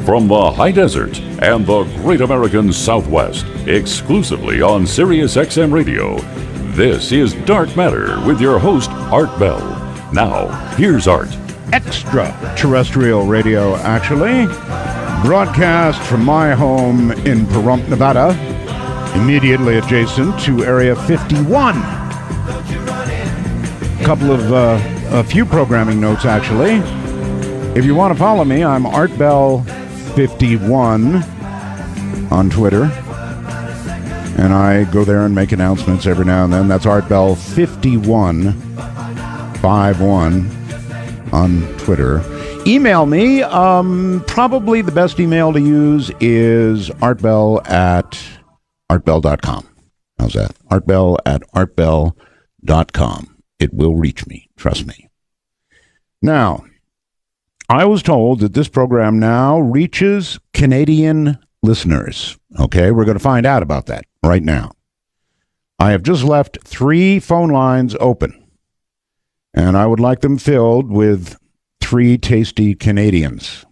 From the high desert and the great American Southwest, exclusively on Sirius XM Radio, this is Dark Matter with your host, Art Bell. Now, here's Art. Extraterrestrial radio, actually. Broadcast from my home in Pahrump, Nevada, immediately adjacent to Area 51. A few programming notes, actually. If you want to follow me, I'm ArtBell51 on Twitter. And I go there and make announcements every now and then. That's ArtBell51 on Twitter. Email me. Probably the best email to use is artbell@artbell.com. How's that? artbell@artbell.com. It will reach me. Trust me. Now, I was told that this program now reaches Canadian listeners. Okay, we're going to find out about that right now. I have just left 3 phone lines open, and I would like them filled with 3 tasty Canadians.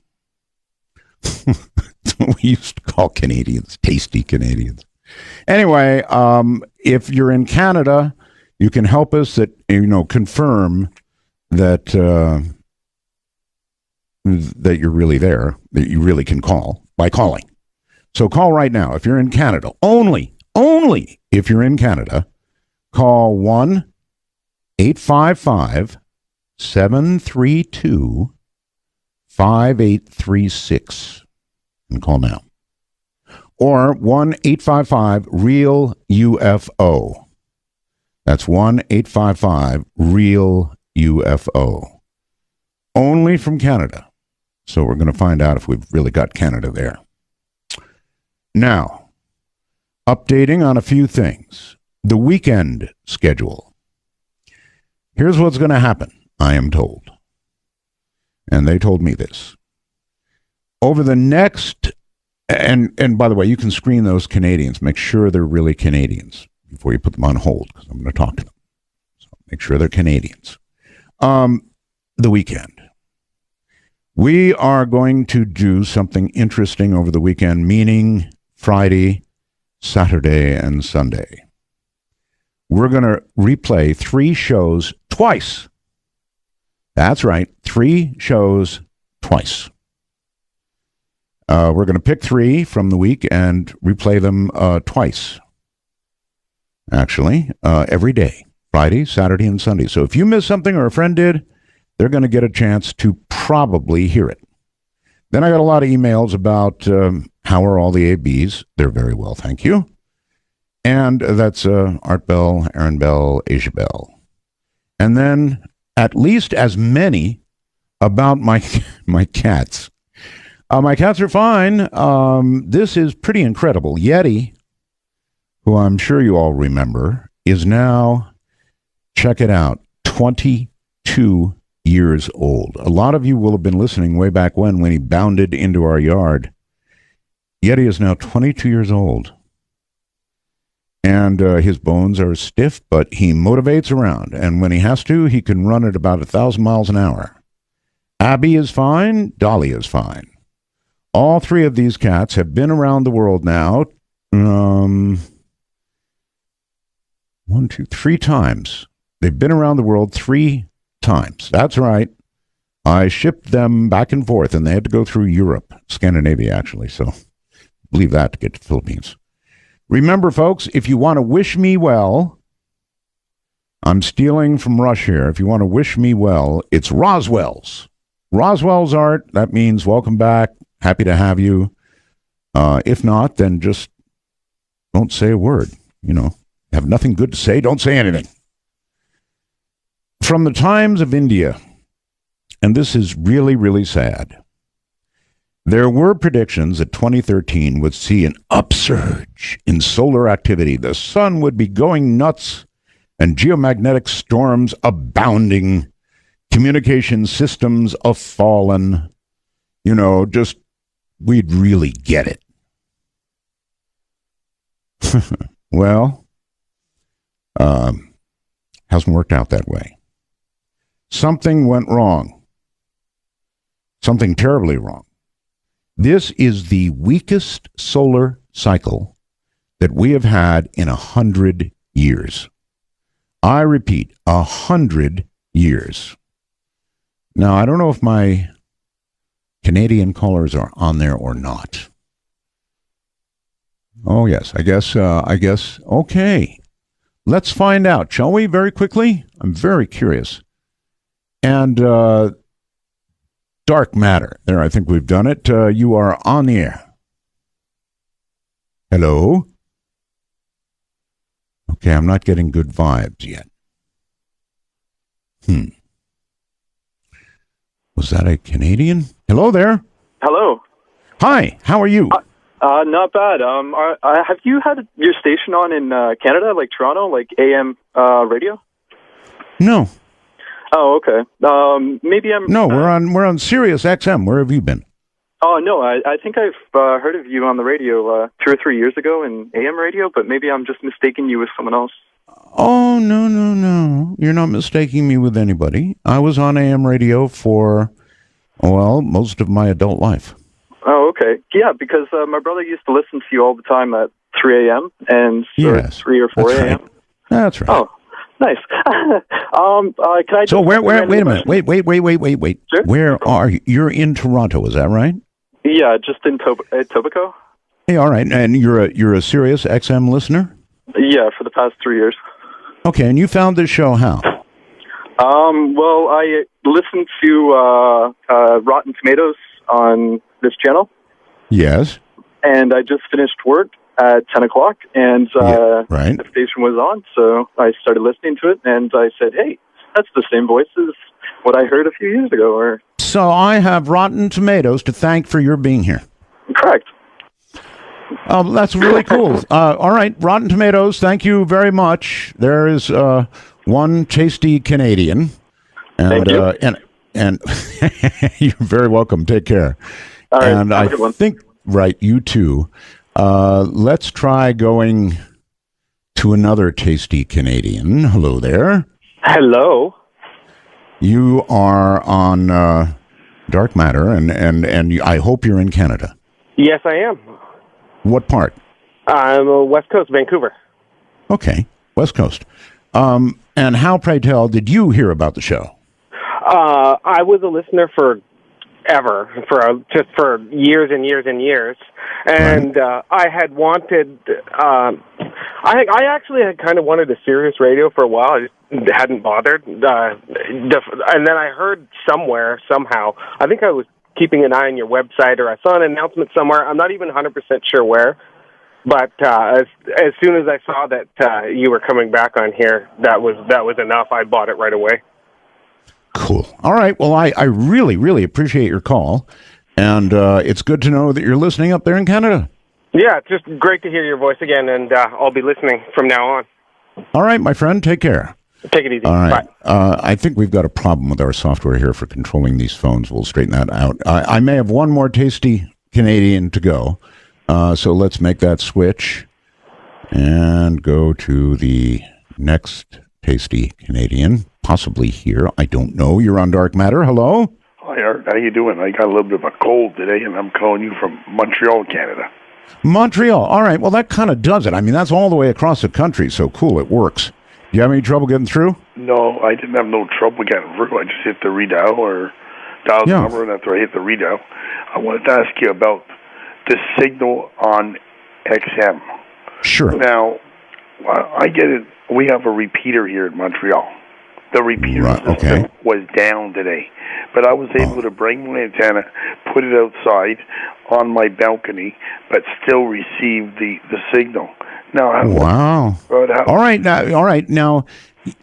That's what we used to call Canadians, tasty Canadians. Anyway, if you're in Canada, you can help us confirm that that you're really there, that you really can call by calling. So call right now if you're in Canada. Only if you're in Canada, call 1-855-732-5836 and call now. Or 1-855-REAL-UFO. That's 1-855-REAL-UFO. Only from Canada. So we're going to find out if we've really got Canada there. Now, updating on a few things. The weekend schedule. Here's what's going to happen, I am told. And they told me this. Over the next, and by the way, you can screen those Canadians. Make sure they're really Canadians before you put them on hold, because I'm going to talk to them. So make sure they're Canadians. The weekend. We are going to do something interesting over the weekend, meaning Friday, Saturday, and Sunday. We're going to replay 3 shows twice. That's right, 3 shows twice. We're going to pick 3 from the week and replay them twice. Actually, every day, Friday, Saturday, and Sunday. So if you missed something or a friend did, they're going to get a chance to probably hear it. Then I got a lot of emails about how are all the ABs. They're very well, thank you. And that's Art Bell, Aaron Bell, Asia Bell. And then at least as many about my cats. My cats are fine. This is pretty incredible. Yeti, who I'm sure you all remember, is now, check it out, 22 years old. A lot of you will have been listening way back when he bounded into our yard. Yeti is now 22 years old. And his bones are stiff, but he motivates around. And when he has to, he can run at about 1,000 miles an hour. Abby is fine. Dolly is fine. All 3 of these cats have been around the world now 3 times. They've been around the world 3 times. That's right. I shipped them back and forth, and they had to go through Europe, Scandinavia, actually. So believe that to get to the Philippines. Remember, folks, if you want to wish me well, I'm stealing from Rush here. If you want to wish me well, it's Roswell's. Roswell's Art. That means welcome back. Happy to have you. If not, then just don't say a word. Have nothing good to say. Don't say anything. From the Times of India, and this is really, really sad, there were predictions that 2013 would see an upsurge in solar activity. The sun would be going nuts and geomagnetic storms abounding, communication systems a-fallen. We'd really get it. Well, hasn't worked out that way. Something went wrong. Something terribly wrong. This is the weakest solar cycle that we have had in 100 years. I repeat, 100 years. Now, I don't know if my Canadian callers are on there or not. Oh, yes, I guess, okay. Let's find out, shall we, very quickly? I'm very curious. And dark matter. There, I think we've done it. You are on the air. Hello? Okay, I'm not getting good vibes yet. Was that a Canadian? Hello there. Hello. Hi, how are you? Not bad. Have you had your station on in Canada, like Toronto, like AM radio? No. Oh, okay. Maybe I'm... No, we're on Sirius XM. Where have you been? Oh, no, I think I've heard of you on the radio 2 or 3 years ago in AM radio, but maybe I'm just mistaking you with someone else. Oh, no. You're not mistaking me with anybody. I was on AM radio for, well, most of my adult life. Oh, okay. Yeah, because my brother used to listen to you all the time at 3 a.m. and yes, 3 or 4 a.m. Right. That's right. Oh, nice. Can I so wait a minute. Wait. Sure? Where are you? You're in Toronto, is that right? Yeah, just in Etobicoke. Hey, all right. And you're a Sirius XM listener? Yeah, for the past 3 years. Okay, and you found this show how? Well, I listened to Rotten Tomatoes on this channel. Yes. And I just finished work at 10 o'clock, and right. the station was on, so I started listening to it, and I said, hey, that's the same voice as what I heard a few years ago. So I have Rotten Tomatoes to thank for your being here. Correct. That's really cool. All right, Rotten Tomatoes, thank you very much. There is one tasty Canadian. And, thank you. And you're very welcome. Take care. All right, and I think, right, you too. Let's try going to another tasty Canadian. Hello there. Hello. You are on Dark Matter, and I hope you're in Canada. Yes, I am. What part? I'm West Coast, Vancouver. Okay, West Coast. And how, pray tell, did you hear about the show? I was a listener for years and years and years, and right. I had wanted. I actually had kind of wanted a Sirius radio for a while. I just hadn't bothered, and then I heard somehow. I think I was keeping an eye on your website, or I saw an announcement somewhere. I'm not even 100% sure where. But as soon as I saw that you were coming back on here, that was enough. I bought it right away. Cool. All right. Well, I really, really appreciate your call. And it's good to know that you're listening up there in Canada. Yeah, it's just great to hear your voice again, and I'll be listening from now on. All right, my friend. Take care. Take it easy. All right. Bye. I think we've got a problem with our software here for controlling these phones. We'll straighten that out. I may have one more tasty Canadian to go. So let's make that switch and go to the next tasty Canadian, possibly here. I don't know. You're on Dark Matter. Hello? Hi, Art. How you doing? I got a little bit of a cold today, and I'm calling you from Montreal, Canada. Montreal. All right. Well, that kind of does it. I mean, that's all the way across the country, so cool. It works. Do you have any trouble getting through? No, I didn't have no trouble getting through. I just hit the redial or dial the number, and after I hit the redial, I wanted to ask you about the signal on XM. Sure. Now, I get it. We have a repeater here in Montreal. The repeater system was down today, but I was able to bring my antenna, put it outside on my balcony, but still receive the signal. Now, wow. All right. Now,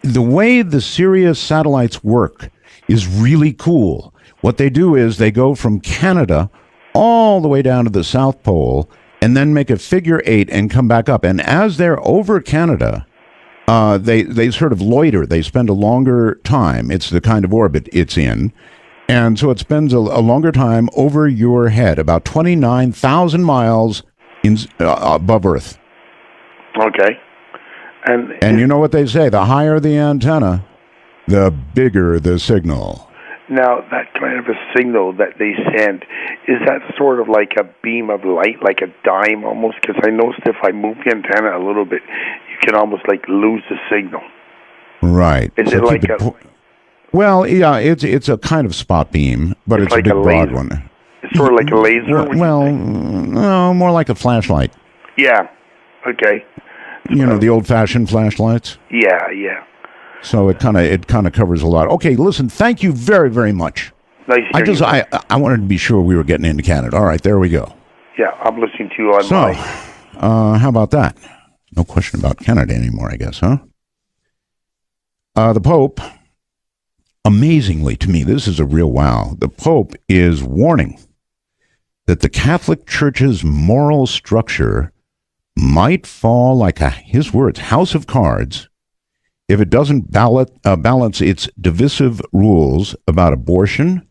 the way the Sirius satellites work is really cool. What they do is they go from Canada all the way down to the South Pole and then make a figure 8 and come back up. And as they're over Canada, they sort of loiter. They spend a longer time. It's the kind of orbit it's in. And so it spends a longer time over your head, about 29,000 miles above Earth. Okay. And you know what they say, the higher the antenna, the bigger the signal. Now, that kind of a signal that they send, is that sort of like a beam of light, like a dime almost? Because I noticed if I move the antenna a little bit, you can almost like lose the signal. Right. Is so it like a... Well, yeah, it's a kind of spot beam, but it's like a big, broad laser. one. It's sort of like a laser? Well, no, more like a flashlight. Yeah. Okay. You know, the old-fashioned flashlights? Yeah, yeah. So it kind of covers a lot. Okay, listen, thank you very, very much. Nice hearing you. I wanted to be sure we were getting into Canada. All right, there we go. Yeah, I'm listening to you on So, how about that? No question about Canada anymore, I guess, huh? The Pope, amazingly to me, this is a real wow. The Pope is warning that the Catholic Church's moral structure might fall like his words, house of cards, if it doesn't balance its divisive rules about abortion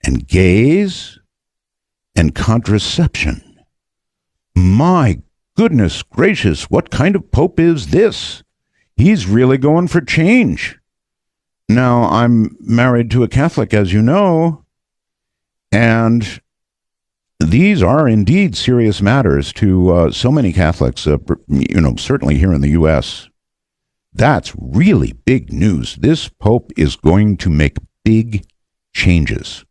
and gays and contraception. My goodness gracious, what kind of Pope is this? He's really going for change. Now, I'm married to a Catholic, as you know, and these are indeed serious matters to so many Catholics, certainly here in the U.S. That's really big news. This Pope is going to make big changes.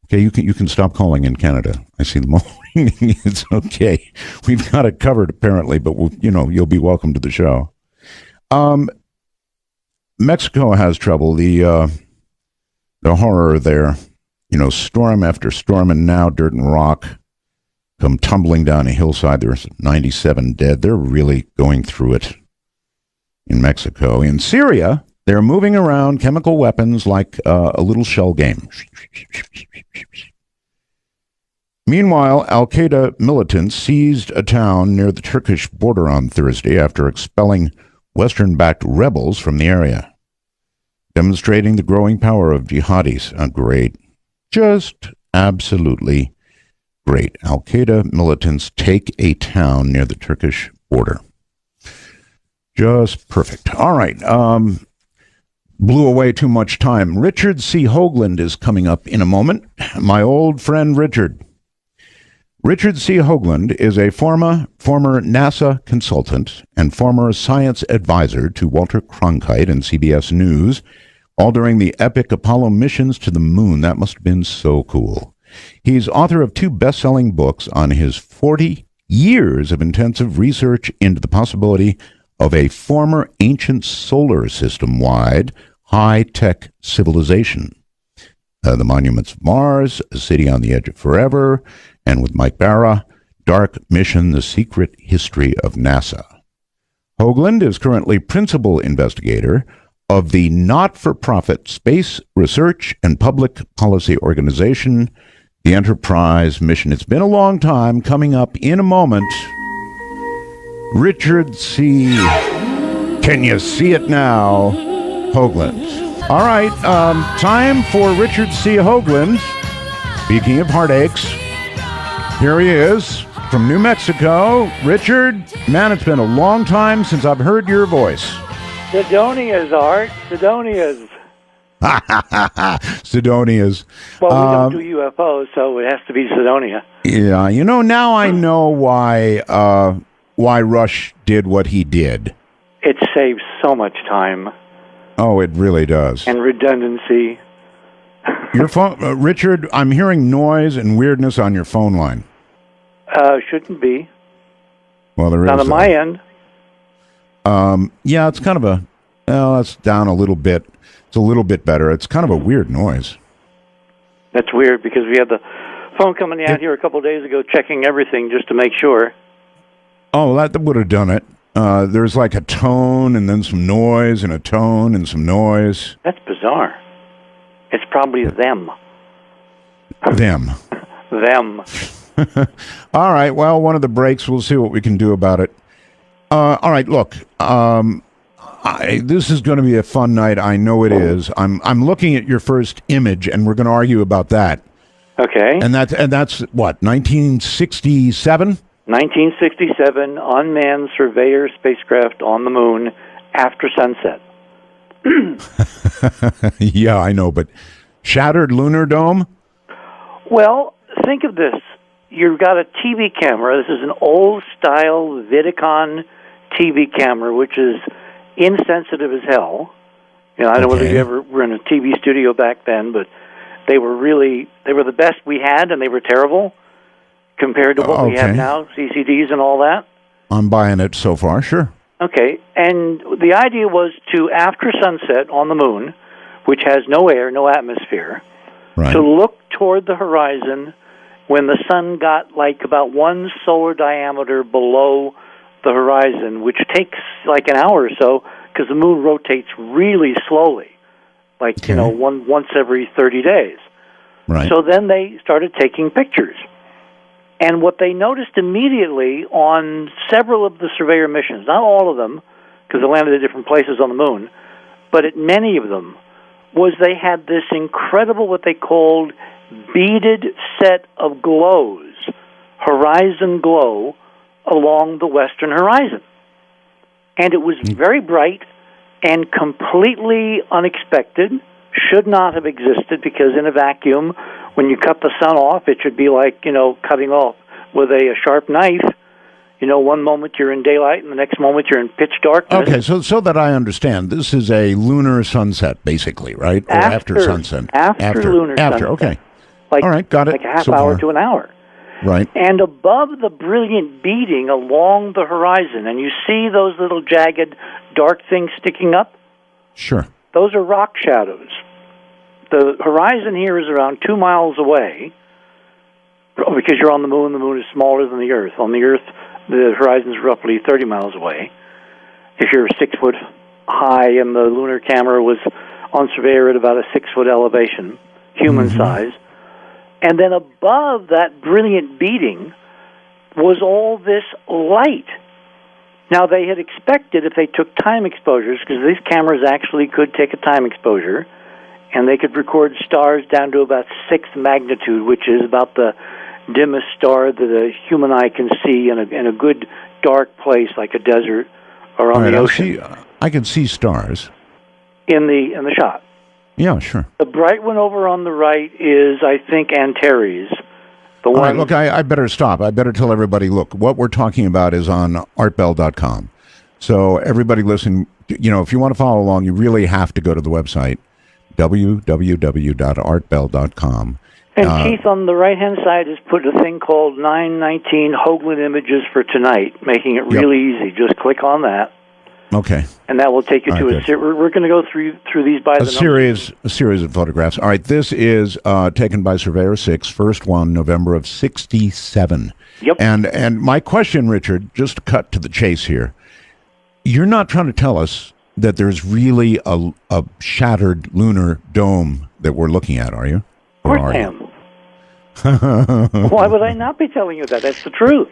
Okay, you can stop calling in Canada. I see the morning. It's okay. We've got it covered apparently, but you'll be welcome to the show. Mexico has trouble. The horror there. Storm after storm, and now dirt and rock come tumbling down a hillside. There's 97 dead. They're really going through it in Mexico. In Syria, they're moving around chemical weapons like a little shell game. Meanwhile, Al-Qaeda militants seized a town near the Turkish border on Thursday after expelling Western-backed rebels from the area, demonstrating the growing power of jihadis. Great. Just absolutely great. Al-Qaeda militants take a town near the Turkish border. Just perfect. All right. Blew away too much time. Richard C. Hoagland is coming up in a moment. My old friend Richard. Richard C. Hoagland is a former NASA consultant and former science advisor to Walter Cronkite and CBS News, all during the epic Apollo missions to the moon. That must have been so cool. He's author of 2 best-selling books on his 40 years of intensive research into the possibility of a former ancient solar system-wide high-tech civilization. The Monuments of Mars, A City on the Edge of Forever, and with Mike Barra, Dark Mission, The Secret History of NASA. Hoagland is currently principal investigator of the not-for-profit Space Research and Public Policy Organization, the Enterprise Mission. It's been a long time. Coming up in a moment, Richard C. Can you see it now? Hoagland. All right, time for Richard C. Hoagland. Speaking of heartaches, here he is from New Mexico. Richard, man, it's been a long time since I've heard your voice. Sidonias, Art. Sidonias. Sidonias. Well, we don't do UFOs, so it has to be Sidonia. Yeah, now I know why Rush did what he did. It saves so much time. Oh, it really does. And redundancy. Your phone, Richard, I'm hearing noise and weirdness on your phone line. Shouldn't be. Well, there is. Not on my end. Yeah, it's kind of it's down a little bit. It's a little bit better. It's kind of a weird noise. That's weird because we had the phone coming out here a couple of days ago checking everything just to make sure. Oh, that would have done it. There's like a tone and then some noise and a tone and some noise. That's bizarre. It's probably them. Them. Them. All right. Well, one of the breaks. We'll see what we can do about it. All right. Look, this is going to be a fun night. I know it is. I'm looking at your first image, and we're going to argue about that. Okay. And that's what, 1967? 1967, unmanned surveyor spacecraft on the moon after sunset. Yeah, I know, but shattered lunar dome? Well, think of this. You've got a TV camera. This is an old-style Vidicon TV camera, which is insensitive as hell. I don't know whether you ever were in a TV studio back then, but they were the best we had, and they were terrible compared to what we have now, CCDs and all that. I'm buying it so far, sure. Okay, and the idea was to, after sunset on the moon, which has no air, no atmosphere, to look toward the horizon when the sun got like about 1 solar diameter below the horizon, which takes like an hour or so because the moon rotates really slowly, like, once every 30 days. Right. So then they started taking pictures. And what they noticed immediately on several of the surveyor missions, not all of them, because they landed at different places on the moon, but at many of them, was they had this incredible, what they called, beaded set of glows, horizon glow, along the western horizon. And it was very bright and completely unexpected, should not have existed, because in a vacuum, when you cut the sun off, it should be like, cutting off with a sharp knife. One moment you're in daylight, and the next moment you're in pitch darkness. Okay, so that I understand, this is a lunar sunset, basically, right? Or after sunset? After lunar sunset. Okay. All right, got it. Like a half hour to an hour. Right. And above the brilliant beading along the horizon, and you see those little jagged, dark things sticking up? Sure. Those are rock shadows. The horizon here is around 2 miles away, because you're on the moon is smaller than the Earth. On the Earth, the horizon is roughly 30 miles away. If you're 6 foot high, and the lunar camera was on surveyor at about a 6 foot elevation, human size. And then above that brilliant beading was all this light. Now, they had expected, if they took time exposures, because these cameras actually could take a time exposure, and they could record stars down to about 6th magnitude, which is about the dimmest star that a human eye can see in a good dark place like a desert or on the ocean. I can see stars in the shot. Yeah, sure. The bright one over on the right is, I think, Antares. All right, look, I better stop. I better tell everybody, look, what we're talking about is on artbell.com. So everybody listen, if you want to follow along, you really have to go to the website, www.artbell.com. And Keith, on the right-hand side, has put a thing called 919 Hoagland Images for Tonight, making it really easy. Just click on that. Okay. And that will take you to we're going to go through these by the series of photographs. All right, this is taken by Surveyor 6, first one, November of 67. Yep. And my question, Richard, just to cut to the chase here, you're not trying to tell us that there's really a shattered lunar dome that we're looking at, are you? Of course I am. Why would I not be telling you that? That's the truth.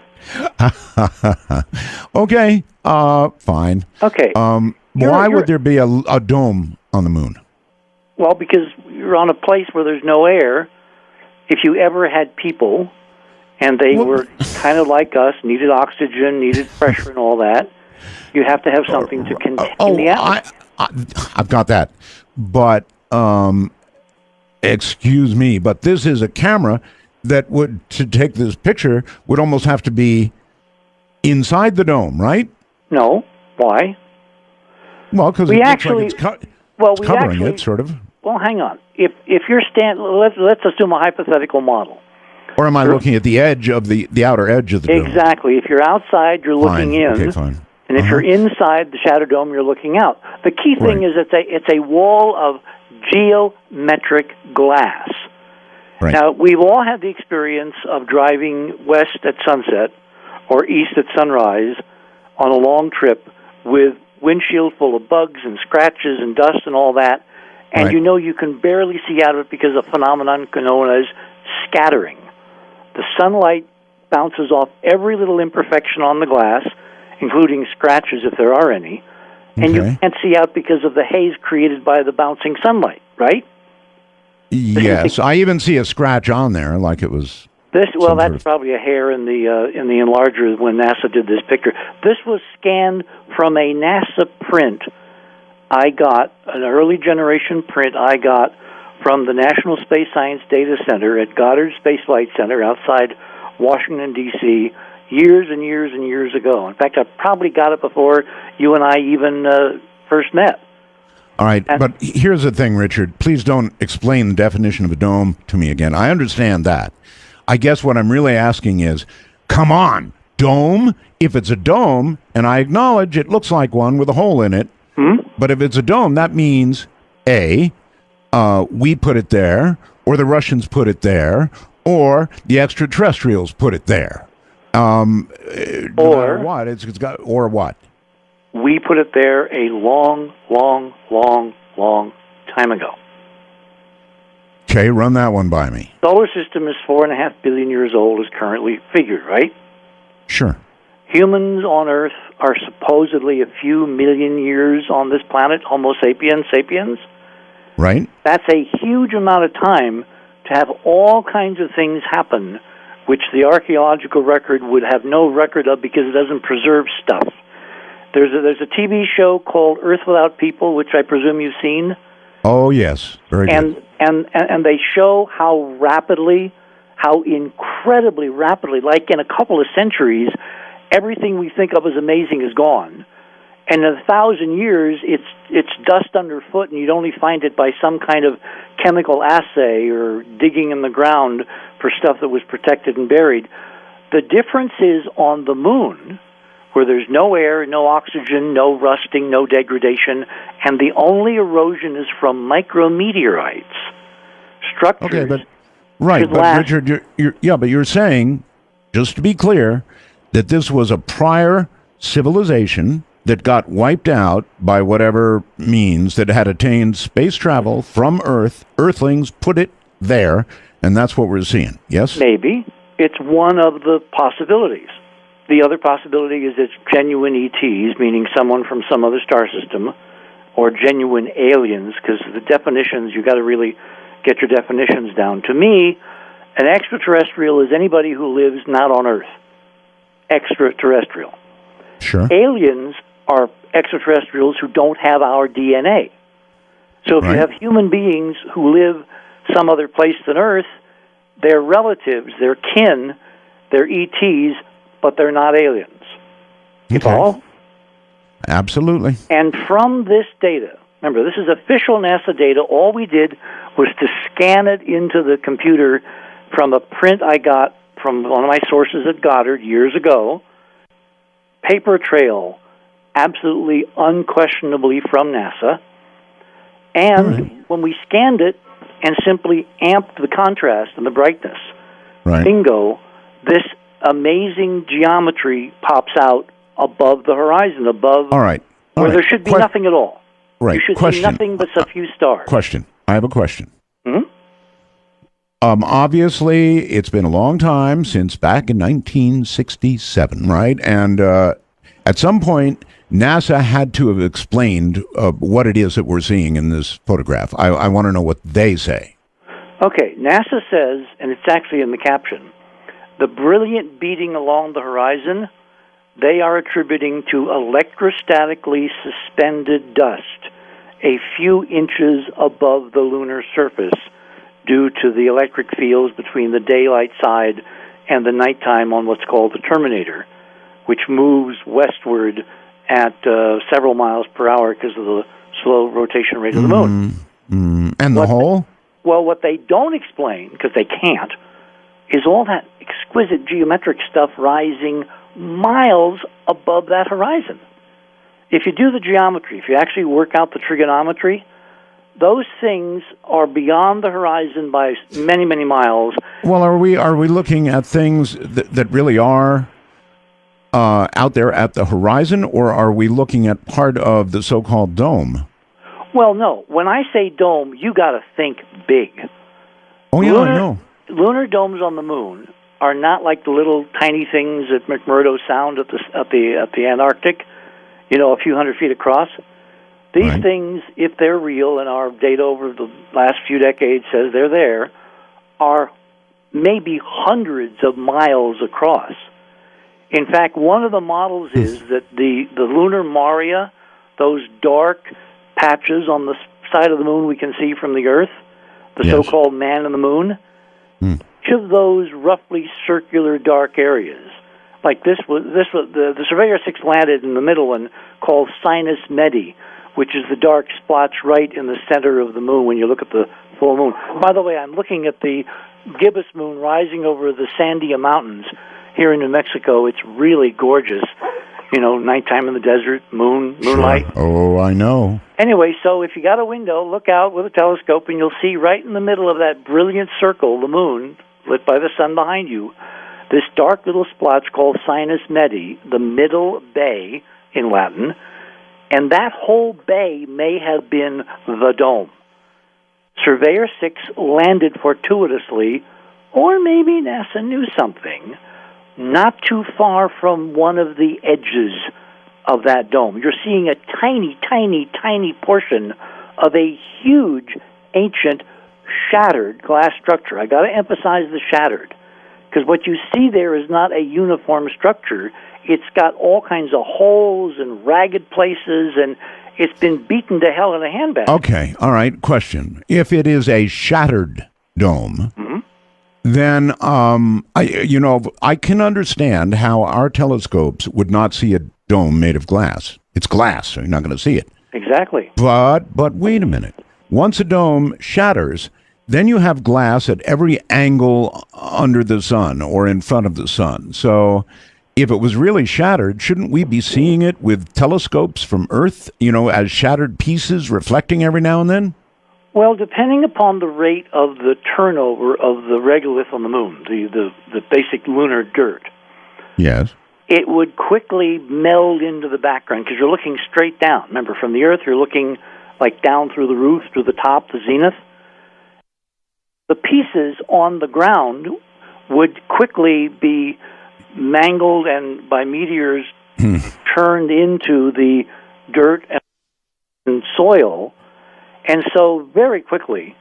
Okay, fine. Okay. Why would there be a dome on the moon? Well, because you're on a place where there's no air. If you ever had people, and they were kind of like us, needed oxygen, needed pressure and all that, you have to have something to contain the atmosphere. I've got that. But, excuse me, but this is a camera that would, to take this picture, would almost have to be inside the dome, right? No. Why? Well, because it looks like it's covering it, sort of. Well, hang on. If you're let's assume a hypothetical model. Or am I looking at the edge of the outer edge of the dome? Exactly. If you're outside, you're looking in. Okay, fine. And if you're inside the shadow dome, you're looking out. The key thing is it's a wall of geometric glass. Right. Now, we've all had the experience of driving west at sunset or east at sunrise on a long trip with windshield full of bugs and scratches and dust and all that, and you can barely see out of it because of a phenomenon known as scattering. The sunlight bounces off every little imperfection on the glass, including scratches if there are any, and you can't see out because of the haze created by the bouncing sunlight, right? Yes, I even see a scratch on there, like it was. That's probably a hair in the enlarger when NASA did this picture. This was scanned from a NASA print I got an early generation print I got from the National Space Science Data Center at Goddard Space Flight Center outside Washington, D.C., years and years and years ago. In fact, I probably got it before you and I even first met. All right, but here's the thing, Richard. Please don't explain the definition of a dome to me again. I understand that. I guess what I'm really asking is, come on, dome? If it's a dome, and I acknowledge it looks like one with a hole in it, but if it's a dome, that means, A, we put it there, or the Russians put it there, or the extraterrestrials put it there. Or what? It's got, or what? We put it there a long, long, long, long time ago. Okay, run that one by me. Solar system is 4.5 billion years old, is currently figured, right? Sure. Humans on Earth are supposedly a few million years on this planet, Homo sapiens. Right. That's a huge amount of time to have all kinds of things happen, which the archaeological record would have no record of because it doesn't preserve stuff. There's a TV show called Earth Without People, which I presume you've seen. Oh, yes. Very good. And they show how incredibly rapidly, like in a couple of centuries, everything we think of as amazing is gone. And in 1,000 years, it's dust underfoot, and you'd only find it by some kind of chemical assay or digging in the ground for stuff that was protected and buried. The difference is on the moon, where there's no air, no oxygen, no rusting, no degradation, and the only erosion is from micrometeorites. Structures. Okay, but Richard, you're saying, just to be clear, that this was a prior civilization that got wiped out by whatever means that had attained space travel from Earth. Earthlings put it there, and that's what we're seeing. Yes? Maybe. It's one of the possibilities. The other possibility is it's genuine ETs, meaning someone from some other star system, or genuine aliens, because the definitions, you got to really get your definitions down. To me, an extraterrestrial is anybody who lives not on Earth. Extraterrestrial. Sure. Aliens are extraterrestrials who don't have our DNA. So if you have human beings who live some other place than Earth, they're relatives, they're kin, they're ETs, but they're not aliens. You follow? Absolutely. And from this data, remember, this is official NASA data. All we did was to scan it into the computer from a print I got from one of my sources at Goddard years ago. Paper trail, absolutely unquestionably from NASA. And when we scanned it and simply amped the contrast and the brightness, bingo, this amazing geometry pops out above the horizon, above where there should be nothing at all. Right. You should see nothing but a few stars. I have a question. Obviously, it's been a long time since back in 1967, right? And at some point, NASA had to have explained what it is that we're seeing in this photograph. I want to know what they say. Okay, NASA says, and it's actually in the caption, the brilliant beating along the horizon, they are attributing to electrostatically suspended dust a few inches above the lunar surface due to the electric fields between the daylight side and the nighttime on what's called the terminator, which moves westward at several miles per hour because of the slow rotation rate of the moon. And the hole? Well, what they don't explain, because they can't, is all that exquisite geometric stuff rising miles above that horizon. If you do the geometry, if you actually work out the trigonometry, those things are beyond the horizon by many, many miles. Well, are we looking at things that really are out there at the horizon, or are we looking at part of the so-called dome? Well, no. When I say dome, you got to think big. Oh, yeah, I know. Lunar domes on the moon are not like the little tiny things at McMurdo Sound at the Antarctic, a few hundred feet across. These things, if they're real, and our data over the last few decades says they're there, are maybe hundreds of miles across. In fact, one of the models is that the lunar maria, those dark, patches on the side of the moon we can see from the Earth, the so-called man in the moon. Each of those roughly circular dark areas, like the Surveyor 6 landed in the middle one called Sinus Medi, which is the dark splotch right in the center of the moon when you look at the full moon. By the way, I'm looking at the gibbous moon rising over the Sandia Mountains here in New Mexico. It's really gorgeous. You know, nighttime in the desert, moonlight. Sure. Oh, I know. Anyway, so if you got a window, look out with a telescope, and you'll see right in the middle of that brilliant circle, the moon, lit by the sun behind you, this dark little splotch called Sinus Medi, the middle bay in Latin, and that whole bay may have been the dome. Surveyor 6 landed fortuitously, or maybe NASA knew something, not too far from one of the edges of that dome. You're seeing a tiny, tiny, tiny portion of a huge, ancient, shattered glass structure. I got to emphasize the shattered, because what you see there is not a uniform structure. It's got all kinds of holes and ragged places, and it's been beaten to hell in a handbag. Okay, all right, question. If it is a shattered dome, then I can understand how our telescopes would not see a dome made of glass. It's glass, so you're not going to see it. Exactly. But wait a minute. Once a dome shatters, then you have glass at every angle under the sun or in front of the sun. So if it was really shattered, shouldn't we be seeing it with telescopes from Earth, as shattered pieces reflecting every now and then? Well, depending upon the rate of the turnover of the regolith on the moon, the basic lunar dirt, yes, it would quickly meld into the background because you're looking straight down. Remember, from the Earth, you're looking like down through the roof, through the top, the zenith. The pieces on the ground would quickly be mangled and by meteors turned into the dirt and soil. And so very quickly,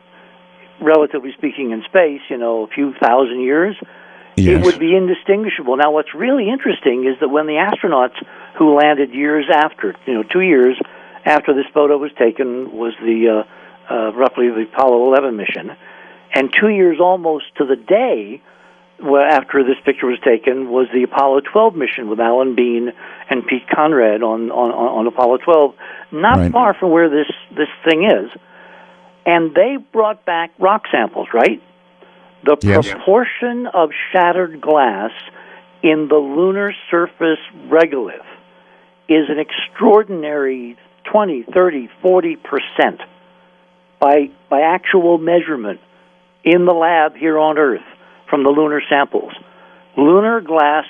relatively speaking in space, a few thousand years, it would be indistinguishable. Now, what's really interesting is that when the astronauts who landed years after, 2 years after this photo was taken, was the roughly the Apollo 11 mission, and 2 years almost to the day after this picture was taken was the Apollo 12 mission with Alan Bean and Pete Conrad on Apollo 12, not far from where this thing is. And they brought back rock samples, right? The proportion of shattered glass in the lunar surface regolith is an extraordinary 20, 30, 40% by actual measurement in the lab here on Earth from the lunar samples. Lunar glass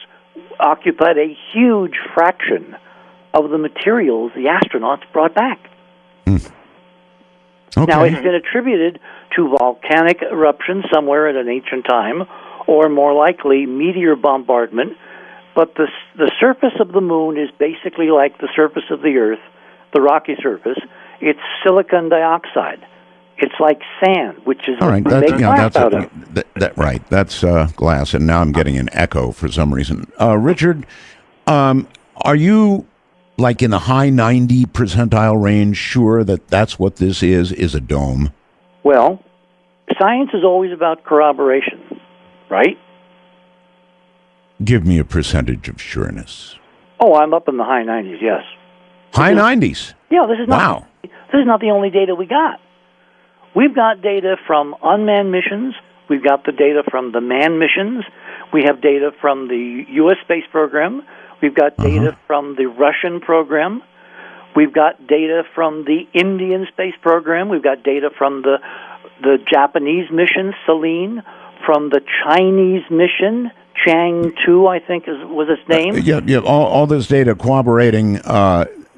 occupied a huge fraction of the materials the astronauts brought back. Okay. Now, it's been attributed to volcanic eruption somewhere at an ancient time, or more likely meteor bombardment, but the surface of the moon is basically like the surface of the Earth, the rocky surface. It's silicon dioxide. It's like sand, which is what we make glass out of. Right, that's glass, and now I'm getting an echo for some reason. Richard, are you, like in the high 90 percentile range, sure that that's what this is a dome? Well, science is always about corroboration, right? Give me a percentage of sureness. Oh, I'm up in the high 90s, yes. High 90s? Yeah, this is not the only data we got. We've got data from unmanned missions. We've got the data from the manned missions. We have data from the U.S. space program. We've got data from the Russian program. We've got data from the Indian space program. We've got data from the Japanese mission, Selene, from the Chinese mission, Chang 2, I think was its name. All this data corroborating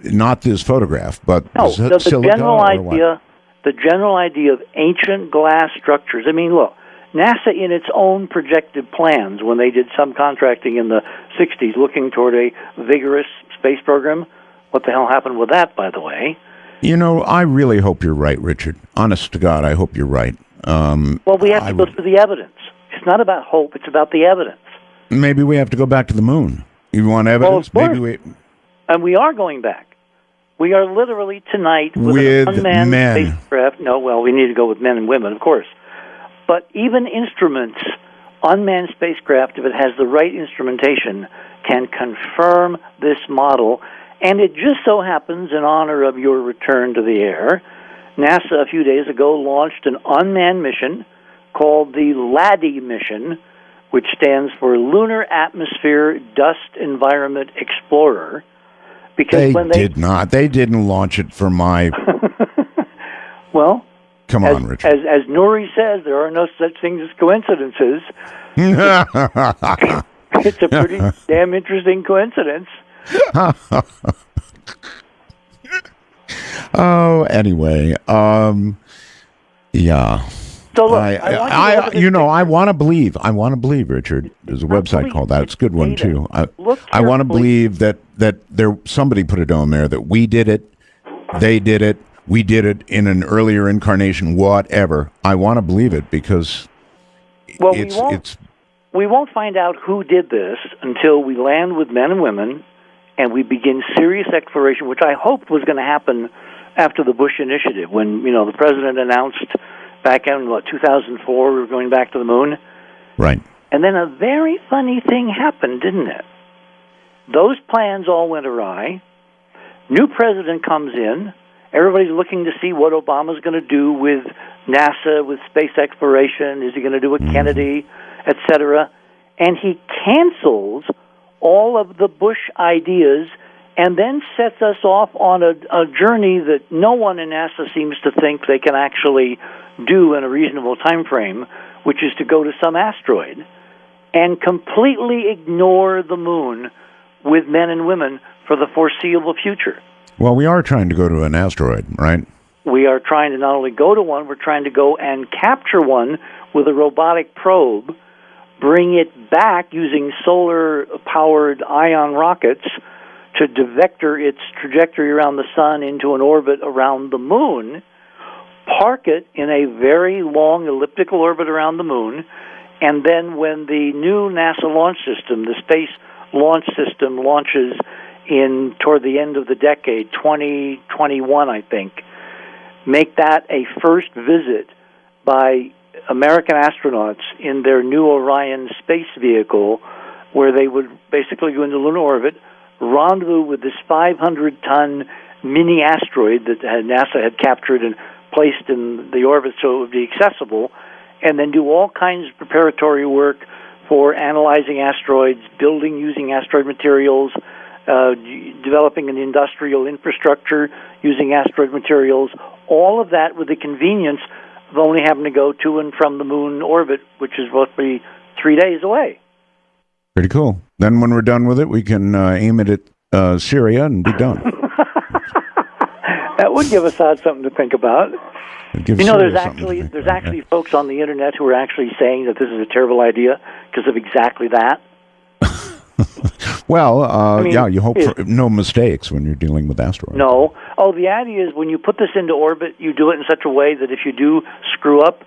not this photograph, but the general idea. The general idea of ancient glass structures. I mean, look, NASA in its own projected plans, when they did some contracting in the 60s looking toward a vigorous space program, what the hell happened with that, by the way? I really hope you're right, Richard. Honest to God, I hope you're right. Well, we have to go through the evidence. It's not about hope, it's about the evidence. Maybe we have to go back to the moon. You want evidence? Well, of course. And we are going back. We are literally tonight with an unmanned spacecraft. No, well, we need to go with men and women, of course. But even instruments, unmanned spacecraft, if it has the right instrumentation, can confirm this model. And it just so happens, in honor of your return to the air, NASA a few days ago launched an unmanned mission called the LADEE mission, which stands for Lunar Atmosphere Dust Environment Explorer. Because They didn't launch it for my... Well... Come on, Richard. As Nuri says, there are no such things as coincidences. It's a pretty damn interesting coincidence. Oh, anyway, yeah. So look, I want to believe. I want to believe, Richard. There's a website called that. It's a good one too. I want to believe that there somebody put it on there that we did it, they did it, we did it in an earlier incarnation, whatever. I want to believe it because we won't find out who did this until we land with men and women and we begin serious exploration, which I hoped was going to happen after the Bush initiative, when the president announced back in 2004 we were going back to the moon. Right. And then a very funny thing happened, didn't it? Those plans all went awry. New president comes in. Everybody's looking to see what Obama's going to do with NASA, with space exploration. Is he going to do a Kennedy, et cetera? And he cancels all of the Bush ideas and then sets us off on a journey that no one in NASA seems to think they can actually do in a reasonable time frame, which is to go to some asteroid and completely ignore the moon with men and women for the foreseeable future. Well, we are trying to go to an asteroid, right? We are trying to not only go to one, we're trying to go and capture one with a robotic probe, bring it back using solar-powered ion rockets to devector its trajectory around the sun into an orbit around the moon, park it in a very long elliptical orbit around the moon, and then when the new NASA launch system, the Space Launch System, launches toward the end of the decade, 2021, I think, make that a first visit by American astronauts in their new Orion space vehicle, where they would basically go into lunar orbit, rendezvous with this 500-ton mini asteroid that NASA had captured and placed in the orbit so it would be accessible, and then do all kinds of preparatory work for analyzing asteroids, building using asteroid materials, developing an industrial infrastructure using asteroid materials, all of that with the convenience of only having to go to and from the moon orbit, which is roughly 3 days away. Pretty cool. Then when we're done with it, we can aim it at Syria and be done. That would give us something to think about. There's actually folks on the internet who are actually saying that this is a terrible idea because of exactly that. Well, you hope for no mistakes when you're dealing with asteroids. No. Oh, the idea is when you put this into orbit, you do it in such a way that if you do screw up,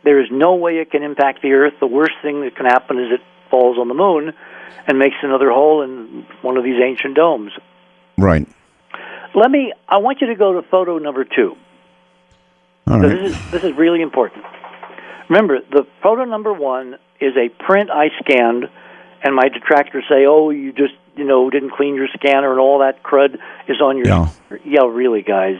there is no way it can impact the Earth. The worst thing that can happen is it falls on the moon and makes another hole in one of these ancient domes. Right. I want you to go to photo number 2. All right. This is really important. Remember, the photo number 1 is a print I scanned, and my detractors say, oh, you just, didn't clean your scanner and all that crud is on your... Yeah, really, guys.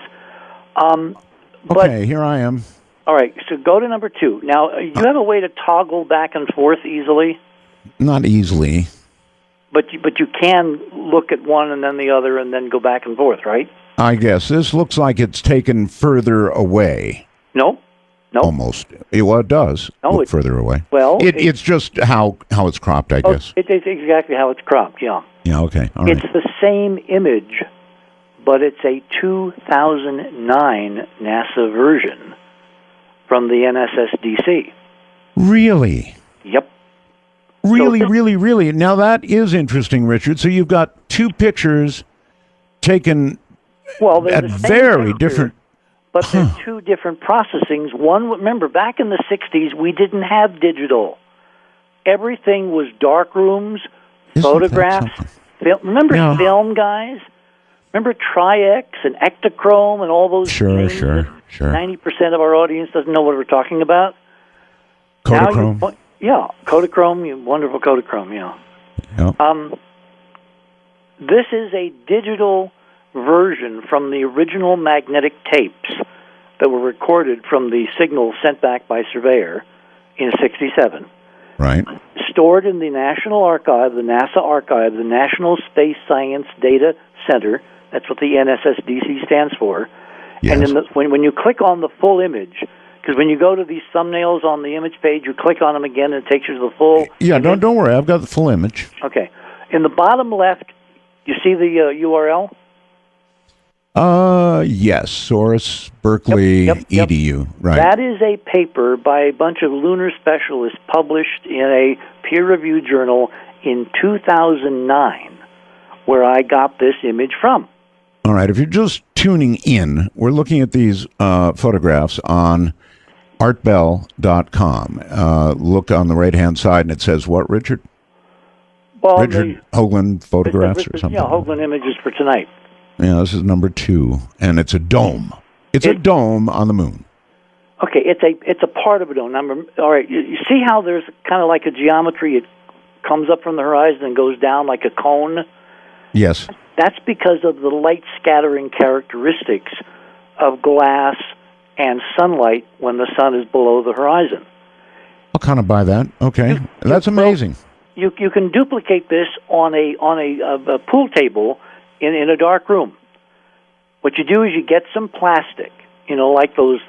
Okay, here I am. All right, so go to number 2. Now, you have a way to toggle back and forth easily? Not easily. But you can look at one and then the other and then go back and forth, right? I guess. This looks like it's taken further away. No. Almost. Well, it does look further away. Well, it's just how it's cropped, I guess. It's exactly how it's cropped, yeah. Yeah, okay. All right. It's the same image, but it's a 2009 NASA version from the NSSDC. Really? Yep. Really. Now, that is interesting, Richard. So you've got two pictures taken at very different... But they're two different processings. One, remember, back in the 60s, we didn't have digital. Everything was dark rooms, photographs. Remember film, guys? Remember Tri-X and Ektachrome and all those names? Sure. 90% of our audience doesn't know what we're talking about. Kodachrome? Kodachrome, wonderful Kodachrome, Yep. This is a digital version from the original magnetic tapes that were recorded from the signals sent back by Surveyor in '67. Right. Stored in the National Archive, the NASA Archive, the National Space Science Data Center. That's what the NSSDC stands for. Yes. And when you click on the full image, because when you go to these thumbnails on the image page, you click on them again and it takes you to the full image. Don't worry. I've got the full image. Okay. In the bottom left, you see the URL? Yes. Source, Berkeley, EDU. Right. That is a paper by a bunch of lunar specialists published in a peer-reviewed journal in 2009, where I got this image from. All right. If you're just tuning in, we're looking at these photographs on artbell.com. Look on the right-hand side, and it says what, Richard? Well, Richard Hoagland photographs or something? Yeah, Hoagland images for tonight. Yeah, this is number 2, and it's a dome. It's a dome on the moon. Okay, it's a part of a dome. All right, you see how there's kind of like a geometry. It comes up from the horizon and goes down like a cone? Yes. That's because of the light scattering characteristics of glass and sunlight when the sun is below the horizon. I'll kind of buy that. Okay, that's amazing. You can duplicate this on a pool table in a dark room. What you do is you get some plastic, like those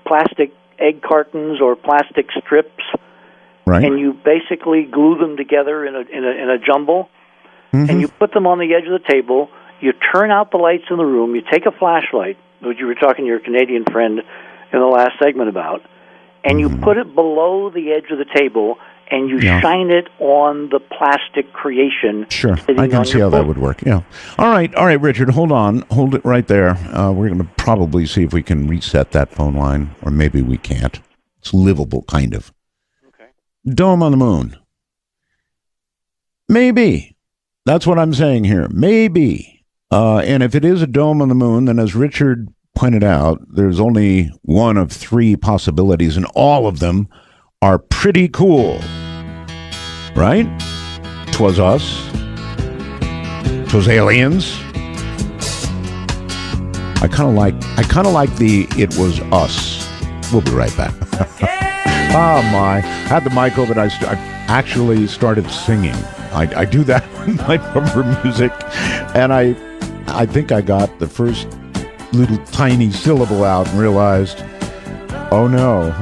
plastic egg cartons or plastic strips, right? And you basically glue them together in a jumble, and you put them on the edge of the table. You turn out the lights in the room. You take a flashlight, which you were talking to your Canadian friend in the last segment about, and you put it below the edge of the table, and you shine it on the plastic creation. Sure, I can see how that would work. Yeah. All right, Richard, hold on. Hold it right there. We're going to probably see if we can reset that phone line, or maybe we can't. It's livable, kind of. Okay. Dome on the moon. Maybe. That's what I'm saying here. Maybe. And if it is a dome on the moon, then as Richard pointed out, there's only one of 3 possibilities, and all of them are pretty cool. Right? 'Twas us. 'Twas aliens. I kind of like the "it was us." We'll be right back. Oh my! I had the mic over, and I actually started singing. I do that with my number music, and I think I got the first little tiny syllable out and realized, oh no.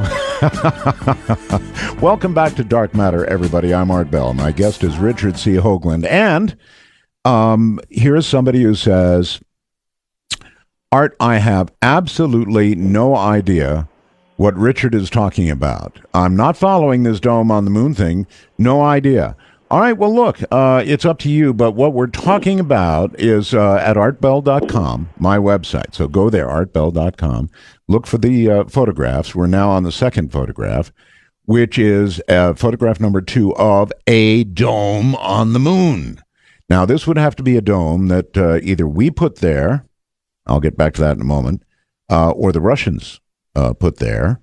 Welcome back to Dark Matter, everybody. I'm Art Bell. My guest is Richard C. Hoagland. And here is somebody who says, Art, I have absolutely no idea what Richard is talking about. I'm not following this dome on the moon thing. No idea. All right, well, look, it's up to you, but what we're talking about is at artbell.com, my website. So go there, artbell.com. Look for the photographs. We're now on the second photograph, which is photograph number 2 of a dome on the moon. Now, this would have to be a dome that either we put there, I'll get back to that in a moment, or the Russians put there,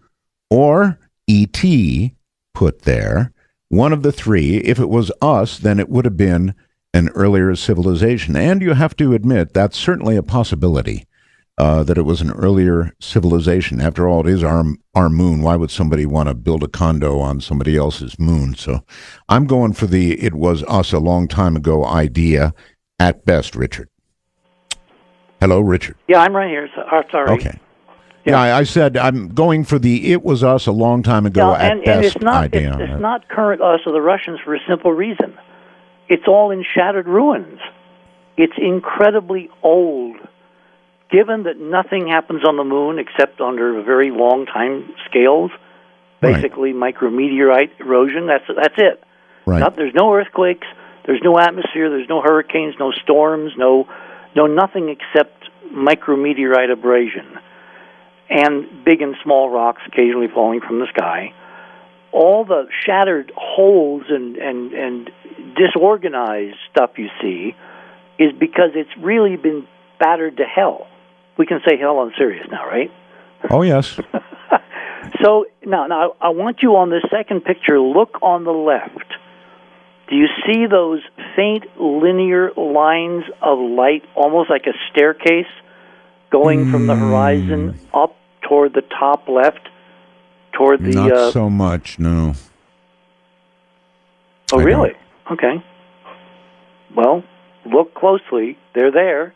or E.T. put there. One of the 3. If it was us, then it would have been an earlier civilization. And you have to admit, that's certainly a possibility, that it was an earlier civilization. After all, it is our moon. Why would somebody want to build a condo on somebody else's moon? So I'm going for the "it was us a long time ago" idea at best, Richard. Hello, Richard. Yeah, I'm right here. Sorry. Okay. Yeah, I said I'm going for the "it was us a long time ago" at best and it's not, idea. It's not current us or the Russians for a simple reason. It's all in shattered ruins. It's incredibly old. Given that nothing happens on the moon except under very long time scales, basically micrometeorite erosion, that's it. Right. There's no earthquakes, there's no atmosphere, there's no hurricanes, no storms, no nothing except micrometeorite abrasion. And big and small rocks occasionally falling from the sky. All the shattered holes and disorganized stuff you see is because it's really been battered to hell. We can say hell on Sirius now, right? Oh, yes. So now I want you on this second picture. Look on the left. Do you see those faint linear lines of light, almost like a staircase, going from the horizon up toward the top left, toward the... Not so much, no. Oh, really? Okay. Well, look closely. They're there.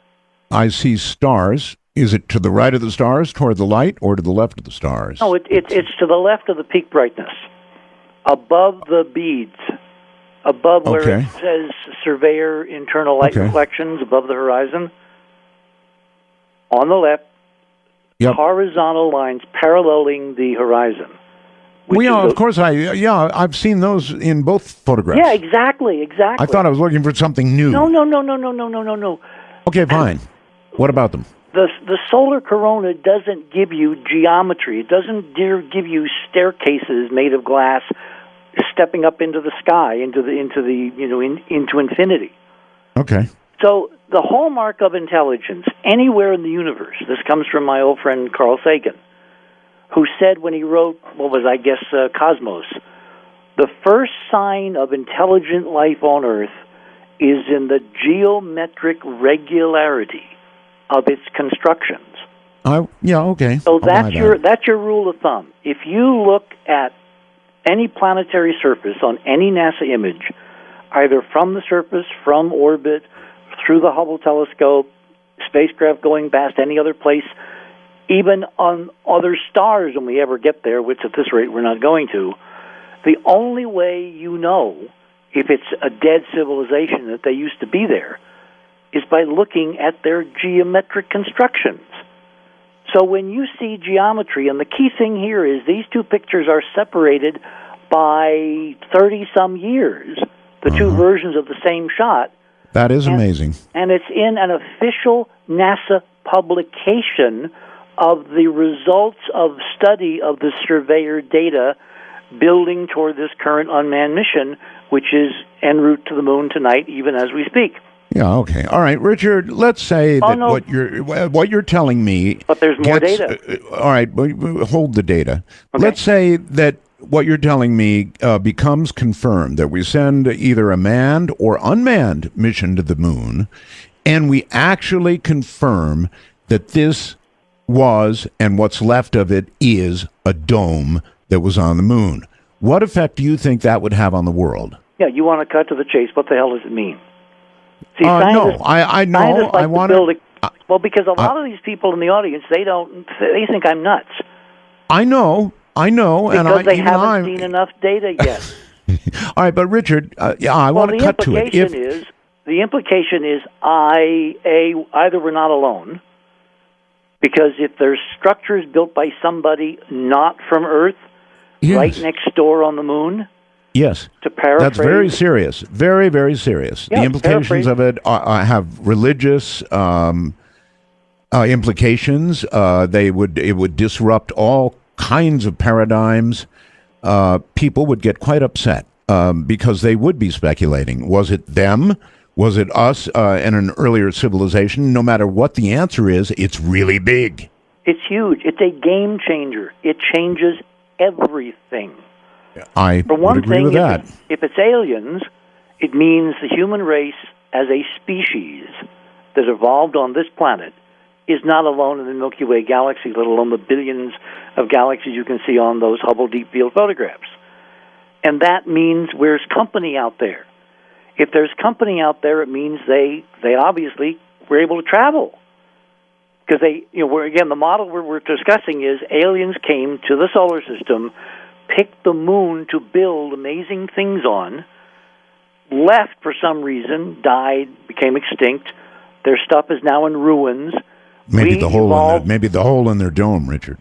I see stars. Is it to the right of the stars, toward the light, or to the left of the stars? No, it's to the left of the peak brightness, above the beads, above where it says surveyor internal light reflections, above the horizon. On the left, horizontal lines paralleling the horizon. Well, yeah, of course, I've seen those in both photographs. Yeah, exactly. I thought I was looking for something new. No. Okay, fine. What about them? The solar corona doesn't give you geometry. It doesn't give you staircases made of glass stepping up into the sky, into infinity. Okay. So the hallmark of intelligence anywhere in the universe, this comes from my old friend Carl Sagan, who said when he wrote, Cosmos, the first sign of intelligent life on Earth is in the geometric regularity of its constructions. Okay. So that's your rule of thumb. If you look at any planetary surface on any NASA image, either from the surface, from orbit, through the Hubble telescope, spacecraft going past any other place, even on other stars when we ever get there, which at this rate we're not going to, the only way you know if it's a dead civilization that they used to be there is by looking at their geometric constructions. So when you see geometry, and the key thing here is these two pictures are separated by 30-some years, the two versions of the same shot. That is amazing. And it's in an official NASA publication of the results of study of the surveyor data building toward this current unmanned mission, which is en route to the moon tonight, even as we speak. Yeah, okay. All right, Richard, let's say what you're telling me... But there's more data. All right, hold the data. Okay. Let's say that what you're telling me becomes confirmed, that we send either a manned or unmanned mission to the moon, and we actually confirm that this was, and what's left of it is, a dome that was on the moon. What effect do you think that would have on the world? Yeah, you want to cut to the chase. What the hell does it mean? See, no, I know. I want to... Well, because a lot of these people in the audience, they think I'm nuts. I know. Because they haven't seen enough data yet. All right, but Richard, I want to cut to it. The implication is either we're not alone, because if there's structures built by somebody not from Earth, right next door on the moon... Yes, to paraphrase, that's very serious, very, very serious. The implications of it have religious implications. It would disrupt all kinds of paradigms. People would get quite upset because they would be speculating. Was it them? Was it us and an earlier civilization? No matter what the answer is, it's really big. It's huge. It's a game changer. It changes everything. I would agree with that. If it's aliens, it means the human race as a species that evolved on this planet is not alone in the Milky Way galaxy, let alone the billions of galaxies you can see on those Hubble Deep Field photographs. And that means there's company out there. If there's company out there, it means they obviously were able to travel. Because the model we're discussing is aliens came to the solar system, picked the moon to build amazing things on, left for some reason, died, became extinct. Their stuff is now in ruins. Maybe the hole in their dome, Richard.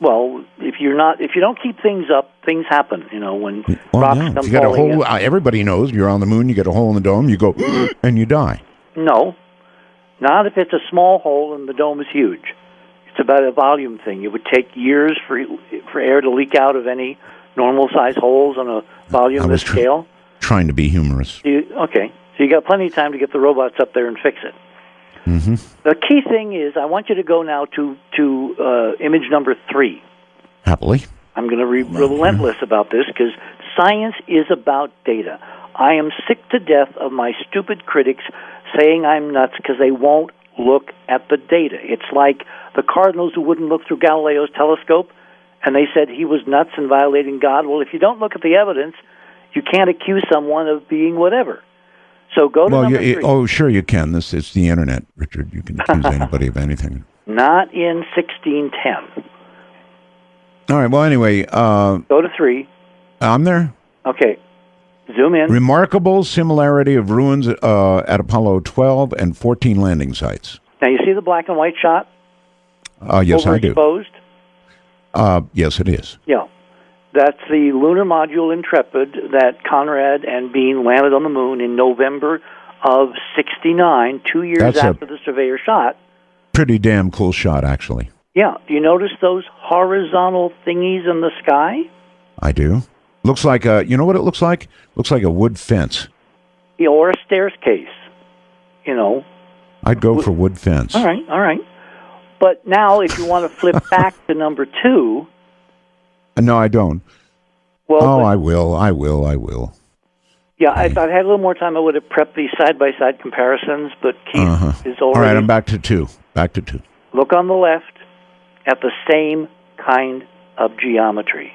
Well, if you don't keep things up, things happen. When rocks come if you got a hole, everybody knows you're on the moon. You get a hole in the dome, you go and you die. No, not if it's a small hole and the dome is huge. It's about a volume thing. It would take years for air to leak out of any normal-sized holes on a volume of this scale. Trying to be humorous. So you got plenty of time to get the robots up there and fix it. Mm-hmm. The key thing is, I want you to go now to image number 3. Happily. I'm going to be relentless about this because science is about data. I am sick to death of my stupid critics saying I'm nuts because they won't look at the data. It's like the cardinals who wouldn't look through Galileo's telescope, and they said he was nuts and violating God. Well, if you don't look at the evidence, you can't accuse someone of being whatever. So go to number 3. Oh, sure you can. It's the internet, Richard. You can accuse anybody of anything. Not in 1610. All right. Well, anyway. Go to 3. I'm there. Okay. Zoom in. Remarkable similarity of ruins at Apollo 12 and 14 landing sites. Now, you see the black and white shot? Yes, I do. Overexposed? Yes, it is. Yeah. That's the lunar module Intrepid that Conrad and Bean landed on the moon in November of 69, 2 years after the Surveyor shot. Pretty damn cool shot, actually. Yeah. Do you notice those horizontal thingies in the sky? I do. Looks like you know what it looks like? Looks like a wood fence. Yeah, or a staircase, I'd go for wood fence. All right. But now, if you want to flip back to number 2... No, I don't. Well, I will. Yeah, okay. If I'd had a little more time, I would have prepped these side-by-side comparisons, but Keith is already... All right, I'm back to 2. Look on the left at the same kind of geometry.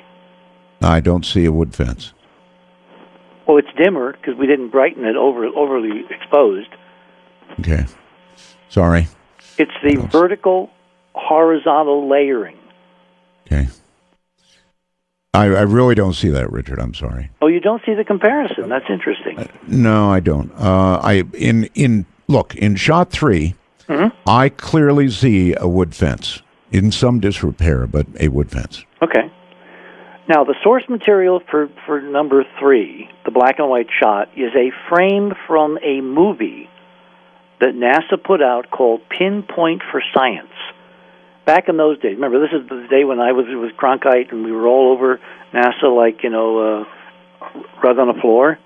I don't see a wood fence. Well, it's dimmer because we didn't brighten it overly exposed. Okay. Sorry. It's the vertical, horizontal layering. Okay. I really don't see that, Richard. I'm sorry. Oh, you don't see the comparison? That's interesting. No, I don't. In shot 3, I clearly see a wood fence. In some disrepair, but a wood fence. Okay. Now, the source material for number 3, the black and white shot, is a frame from a movie that NASA put out called Pinpoint for Science. Back in those days, remember, this is the day when I was with Cronkite and we were all over NASA like, right on the floor.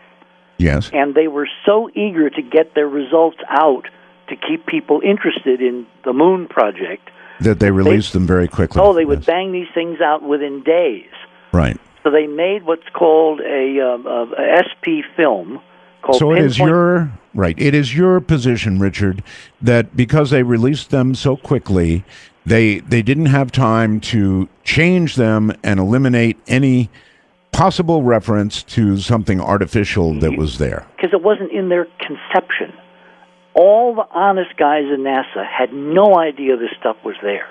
Yes. And they were so eager to get their results out to keep people interested in the moon project. That they released them very quickly. Oh, they would bang these things out within days. Right. So they made what's called a SP film. So it is your position, Richard, that because they released them so quickly, they didn't have time to change them and eliminate any possible reference to something artificial that was there. Because it wasn't in their conception. All the honest guys in NASA had no idea this stuff was there.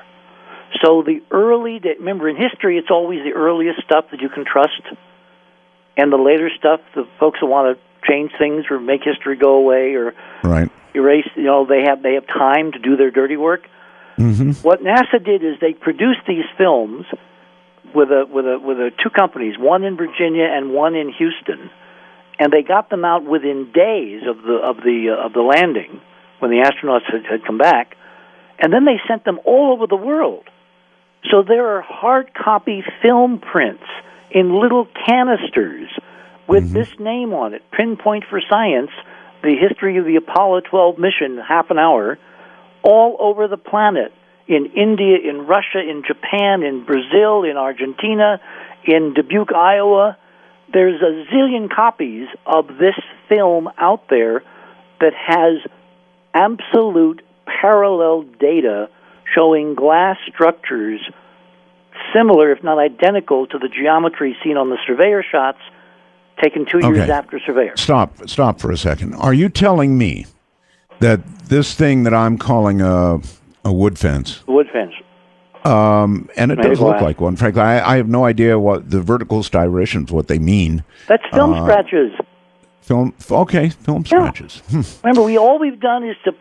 So remember in history, it's always the earliest stuff that you can trust, and the later stuff, the folks who want to change things or make history go away or erase, they have time to do their dirty work. Mm-hmm. What NASA did is they produced these films with two companies, one in Virginia and one in Houston. And they got them out within days of the landing when the astronauts had come back, and then they sent them all over the world. So there are hard copy film prints in little canisters with this name on it: Pinpoint for Science, the history of the Apollo 12 mission, half an hour, all over the planet, in India, in Russia, in Japan, in Brazil, in Argentina, in Dubuque, Iowa. There's a zillion copies of this film out there that has absolute parallel data showing glass structures similar, if not identical, to the geometry seen on the Surveyor shots taken 2 years after Surveyor. Stop for a second. Are you telling me that this thing that I'm calling a wood fence... Wood fence. And it does look like one. Frankly, I have no idea what the vertical striations, what they mean. That's film scratches. Film scratches. Remember, all we've done is to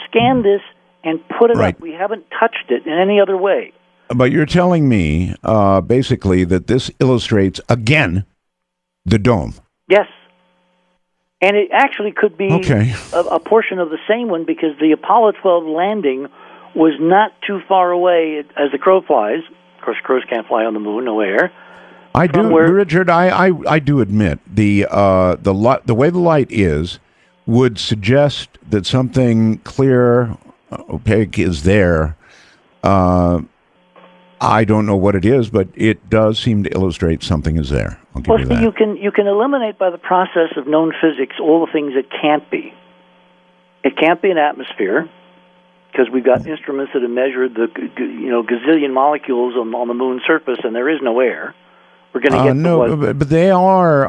scan this and put it up. We haven't touched it in any other way. But you're telling me, basically, that this illustrates, again, the dome. Yes. And it actually could be a portion of the same one, because the Apollo 12 landing was not too far away as the crow flies. Of course, crows can't fly on the moon, no air. Richard, I do admit the way the light would suggest that something clear opaque is there. I don't know what it is, but it does seem to illustrate something is there. I'll give you that. You can eliminate by the process of known physics all the things it can't be. It can't be an atmosphere, because we've got instruments that have measured the gazillion molecules on the moon's surface, and there is no air. We're going to get but they are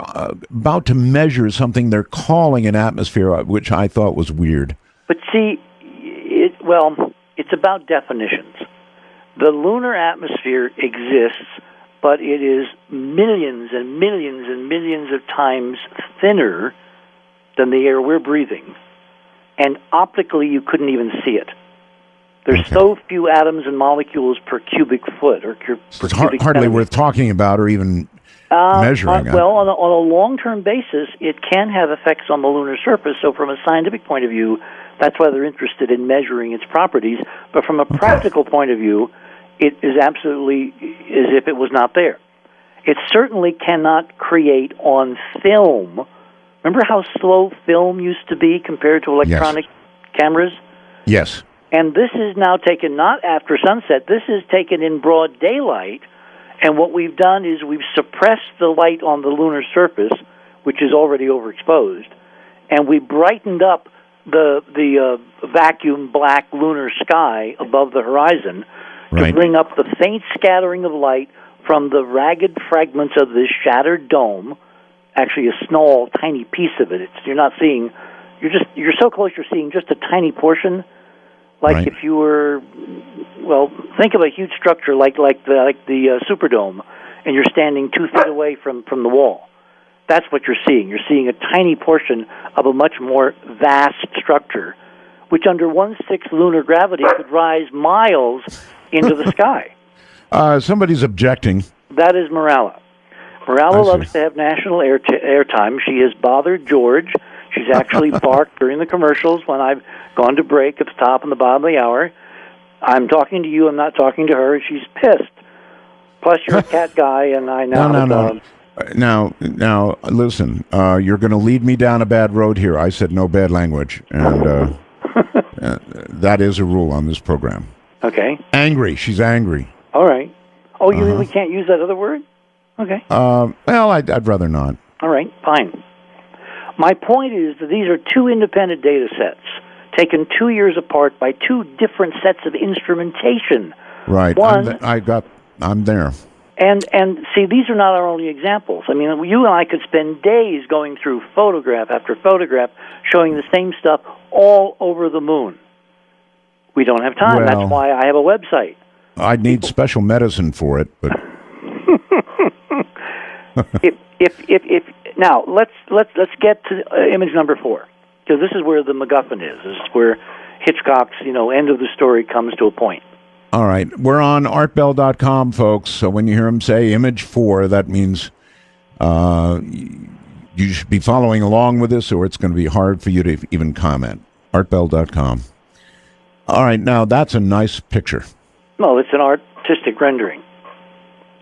about to measure something they're calling an atmosphere, which I thought was weird. But see, it's about definitions. The lunar atmosphere exists, but it is millions and millions and millions of times thinner than the air we're breathing, and optically you couldn't even see it. There's so few atoms and molecules per cubic foot, or per cubic hardly worth talking about or even measuring. On a long-term basis, it can have effects on the lunar surface. So from a scientific point of view, that's why they're interested in measuring its properties. But from a practical point of view, it is absolutely as if it was not there. It certainly cannot create on film. Remember how slow film used to be compared to electronic cameras? Yes. And this is now taken not after sunset. This is taken in broad daylight. And what we've done is we've suppressed the light on the lunar surface, which is already overexposed, and we brightened up the vacuum black lunar sky above the horizon to bring up the faint scattering of light from the ragged fragments of this shattered dome. Actually, a small, tiny piece of it. You're so close. You're seeing just a tiny portion. Like if you were, think of a huge structure like the Superdome, and you're standing 2 feet away from the wall. That's what you're seeing. You're seeing a tiny portion of a much more vast structure, which under 1/6 lunar gravity could rise miles into the sky. Somebody's objecting. That is Morala. Morala loves to have national airtime. She has bothered George. She's actually barked during the commercials when I've gone to break at the top and the bottom of the hour. I'm talking to you. I'm not talking to her. She's pissed. Plus, you're a cat guy, and I now have a dog. Now, listen. You're going to lead me down a bad road here. I said no bad language, and that is a rule on this program. Okay. Angry. She's angry. All right. Oh, you mean we can't use that other word? Okay. I'd rather not. All right. Fine. My point is that these are two independent data sets taken 2 years apart by two different sets of instrumentation. Right. I'm there. And see, these are not our only examples. I mean, you and I could spend days going through photograph after photograph showing the same stuff all over the moon. We don't have time. That's why I have a website. I'd need special medicine for it, but if now let's get to image number 4, because this is where the MacGuffin is. This is where Hitchcock's end of the story comes to a point. All right, we're on artbell.com, folks. So when you hear him say image 4, that means you should be following along with this, or it's going to be hard for you to even comment. Artbell.com. All right, now that's a nice picture. No, it's an artistic rendering.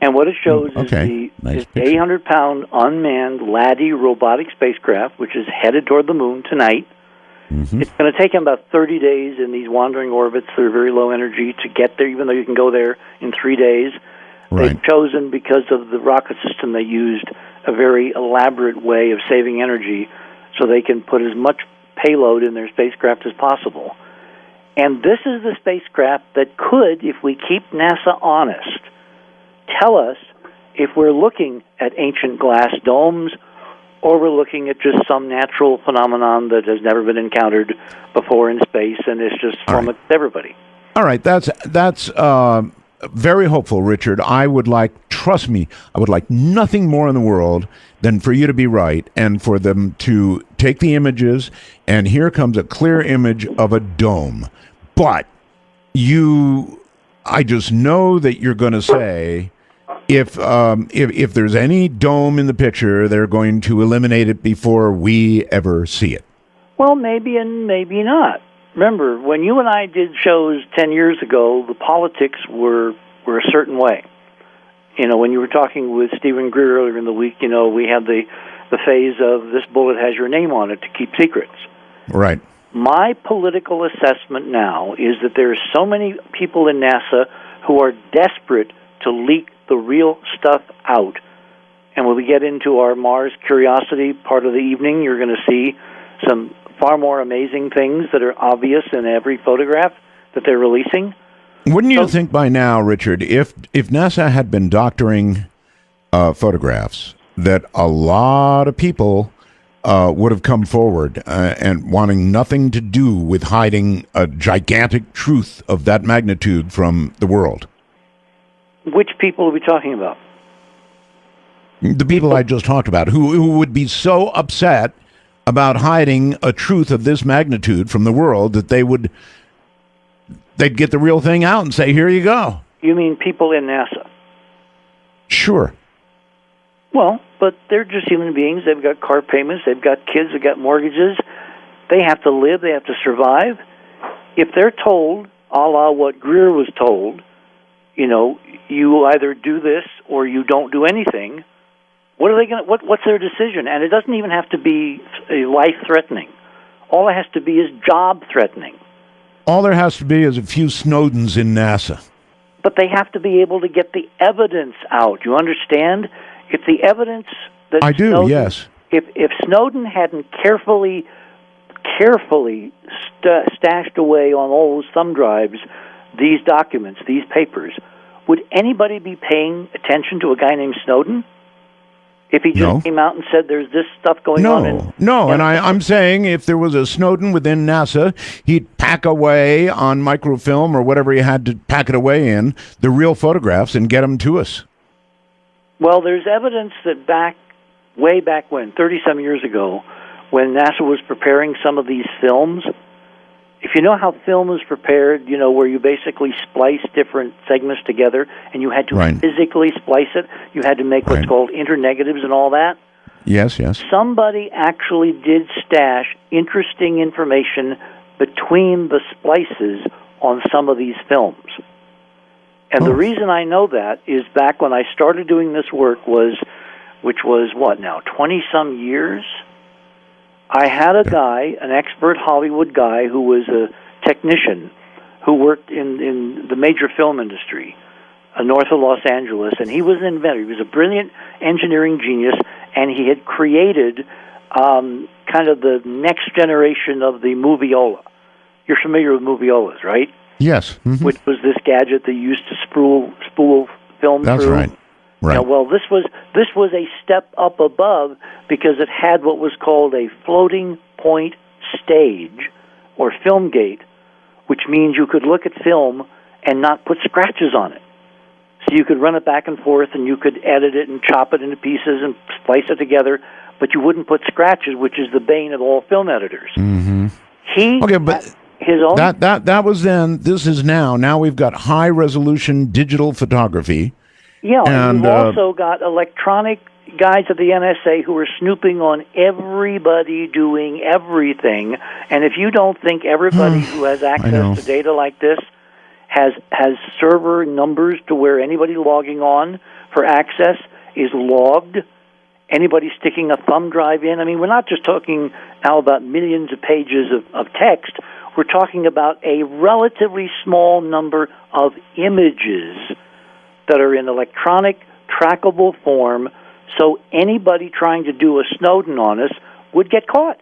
And what it shows is the 800-pound unmanned LADEE robotic spacecraft, which is headed toward the moon tonight. Mm-hmm. It's going to take them about 30 days in these wandering orbits that are very low energy to get there, even though you can go there in 3 days. Right. They've chosen, because of the rocket system they used, a very elaborate way of saving energy so they can put as much payload in their spacecraft as possible. And this is the spacecraft that could, if we keep NASA honest, tell us if we're looking at ancient glass domes or we're looking at just some natural phenomenon that has never been encountered before in space, and it's just flummoxed everybody. All right, that's very hopeful, Richard. Trust me, I would like nothing more in the world than for you to be right and for them to take the images, and here comes a clear image of a dome. But I just know that you're going to say, if there's any dome in the picture, they're going to eliminate it before we ever see it. Well, maybe and maybe not. Remember, when you and I did shows 10 years ago, the politics were a certain way. When you were talking with Stephen Greer earlier in the week, we had the phase of this bullet has your name on it to keep secrets. Right. My political assessment now is that there are so many people in NASA who are desperate to leak the real stuff out. And when we get into our Mars Curiosity part of the evening, you're going to see some far more amazing things that are obvious in every photograph that they're releasing. Wouldn't you think by now, Richard, if NASA had been doctoring photographs, that a lot of people would have come forward and wanting nothing to do with hiding a gigantic truth of that magnitude from the world? Which people are we talking about? The people I just talked about, who would be so upset about hiding a truth of this magnitude from the world that they'd get the real thing out and say, here you go. You mean people in NASA? Sure. Well, but they're just human beings. They've got car payments. They've got kids. They've got mortgages. They have to live. They have to survive. If they're told, a la what Greer was told, you either do this or you don't do anything, what are they going? What's their decision? And it doesn't even have to be life-threatening. All it has to be is job-threatening. All there has to be is a few Snowdens in NASA. But they have to be able to get the evidence out. You understand? If the evidence that I do, Snowden, yes. If Snowden hadn't carefully stashed away on all those thumb drives these documents, these papers, would anybody be paying attention to a guy named Snowden? If he just came out and said there's this stuff going on? No, and I'm saying if there was a Snowden within NASA, he'd pack away on microfilm or whatever he had to pack it away in, the real photographs, and get them to us. Well, there's evidence that way back when, 30-some years ago, when NASA was preparing some of these films, if you know how film is prepared, where you basically splice different segments together, and you had to physically splice it, you had to make what's called internegatives and all that. Yes, yes. Somebody actually did stash interesting information between the splices on some of these films. And the reason I know that is back when I started doing this work which was 20-some years? I had a guy, an expert Hollywood guy, who was a technician who worked in the major film industry north of Los Angeles, and he was an inventor. He was a brilliant engineering genius, and he had created kind of the next generation of the moviola. You're familiar with moviolas, right? Yes. Mm-hmm. Which was this gadget that used to spool film That's through. Right. Right. Now, well, this was a step up above because it had what was called a floating point stage or film gate, which means you could look at film and not put scratches on it. So you could run it back and forth, and you could edit it and chop it into pieces and splice it together, but you wouldn't put scratches, which is the bane of all film editors. Mm-hmm. His own that was then. This is now. Now we've got high resolution digital photography. Yeah, and we've also got electronic guys at the NSA who are snooping on everybody doing everything. And if you don't think everybody who has access to data like this has server numbers to where anybody logging on for access is logged, anybody sticking a thumb drive in, I mean, we're not just talking now about millions of pages of text. We're talking about a relatively small number of images that are in electronic, trackable form, so anybody trying to do a Snowden on us would get caught.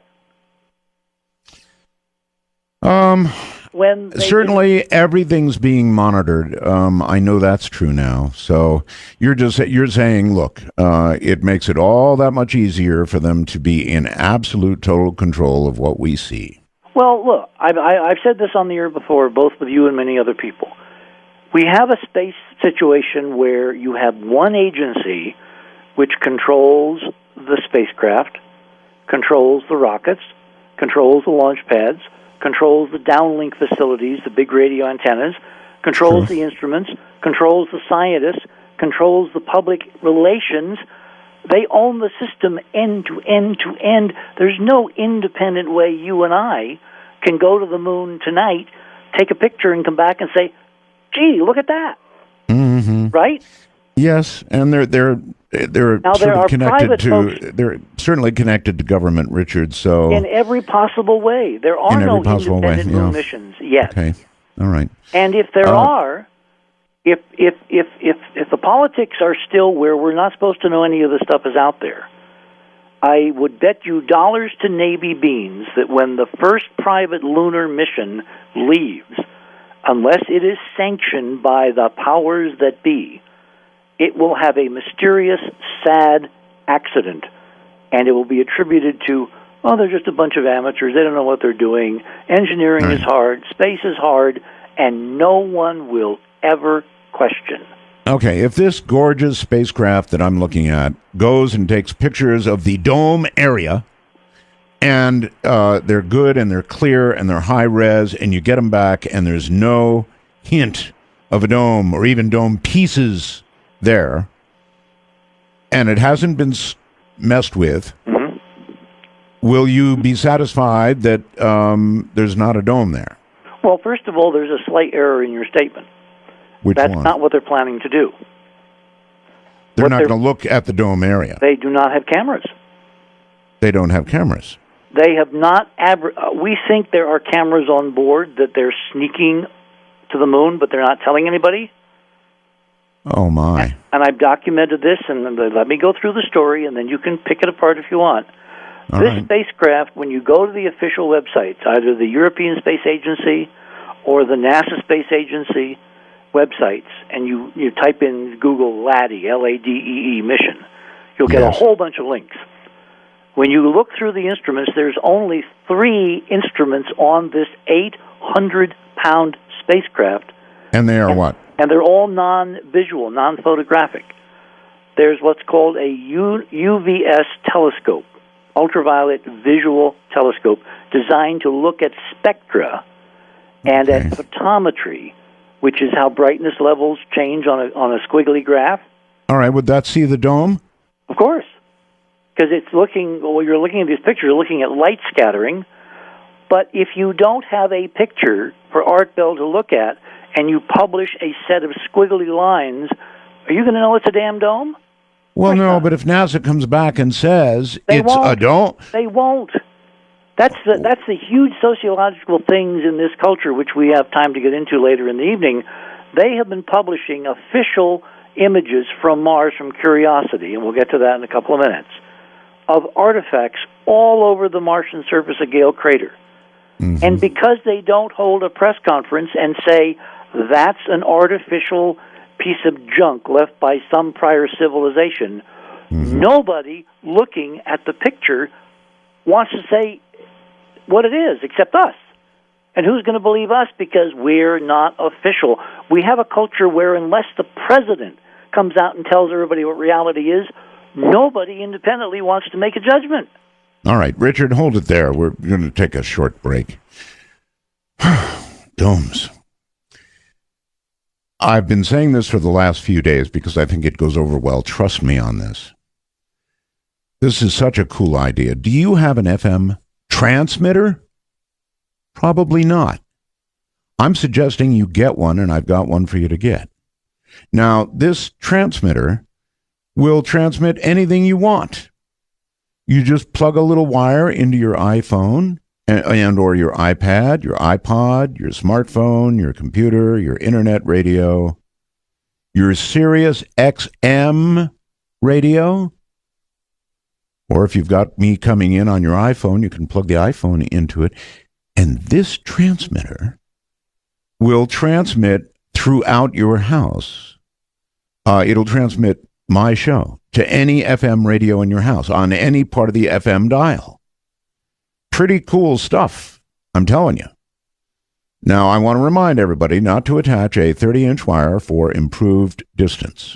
Certainly, everything's being monitored. I know that's true now. So you're saying, look, it makes it all that much easier for them to be in absolute total control of what we see. Well, look, I've said this on the air before, both with you and many other people. We have a space situation where you have one agency which controls the spacecraft, controls the rockets, controls the launch pads, controls the downlink facilities, the big radio antennas, controls the instruments, controls the scientists, controls the public relations. They own the system end to end to end. There's no independent way you and I can go to the moon tonight, take a picture, and come back and say, gee, look at that. Mm-hmm. Right? Yes, and they're now, sort of connected to folks, they're certainly connected to government, Richard. So in every possible way, there are no independent moon missions yet. Okay, all right. And if there are, if the politics are still where we're not supposed to know any of the stuff is out there, I would bet you dollars to Navy beans that when the first private lunar mission leaves, unless it is sanctioned by the powers that be, it will have a mysterious, sad accident, and it will be attributed to, oh, they're just a bunch of amateurs, they don't know what they're doing, engineering is hard, space is hard, and no one will ever question. Okay, if this gorgeous spacecraft that I'm looking at goes and takes pictures of the dome area, and they're good and they're clear and they're high res, and you get them back and there's no hint of a dome or even dome pieces there, and it hasn't been messed with, will you be satisfied that there's not a dome there? Well, first of all, there's a slight error in your statement. That's not what they're planning to do. They're not going to look at the dome area. They do not have cameras. They don't have cameras. They have not. We think there are cameras on board that they're sneaking to the moon, but they're not telling anybody. Oh, my. And I've documented this, and let me go through the story, and then you can pick it apart if you want. This spacecraft, when you go to the official websites, either the European Space Agency or the NASA Space Agency websites, and you type in Google LADEE, LADEE mission, you'll get a whole bunch of links. When you look through the instruments, there's only 3 instruments on this 800-pound spacecraft. And they are what? And they're all non-visual, non-photographic. There's what's called a UVS telescope, ultraviolet visual telescope, designed to look at spectra and at photometry, which is how brightness levels change on a squiggly graph. All right, would that see the dome? Of course, because it's looking. Well, you're looking at these pictures, you're looking at light scattering. But if you don't have a picture for Art Bell to look at, and you publish a set of squiggly lines, are you going to know it's a damn dome? Well, no, but if NASA comes back and says it's a dome, they won't. That's the huge sociological things in this culture, which we have time to get into later in the evening. They have been publishing official images from Mars from Curiosity, and we'll get to that in a couple of minutes, of artifacts all over the Martian surface of Gale Crater. Mm-hmm. And because they don't hold a press conference and say, that's an artificial piece of junk left by some prior civilization, nobody looking at the picture wants to say what it is, except us. And who's going to believe us? Because we're not official. We have a culture where unless the president comes out and tells everybody what reality is, nobody independently wants to make a judgment. All right, Richard, hold it there. We're going to take a short break. Domes. I've been saying this for the last few days because I think it goes over well. Trust me on this. This is such a cool idea. Do you have an FM transmitter? Probably not. I'm suggesting you get one, and I've got one for you to get. Now, this transmitter will transmit anything you want. You just plug a little wire into your iPhone and or your iPad, your iPod, your smartphone, your computer, your internet radio, your Sirius XM radio. Or if you've got me coming in on your iPhone, you can plug the iPhone into it. And this transmitter will transmit throughout your house. It'll transmit my show to any FM radio in your house on any part of the FM dial. Pretty cool stuff, I'm telling you. Now, I want to remind everybody not to attach a 30-inch wire for improved distance.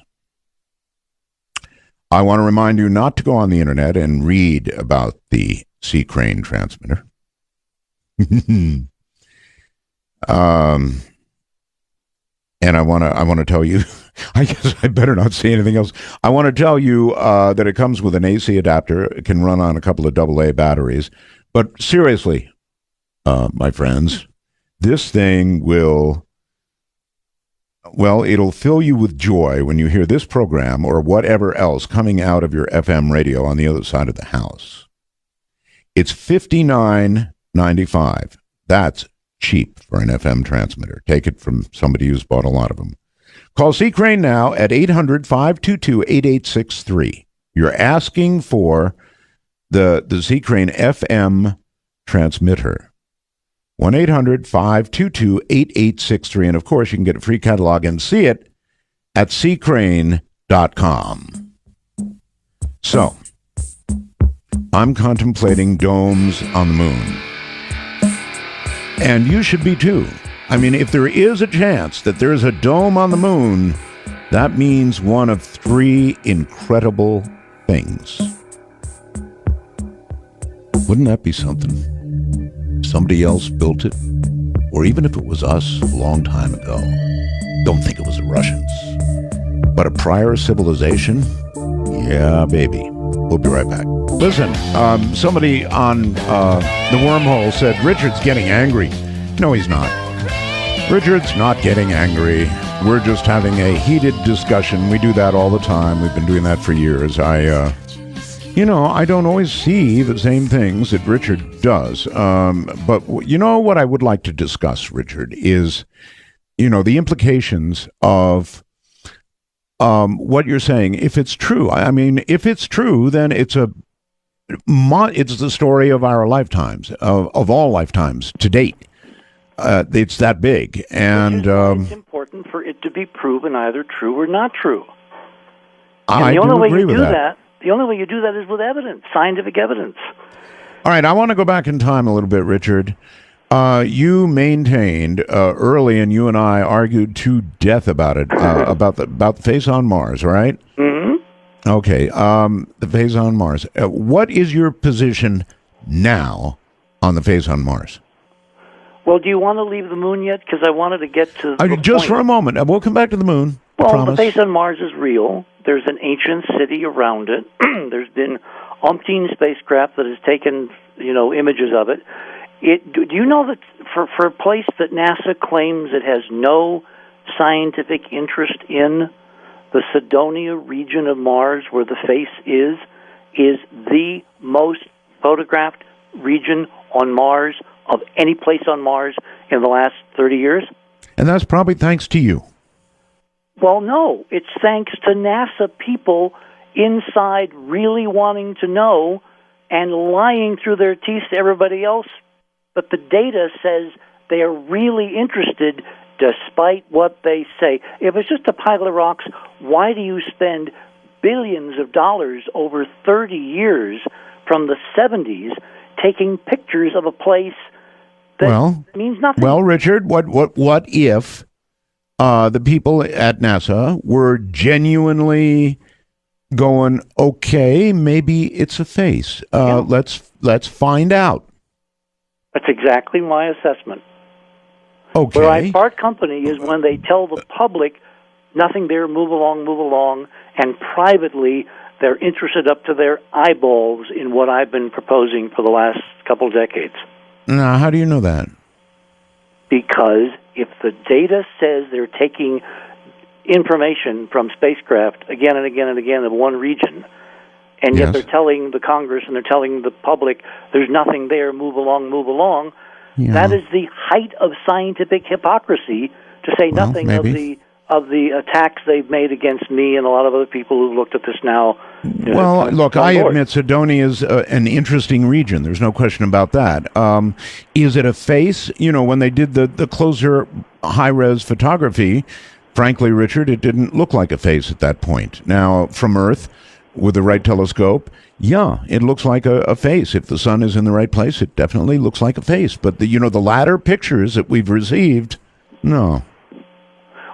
I want to remind you not to go on the internet and read about the Sea Crane transmitter. And I want to tell you, I guess I better not say anything else. I want to tell you that it comes with an AC adapter. It can run on a couple of AA batteries. But seriously, my friends, this thing will Well, it'll fill you with joy when you hear this program or whatever else coming out of your FM radio on the other side of the house. It's $59.95. That's cheap for an FM transmitter. Take it from somebody who's bought a lot of them. Call C. Crane now at 800-522-8863. You're asking for the C. Crane FM transmitter. 1-800-522-8863. And, of course, you can get a free catalog and see it at ccrane.com. So, I'm contemplating domes on the moon. And you should be, too. I mean, if there is a chance that there's a dome on the moon, that means one of three incredible things. Wouldn't that be something? Somebody else built it, or even if it was us a long time ago. Don't think it was the Russians. But a prior civilization? Yeah, baby. We'll be right back. Listen, somebody on the wormhole said, Richard's getting angry. No, he's not. Richard's not getting angry. We're just having a heated discussion. We do that all the time. We've been doing that for years. I don't always see the same things that Richard does. But you know what I would like to discuss, Richard, is, the implications of what you're saying. If it's true, I mean, if it's true, then it's the story of our lifetimes, of all lifetimes to date. It's that big. And it's important for it to be proven either true or not true. And I do agree with that. The only way you do that is with evidence, scientific evidence. All right, I want to go back in time a little bit, Richard. You maintained early, and you and I argued to death about it, about the face on Mars, right? Mm-hmm. Okay, the face on Mars. What is your position now on the face on Mars? Well, do you want to leave the moon yet? Because I wanted to get to just for a moment. We'll come back to the moon. Well, the face on Mars is real. There's an ancient city around it. There's been umpteen spacecraft that has taken, images of it. Do you know that for a place that NASA claims it has no scientific interest in, the Cydonia region of Mars, where the face is the most photographed region on Mars of any place on Mars in the last 30 years? And that's probably thanks to you. Well, no. It's thanks to NASA people inside really wanting to know and lying through their teeth to everybody else. But the data says they are really interested despite what they say. If it's just a pile of rocks, why do you spend billions of dollars over 30 years from the 70s taking pictures of a place that means nothing? Well, Richard, what if the people at NASA were genuinely going, okay, maybe it's a face. Let's find out. That's exactly my assessment. Okay. Where I part company is when they tell the public nothing there, move along, and privately they're interested up to their eyeballs in what I've been proposing for the last couple of decades. Now, how do you know that? Because if the data says they're taking information from spacecraft again and again and again of one region, and yet they're telling the Congress and they're telling the public there's nothing there, move along, that is the height of scientific hypocrisy, to say nothing of the attacks they've made against me and a lot of other people who've looked at this now. Well, look, I admit Cydonia is an interesting region. There's no question about that. Is it a face? When they did the closer high-res photography, frankly, Richard, it didn't look like a face at that point. Now, from Earth, with the right telescope, it looks like a face. If the sun is in the right place, it definitely looks like a face. But the latter pictures that we've received, no.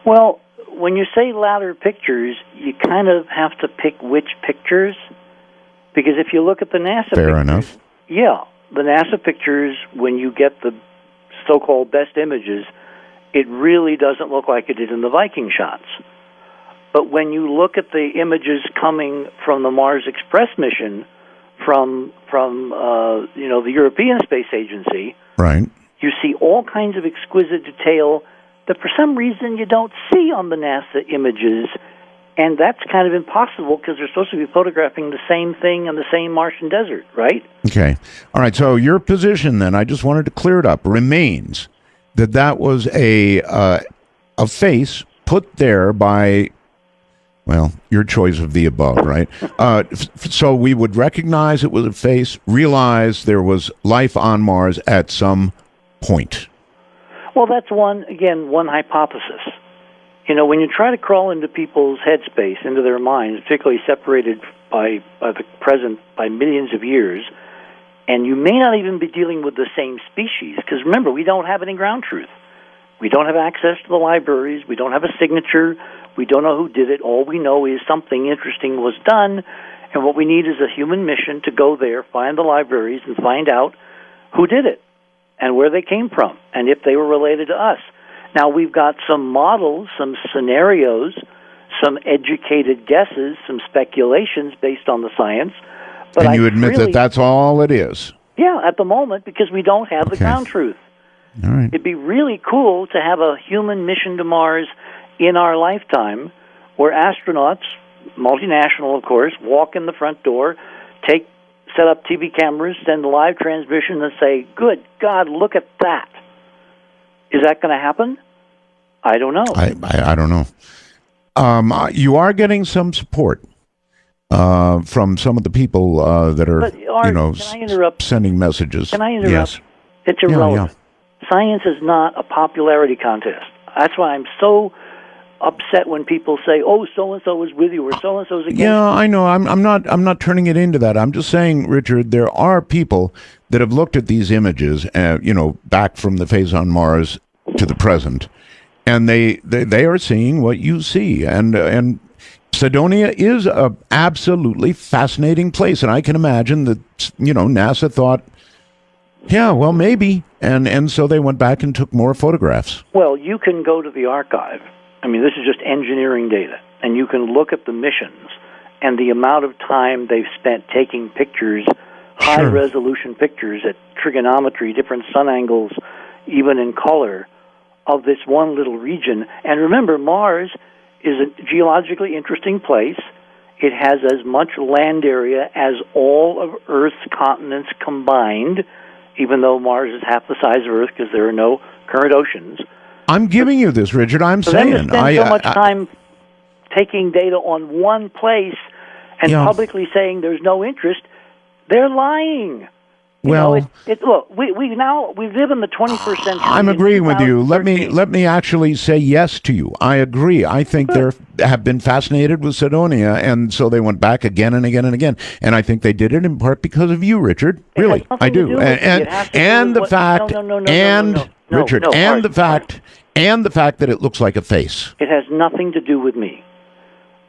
Well, when you say latter pictures, you kind of have to pick which pictures, because if you look at the NASA pictures... Fair enough. Yeah, the NASA pictures, when you get the so-called best images, it really doesn't look like it did in the Viking shots. But when you look at the images coming from the Mars Express mission from the European Space Agency, right, you see all kinds of exquisite detail that for some reason you don't see on the NASA images. And that's kind of impossible because they're supposed to be photographing the same thing in the same Martian desert, right? Okay. All right. So your position then, I just wanted to clear it up, remains that was a face put there by, well, your choice of the above, right? So we would recognize it was a face, realize there was life on Mars at some point. Well, that's one hypothesis. You know, when you try to crawl into people's headspace, into their minds, particularly separated by the present by millions of years, and you may not even be dealing with the same species, because remember, we don't have any ground truth. We don't have access to the libraries. We don't have a signature. We don't know who did it. All we know is something interesting was done, and what we need is a human mission to go there, find the libraries, and find out who did it and where they came from, and if they were related to us. Now, we've got some models, some scenarios, some educated guesses, some speculations based on the science. But and you admit that that's all it is? Yeah, at the moment, because we don't have the ground truth. All right. It'd be really cool to have a human mission to Mars in our lifetime where astronauts, multinational of course, walk in the front door, set up TV cameras, send a live transmission and say, good God, look at that. Is that going to happen? I don't know. I don't know. You are getting some support from some of the people that are, sending messages. Can I interrupt? Yes. It's irrelevant. Yeah. Science is not a popularity contest. That's why I'm so upset when people say, "Oh, so and so was with you," or "So and so's against." Yeah, I know. I'm not turning it into that. I'm just saying, Richard, there are people that have looked at these images, back from the phase on Mars to the present, and they are seeing what you see, and Cydonia is a absolutely fascinating place, and I can imagine that NASA thought, yeah, well, maybe, and so they went back and took more photographs. Well, you can go to the archive. I mean, this is just engineering data, and you can look at the missions and the amount of time they've spent taking pictures, high-resolution pictures at trigonometry, different sun angles, even in color, of this one little region. And remember, Mars is a geologically interesting place. It has as much land area as all of Earth's continents combined, even though Mars is half the size of Earth because there are no current oceans. I'm giving you this, Richard. I'm saying. Them to spend so much time taking data on one place and publicly saying there's no interest, they're lying. Look, we live in the 21st century. I'm agreeing with you. Let me actually say yes to you. I agree. I think they have been fascinated with Cydonia, and so they went back again and again and again. And I think they did it in part because of you, Richard. Really, I do. And the fact that it looks like a face. It has nothing to do with me.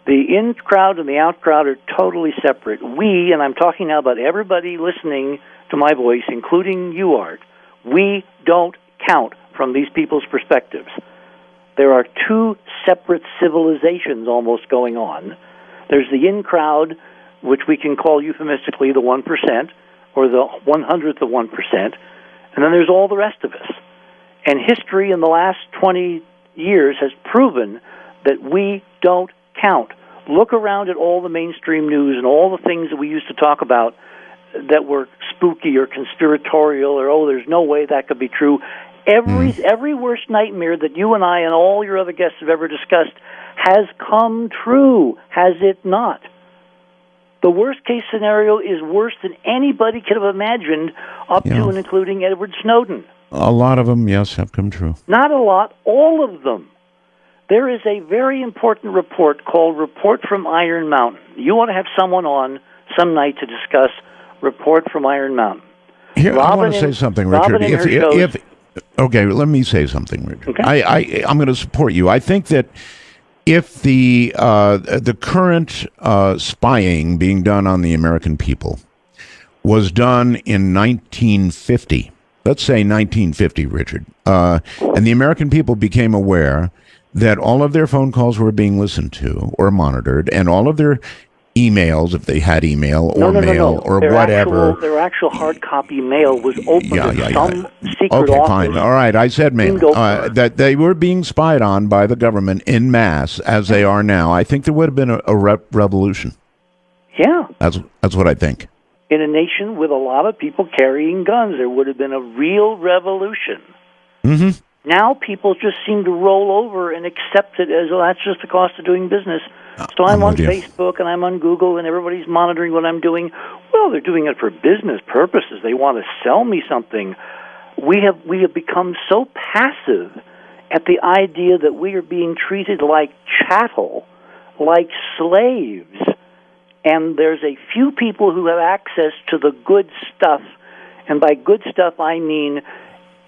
The in crowd and the out crowd are totally separate. We, and I'm talking now about everybody listening to my voice, including you, Art, we don't count from these people's perspectives. There are two separate civilizations almost going on. There's the in crowd, which we can call euphemistically the 1%, or the 100th of 1%, and then there's all the rest of us. And history in the last 20 years has proven that we don't count. Look around at all the mainstream news and all the things that we used to talk about that were spooky or conspiratorial or, there's no way that could be true. Every worst nightmare that you and I and all your other guests have ever discussed has come true, has it not? The worst-case scenario is worse than anybody could have imagined, up to and including Edward Snowden. A lot of them, yes, have come true. Not a lot, all of them. There is a very important report called Report from Iron Mountain. You want to have someone on some night to discuss Report from Iron Mountain. Here, I want to say something, Richard. Okay, let me say something, Richard. Okay. I'm going to support you. I think that if the current spying being done on the American people was done in 1950, let's say 1950, Richard, and the American people became aware that all of their phone calls were being listened to or monitored, and all of their emails, if they had email or mail or whatever. Their actual hard copy mail was opened in some secret office. Okay, fine. All right, I said mail. That they were being spied on by the government en masse, as they are now. I think there would have been a revolution. Yeah. That's what I think. In a nation with a lot of people carrying guns, there would have been a real revolution. Mm-hmm. Now people just seem to roll over and accept it as, well, that's just the cost of doing business. So I'm on Facebook and I'm on Google and everybody's monitoring what I'm doing. Well, they're doing it for business purposes. They want to sell me something. We have become so passive at the idea that we are being treated like chattel, like slaves. And there's a few people who have access to the good stuff. And by good stuff, I mean,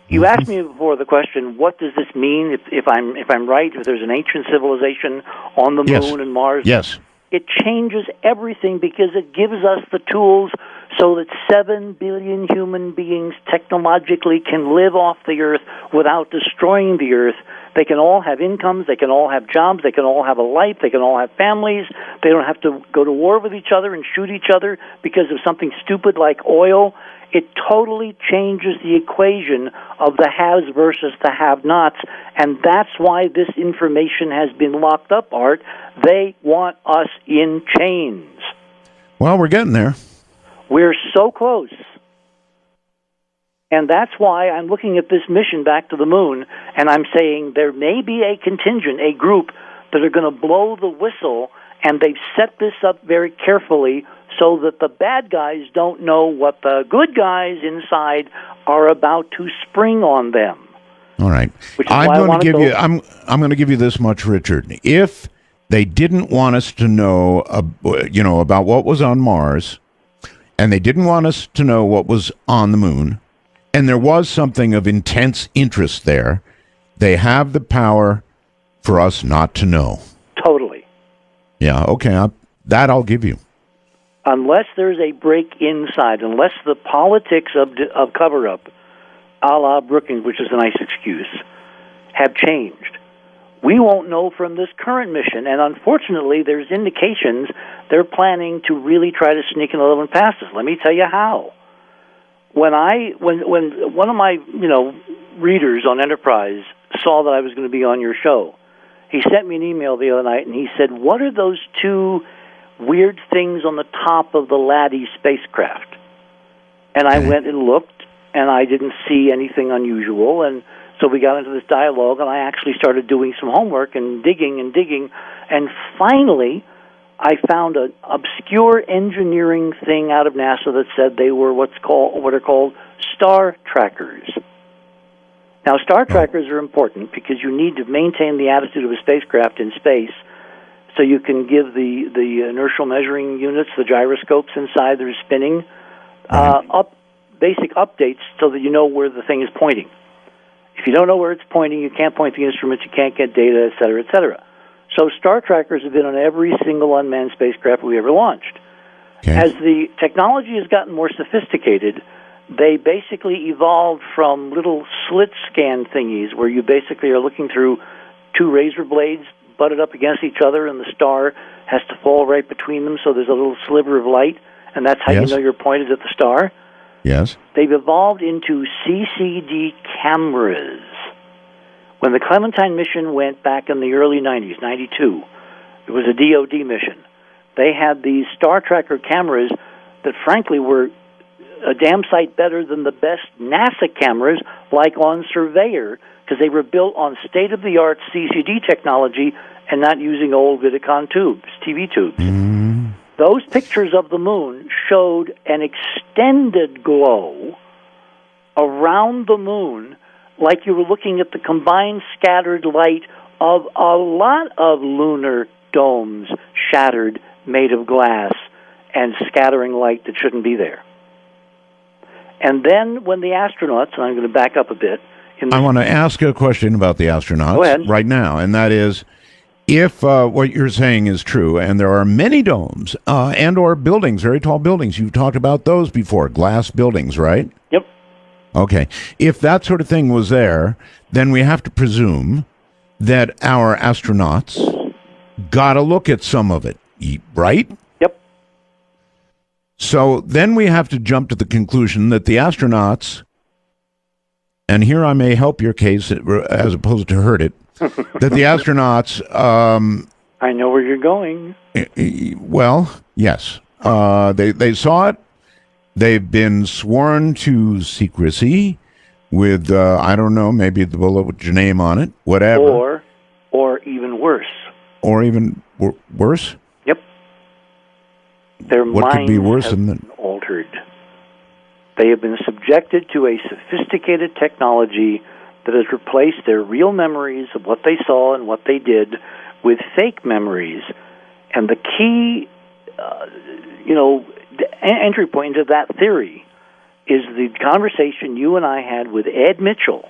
you asked me before the question, what does this mean if I'm right, if there's an ancient civilization on the moon and Mars? Yes. It changes everything because it gives us the tools so that 7 billion human beings technologically can live off the Earth without destroying the Earth. They can all have incomes, they can all have jobs, they can all have a life, they can all have families. They don't have to go to war with each other and shoot each other because of something stupid like oil. It totally changes the equation of the haves versus the have-nots, and that's why this information has been locked up, Art. They want us in chains. Well, we're getting there. We're so close. And that's why I'm looking at this mission back to the moon, and I'm saying there may be a contingent, a group, that are going to blow the whistle, and they've set this up very carefully so that the bad guys don't know what the good guys inside are about to spring on them. All right. I'm going to give you this much, Richard. If they didn't want us to know, about what was on Mars, and they didn't want us to know what was on the moon, and there was something of intense interest there, they have the power for us not to know. Totally. Yeah, okay. That I'll give you. Unless there's a break inside, unless the politics of cover-up, a la Brookings, which is a nice excuse, have changed, we won't know from this current mission. And unfortunately, there's indications they're planning to really try to sneak another one past us. Let me tell you how. When one of my readers on Enterprise saw that I was going to be on your show, he sent me an email the other night and he said, "What are those two weird things on the top of the LADEE spacecraft?" And I went and looked, and I didn't see anything unusual, and so we got into this dialogue, and I actually started doing some homework and digging, and finally I found an obscure engineering thing out of NASA that said they were what are called star trackers. Now, star trackers are important because you need to maintain the attitude of a spacecraft in space so you can give the inertial measuring units, the gyroscopes inside that are spinning, basic updates so that you know where the thing is pointing. If you don't know where it's pointing, you can't point the instruments, you can't get data, et cetera, et cetera. So star trackers have been on every single unmanned spacecraft we ever launched. Okay. As the technology has gotten more sophisticated, they basically evolved from little slit scan thingies where you basically are looking through two razor blades butted up against each other, and the star has to fall right between them, so there's a little sliver of light, and that's how you know you're pointed at the star. Yes. They've evolved into CCD cameras. When the Clementine mission went back in the early 90s, 92, it was a DOD mission. They had these star tracker cameras that, frankly, were a damn sight better than the best NASA cameras, like on Surveyor, because they were built on state-of-the-art CCD technology and not using old Vidicon tubes, TV tubes. Mm-hmm. Those pictures of the moon showed an extended glow around the moon, like you were looking at the combined scattered light of a lot of lunar domes shattered, made of glass, and scattering light that shouldn't be there. And then when the astronauts, and I'm going to back up a bit. I want to ask a question about the astronauts right now, and that is, if what you're saying is true, and there are many domes and or buildings, very tall buildings, you've talked about those before, glass buildings, right? Yep. Okay. If that sort of thing was there, then we have to presume that our astronauts got a look at some of it, right? Yep. So then we have to jump to the conclusion that the astronauts, and here I may help your case as opposed to hurt it, that the astronauts... I know where you're going. Well, yes. They saw it. They've been sworn to secrecy with, I don't know, maybe the bullet with your name on it, whatever. Or even worse. Or even worse? Yep. Their what could be worse have than been altered. They have been subjected to a sophisticated technology that has replaced their real memories of what they saw and what they did with fake memories. And the key, entry point into that theory is the conversation you and I had with Ed Mitchell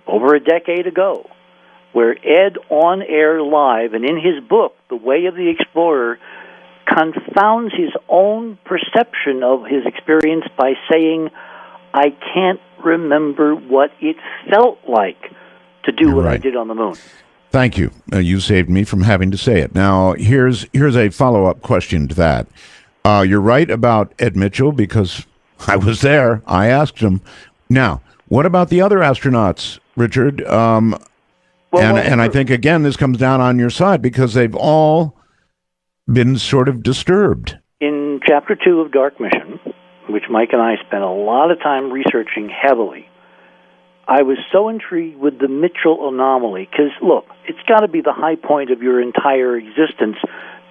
over a decade ago, where Ed, on air live and in his book, The Way of the Explorer, confounds his own perception of his experience by saying, I can't remember what it felt like to do what I did on the moon. Thank you. You saved me from having to say it. Now, here's a follow-up question to that. You're right about Ed Mitchell because I was there. I asked him. Now, what about the other astronauts, Richard? And I think, again, this comes down on your side because they've all been sort of disturbed. In Chapter 2 of Dark Mission, which Mike and I spent a lot of time researching heavily, I was so intrigued with the Mitchell anomaly because, look, it's got to be the high point of your entire existence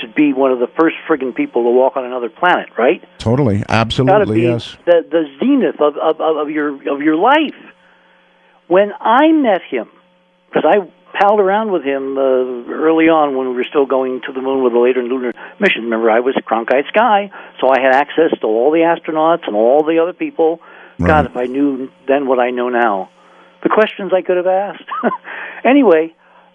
to be one of the first friggin' people to walk on another planet, right? Totally, absolutely, yes. The zenith of your life. When I met him, because I palled around with him early on when we were still going to the moon with the later lunar mission. Remember, I was Cronkite's guy, so I had access to all the astronauts and all the other people. Right. God, if I knew then what I know now. The questions I could have asked. Anyway,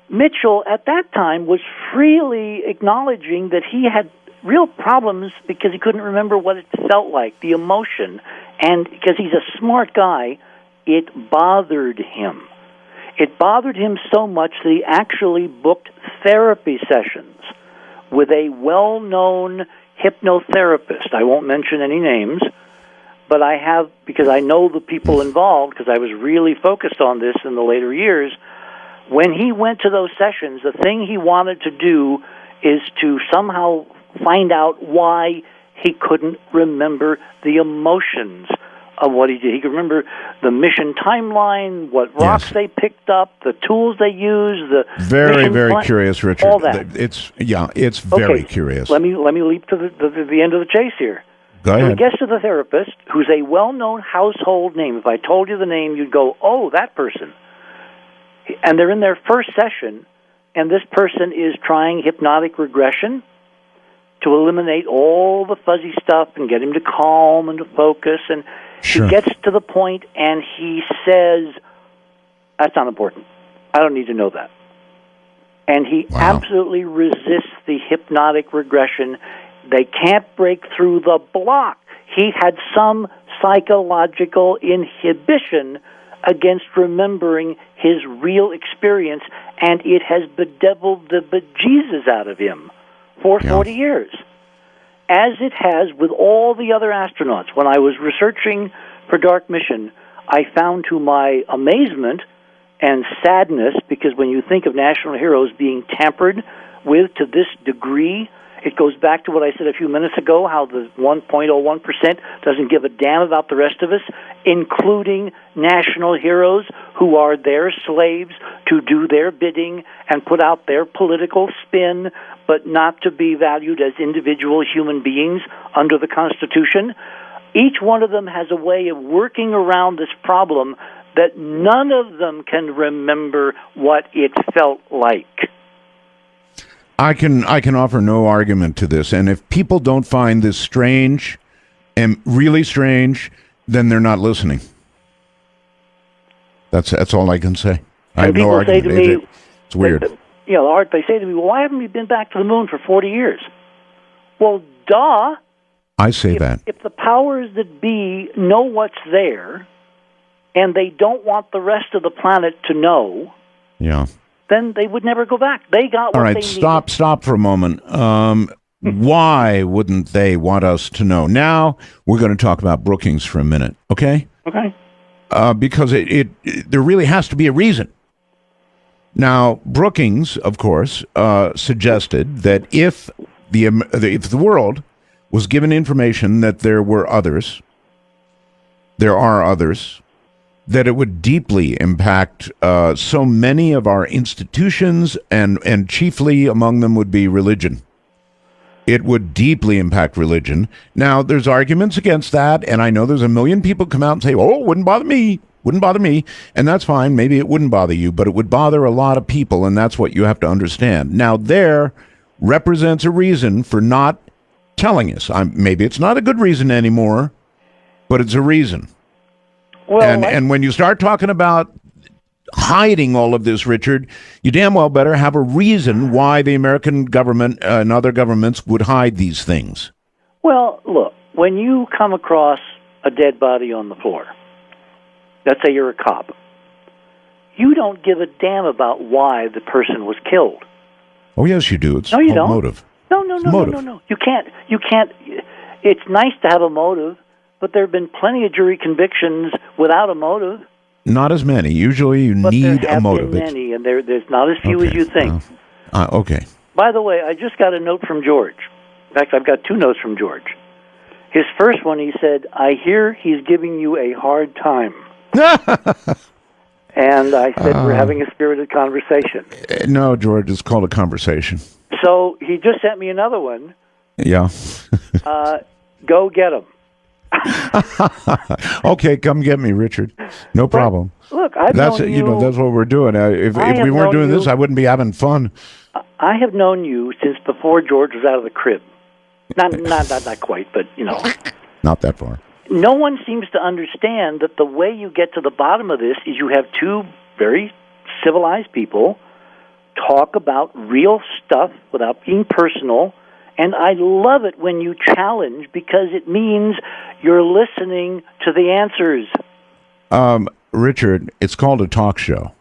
Mitchell at that time was freely acknowledging that he had real problems because he couldn't remember what it felt like, the emotion. And because he's a smart guy, it bothered him. It bothered him so much that he actually booked therapy sessions with a well-known hypnotherapist. I won't mention any names, but I have, because I know the people involved, because I was really focused on this in the later years. When he went to those sessions, the thing he wanted to do is to somehow find out why he couldn't remember the emotions of what he did. He could remember the mission timeline, what rocks they picked up, the tools they used, the very curious, Richard. All that. It's very curious. Let me leap to the end of the chase here. Go ahead. So he gets to the therapist, who's a well-known household name. If I told you the name, you'd go, "Oh, that person." And they're in their first session, and this person is trying hypnotic regression to eliminate all the fuzzy stuff and get him to calm and to focus. And he gets to the point, and he says, "That's not important. I don't need to know that." And he absolutely resists the hypnotic regression. They can't break through the block. He had some psychological inhibition against remembering his real experience, and it has bedeviled the bejesus out of him for 40 years, as it has with all the other astronauts. When I was researching for Dark Mission, I found to my amazement and sadness, because when you think of national heroes being tampered with to this degree, it goes back to what I said a few minutes ago, how the 1.01% doesn't give a damn about the rest of us, including national heroes who are their slaves to do their bidding and put out their political spin, but not to be valued as individual human beings under the Constitution. Each one of them has a way of working around this problem that none of them can remember what it felt like. I can offer no argument to this, and if people don't find this strange and really strange, then they're not listening. That's all I can say. I have no argument. Say to me, it's weird. Art, they say to me, "Well, why haven't we been back to the moon for 40 years?" Well, duh. I say that. If the powers that be know what's there, and they don't want the rest of the planet to know, then they would never go back. They got what they needed. Stop for a moment. Why wouldn't they want us to know? Now we're going to talk about Brookings for a minute, okay? Okay. Because there really has to be a reason. Now, Brookings, of course, suggested that if the world was given information that there are others, that it would deeply impact so many of our institutions, and chiefly among them would be religion. It would deeply impact religion. Now, there's arguments against that, and I know there's a million people come out and say, oh, it wouldn't bother me. Wouldn't bother me. And that's fine. Maybe it wouldn't bother you, but it would bother a lot of people, and that's what you have to understand. Now, there represents a reason for not telling us. Maybe it's not a good reason anymore, but it's a reason. Well, and when you start talking about hiding all of this, Richard, you damn well better have a reason why the American government and other governments would hide these things. Well, look, when you come across a dead body on the floor, let's say you're a cop, you don't give a damn about why the person was killed. Oh, yes, you do. It's no, you don't. Motive. No. You can't. It's nice to have a motive, but there have been plenty of jury convictions without a motive. Not as many. Usually you need a motive. But there have been many, and there's not as few as you think. Okay. By the way, I just got a note from George. In fact, I've got 2 notes from George. His first one, he said, I hear he's giving you a hard time. And I said, we're having a spirited conversation. No, George, it's called a conversation. So he just sent me another one. Yeah. Go get him. Okay, come get me, Richard. No problem. Look, that's what we're doing. If we weren't doing this, I wouldn't be having fun. I have known you since before George was out of the crib. Not quite, but not that far. No one seems to understand that the way you get to the bottom of this is you have 2 very civilized people talk about real stuff without being personal. And I love it when you challenge, because it means you're listening to the answers. Richard, it's called a talk show.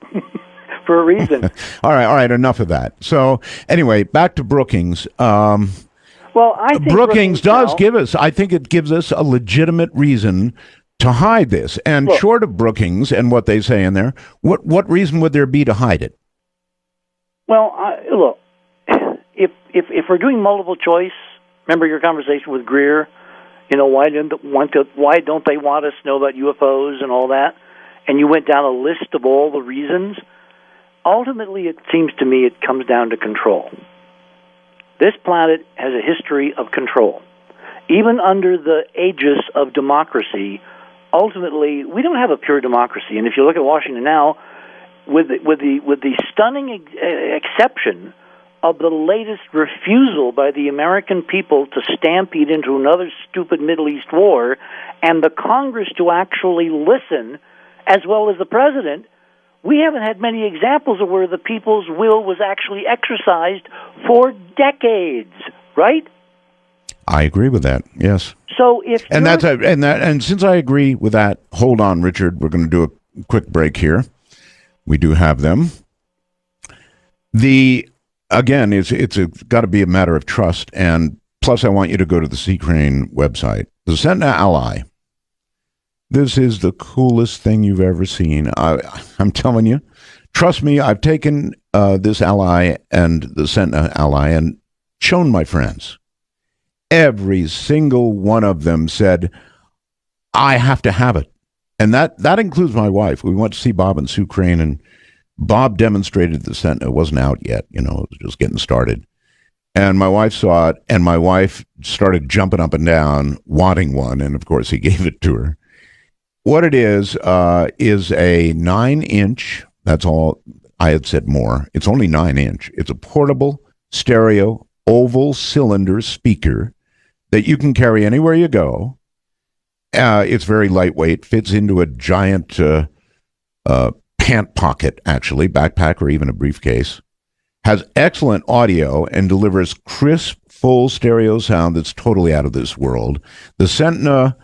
For a reason. All right, enough of that. So, anyway, back to Brookings. Well, I think Brookings does give us, I think it gives us a legitimate reason to hide this. And short of Brookings and what they say in there, what reason would there be to hide it? Well, look. If we're doing multiple choice, remember your conversation with Greer, why don't they want us to know about UFOs and all that? And you went down a list of all the reasons. Ultimately, it seems to me it comes down to control. This planet has a history of control. Even under the aegis of democracy, ultimately, we don't have a pure democracy. And if you look at Washington now, with the stunning exception of the latest refusal by the American people to stampede into another stupid Middle East war, and the Congress to actually listen, as well as the president, we haven't had many examples of where the people's will was actually exercised for decades, right? I agree with that. Yes. So if and since I agree with that, hold on, Richard. We're going to do a quick break here. We do have them. Again, it's got to be a matter of trust, and plus I want you to go to the Seacrane website. The Sentinel Ally. This is the coolest thing you've ever seen. I'm telling you. Trust me, I've taken this Ally and the Sentinel Ally and shown my friends. Every single one of them said, I have to have it. And that includes my wife. We went to see Bob and Sue Crane, and Bob demonstrated the Sentinel. It wasn't out yet, it was just getting started. And my wife saw it, and my wife started jumping up and down, wanting one, and of course he gave it to her. What it is a 9-inch, that's all, I had said more, it's only 9-inch. It's a portable, stereo, oval cylinder speaker that you can carry anywhere you go. It's very lightweight, fits into a giant pant pocket, actually, backpack or even a briefcase. Has excellent audio and delivers crisp, full stereo sound that's totally out of this world. The Sentinel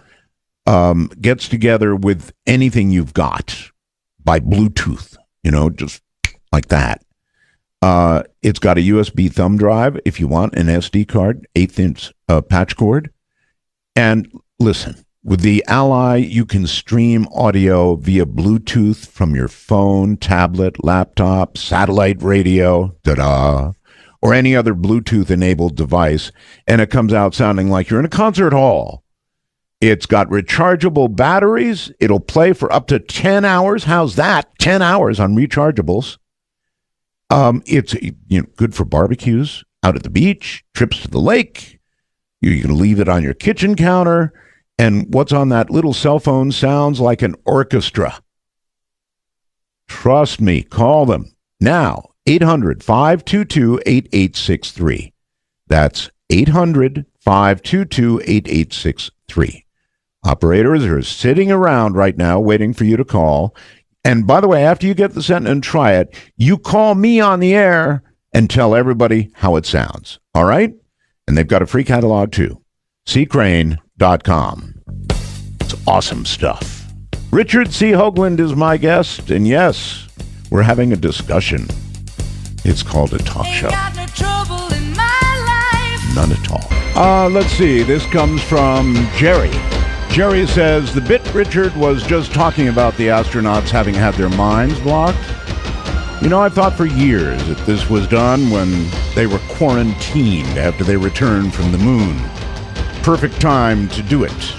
gets together with anything you've got by Bluetooth, just like that. It's got a USB thumb drive if you want, an SD card, 1/8" patch cord. And listen, with the Ally, you can stream audio via Bluetooth from your phone, tablet, laptop, satellite radio, or any other Bluetooth-enabled device, and it comes out sounding like you're in a concert hall. It's got rechargeable batteries. It'll play for up to 10 hours. How's that? 10 hours on rechargeables. It's good for barbecues, out at the beach, trips to the lake. You can leave it on your kitchen counter. And what's on that little cell phone sounds like an orchestra. Trust me, call them now. 800-522-8863. That's 800-522-8863. Operators are sitting around right now waiting for you to call. And by the way, after you get the set and try it, you call me on the air and tell everybody how it sounds. All right? And they've got a free catalog too. ccrane.com. It's awesome stuff. Richard C. Hoagland is my guest. And yes, we're having a discussion. It's called a talk show. None at all. Let's see. This comes from Jerry. Jerry says, the bit Richard was just talking about the astronauts having had their minds blocked. I thought for years that this was done when they were quarantined after they returned from the moon. Perfect time to do it.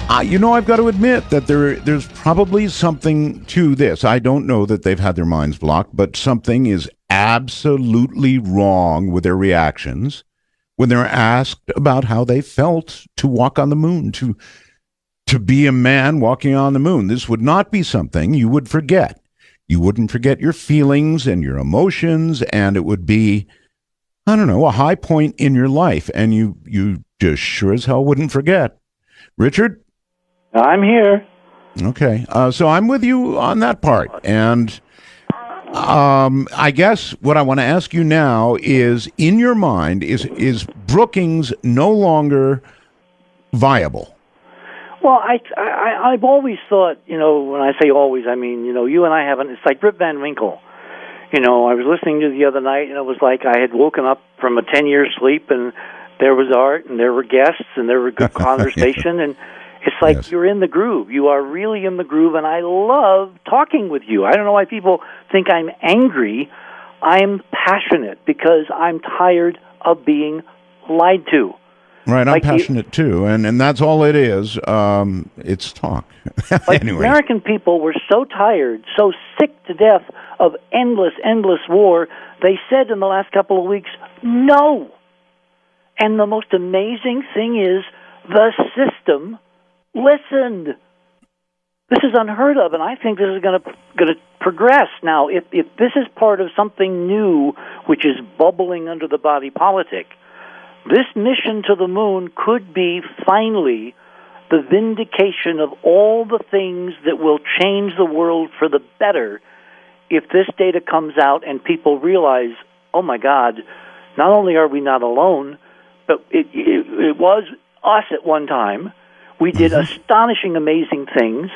I've got to admit that there's probably something to this. I don't know that they've had their minds blocked, but something is absolutely wrong with their reactions when they're asked about how they felt to walk on the moon, to be a man walking on the moon. This would not be something you would forget. You wouldn't forget your feelings and your emotions, and it would be, a high point in your life, and you just sure as hell wouldn't forget. Richard? I'm here. Okay. So I'm with you on that part, and I guess what I want to ask you now is, in your mind, is Brookings no longer viable? Well, I've always thought, when I say always, I mean, you and I haven't, it's like Rip Van Winkle. I was listening to the other night, and it was like I had woken up from a 10-year sleep, and there was art, and there were guests, and there were good conversation, and it's like you're in the groove. You are really in the groove, and I love talking with you. I don't know why people think I'm angry. I'm passionate because I'm tired of being lied to. Right, I'm passionate too, and that's all it is. It's talk. Anyway. American people were so tired, so sick to death of endless war, they said in the last couple of weeks, no. And the most amazing thing is the system listened. This is unheard of, and I think this is going to progress. Now, if this is part of something new, which is bubbling under the body politic, this mission to the moon could be finally the vindication of all the things that will change the world for the better if this data comes out and people realize, oh my God, not only are we not alone, but it was us at one time. We did astonishing, amazing things.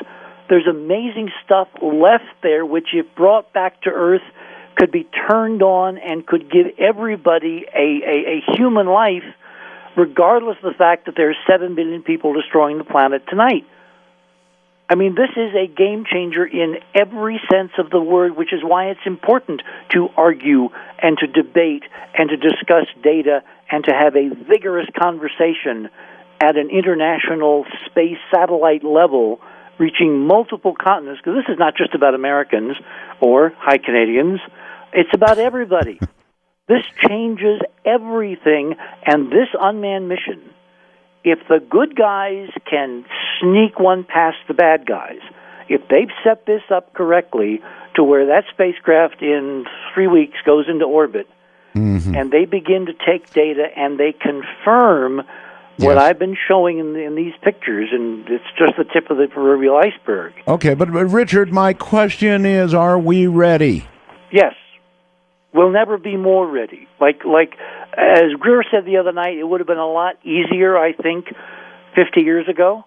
There's amazing stuff left there, which if brought back to Earth could be turned on and could give everybody a human life, regardless of the fact that there's 7 billion people destroying the planet tonight. I mean, this is a game changer in every sense of the word, which is why it's important to argue and to debate and to discuss data and to have a vigorous conversation at an international space satellite level, reaching multiple continents, because this is not just about Americans or hi Canadians, it's about everybody. This changes everything, and this unmanned mission, if the good guys can sneak one past the bad guys, if they've set this up correctly to where that spacecraft in 3 weeks goes into orbit, and they begin to take data and they confirm what I've been showing in these pictures, and it's just the tip of the proverbial iceberg. Okay, but Richard, my question is, are we ready? Yes. We'll never be more ready. Like as Greer said the other night, it would have been a lot easier, I think, 50 years ago,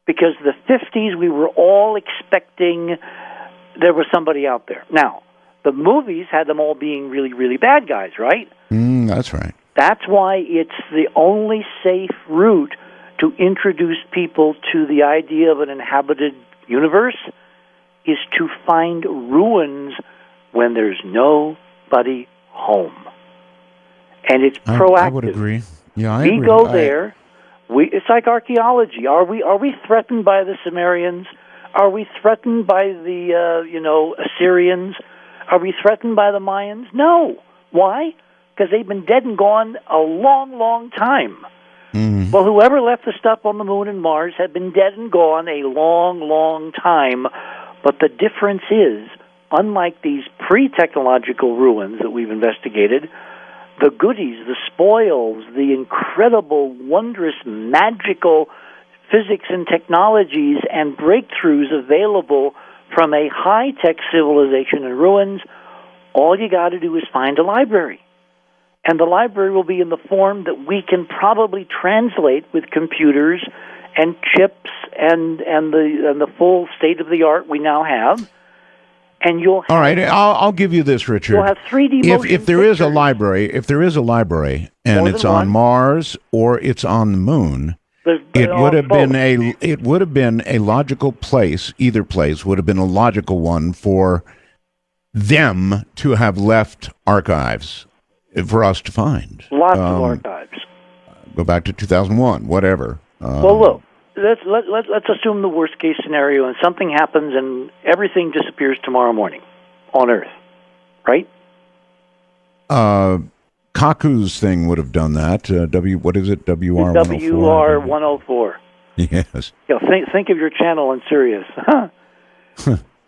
because the 50s we were all expecting there was somebody out there. Now, The movies had them all being really, really bad guys, right? That's right. That's why it's the only safe route to introduce people to the idea of an inhabited universe is to find ruins when there's nobody home. And it's proactive. I would agree. Yeah, I agree. We go there. It's like archaeology. Are we threatened by the Sumerians? Are we threatened by the Assyrians? Are we threatened by the Mayans? No. Why? Because they've been dead and gone a long, long time. Mm-hmm. Well, whoever left the stuff on the moon and Mars had been dead and gone a long, long time. But the difference is, unlike these pre-technological ruins that we've investigated, the goodies, the spoils, the incredible, wondrous, magical physics and technologies and breakthroughs available from a high-tech civilization in ruins, all you got to do is find a library. And the library will be in the form that we can probably translate with computers and chips and the full state-of-the-art we now have. And you'll have, all right, I'll give you this, Richard. You'll have 3D motion if there is a library, and it's on Mars or it's on the moon, it would have been a logical place. Either place would have been a logical one for them to have left archives for us to find. Lots of archives. Go back to 2001, whatever. Well, look. Let's assume the worst case scenario, and something happens, and everything disappears tomorrow morning on Earth, right? Kaku's thing would have done that. What is it? WR 104. WR 104. Yes. Yeah, think of your channel in Sirius.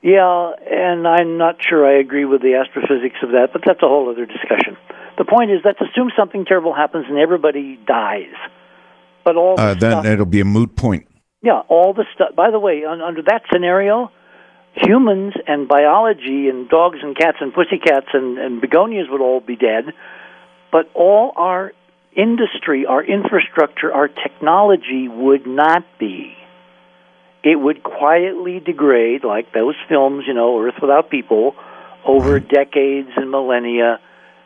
Yeah, and I'm not sure I agree with the astrophysics of that, but that's a whole other discussion. The point is, let's assume something terrible happens and everybody dies. But all the then it'll be a moot point. Yeah, all the stuff. By the way, under that scenario, humans and biology and dogs and cats and pussycats and begonias would all be dead. But all our industry, our infrastructure, our technology would not be. It would quietly degrade, like those films, Earth Without People, over decades and millennia.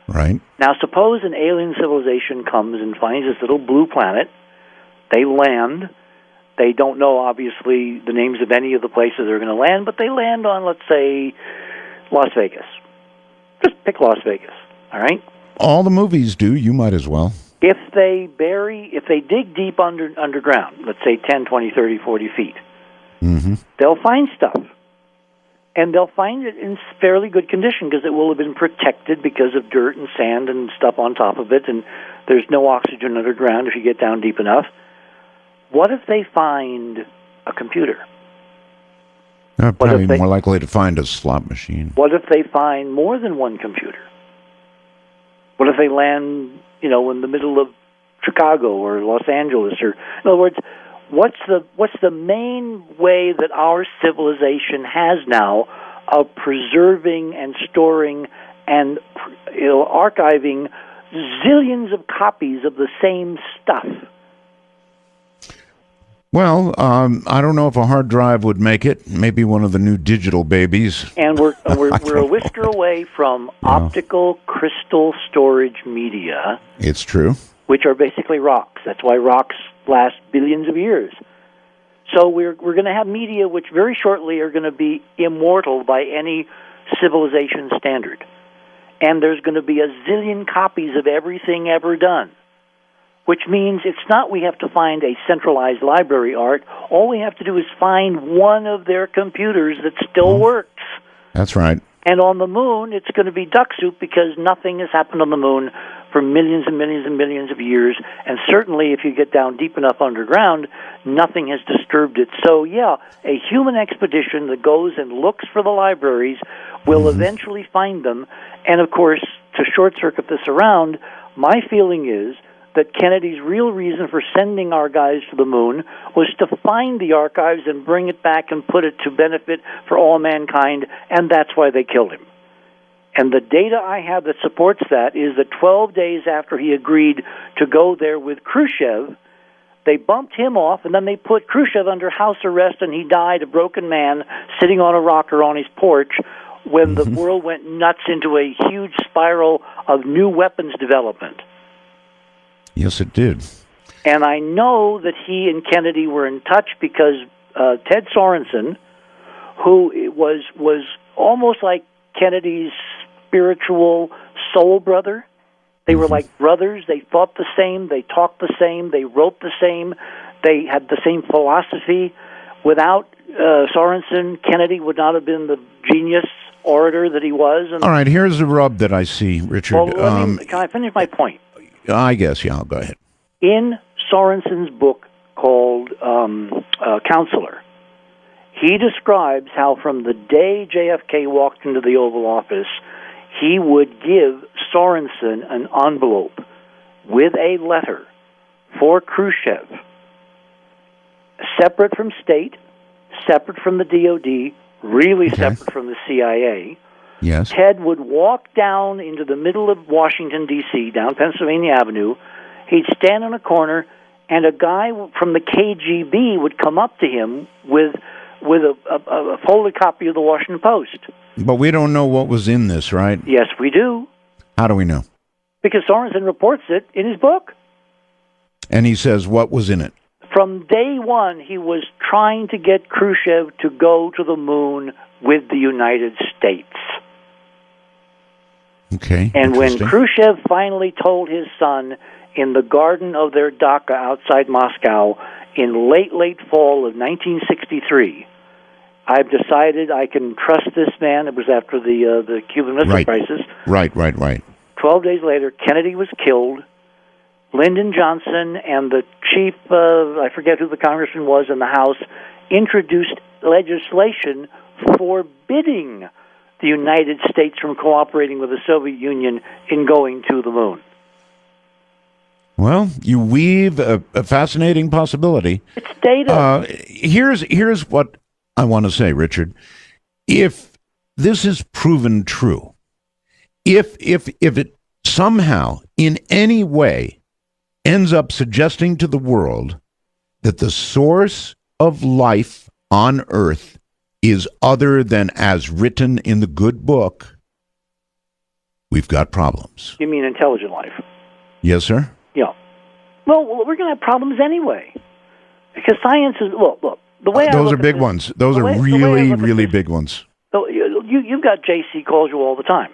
Right. Now, suppose an alien civilization comes and finds this little blue planet. They land. They don't know, obviously, the names of any of the places they're going to land, but they land on, let's say, Las Vegas. Just pick Las Vegas, all right? All the movies do. You might as well. If they dig deep underground, let's say 10, 20, 30, 40 feet, they'll find stuff. And they'll find it in fairly good condition because it will have been protected because of dirt and sand and stuff on top of it, and there's no oxygen underground if you get down deep enough. What if they find a computer? Probably more likely to find a slot machine. What if they find more than one computer? What if they land, in the middle of Chicago or Los Angeles? Or, in other words, what's the main way that our civilization has now of preserving and storing and archiving zillions of copies of the same stuff? Well, I don't know if a hard drive would make it. Maybe one of the new digital babies. And we're a whisker away from optical crystal storage media. It's true. Which are basically rocks. That's why rocks last billions of years. So we're going to have media which very shortly are going to be immortal by any civilization standard. And there's going to be a zillion copies of everything ever done. Which means it's not we have to find a centralized library, Art. All we have to do is find one of their computers that still works. That's right. And on the moon, it's going to be duck soup because nothing has happened on the moon for millions and millions and millions of years. And certainly if you get down deep enough underground, nothing has disturbed it. So, yeah, a human expedition that goes and looks for the libraries will eventually find them. And, of course, to short-circuit this around, my feeling is that Kennedy's real reason for sending our guys to the moon was to find the archives and bring it back and put it to benefit for all mankind, and that's why they killed him. And the data I have that supports that is that 12 days after he agreed to go there with Khrushchev, they bumped him off, and then they put Khrushchev under house arrest, and he died a broken man sitting on a rocker on his porch when the world went nuts into a huge spiral of new weapons development. Yes, it did. And I know that he and Kennedy were in touch because Ted Sorensen, who was almost like Kennedy's spiritual soul brother. They were like brothers. They thought the same. They talked the same. They wrote the same. They had the same philosophy. Without Sorensen, Kennedy would not have been the genius orator that he was. And all right, here's the rub that I see, Richard. Well, can I finish my point? I guess, yeah, I'll go ahead. In Sorensen's book called Counselor, he describes how from the day JFK walked into the Oval Office, he would give Sorensen an envelope with a letter for Khrushchev, separate from state, separate from the DOD, really separate from the CIA. Yes. Ted would walk down into the middle of Washington, D.C., down Pennsylvania Avenue. He'd stand in a corner, and a guy from the KGB would come up to him with a folded copy of the Washington Post. But we don't know what was in this, right? Yes, we do. How do we know? Because Sorensen reports it in his book. And he says what was in it? From day one, he was trying to get Khrushchev to go to the moon with the United States. Okay. And when Khrushchev finally told his son in the garden of their dacha outside Moscow in late fall of 1963, I've decided I can trust this man. It was after the Cuban Missile Crisis. Right. 12 days later, Kennedy was killed. Lyndon Johnson and the chief, I forget who the congressman was in the House, introduced legislation forbidding the United States from cooperating with the Soviet Union in going to the moon. Well, you weave a fascinating possibility. It's data. Here's what I want to say, Richard. If this is proven true, if it somehow in any way ends up suggesting to the world that the source of life on Earth is other than as written in the good book, we've got problems. You mean intelligent life? Yes, sir. Yeah. Well, we're going to have problems anyway. Because science is, look, the way those are big ones. Those are really big ones. So you've got JC calls you all the time.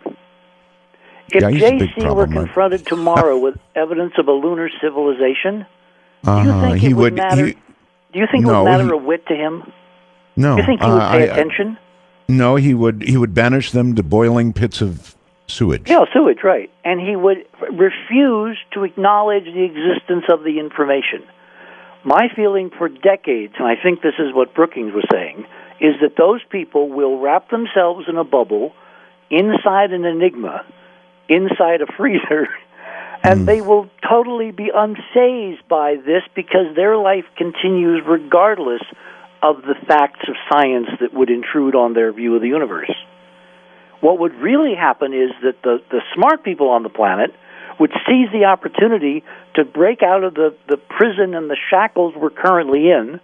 If JC were confronted tomorrow with evidence of a lunar civilization, do you think it would matter? Do you think it would matter a whit to him? No. Do you think he would pay attention? No, he would banish them to boiling pits of sewage. Yeah, sewage, right. And he would refuse to acknowledge the existence of the information. My feeling for decades, and I think this is what Brookings was saying, is that those people will wrap themselves in a bubble inside an enigma, inside a freezer, and they will totally be unfazed by this because their life continues regardless of the facts of science that would intrude on their view of the universe. What would really happen is that the smart people on the planet would seize the opportunity to break out of the prison and the shackles we're currently in.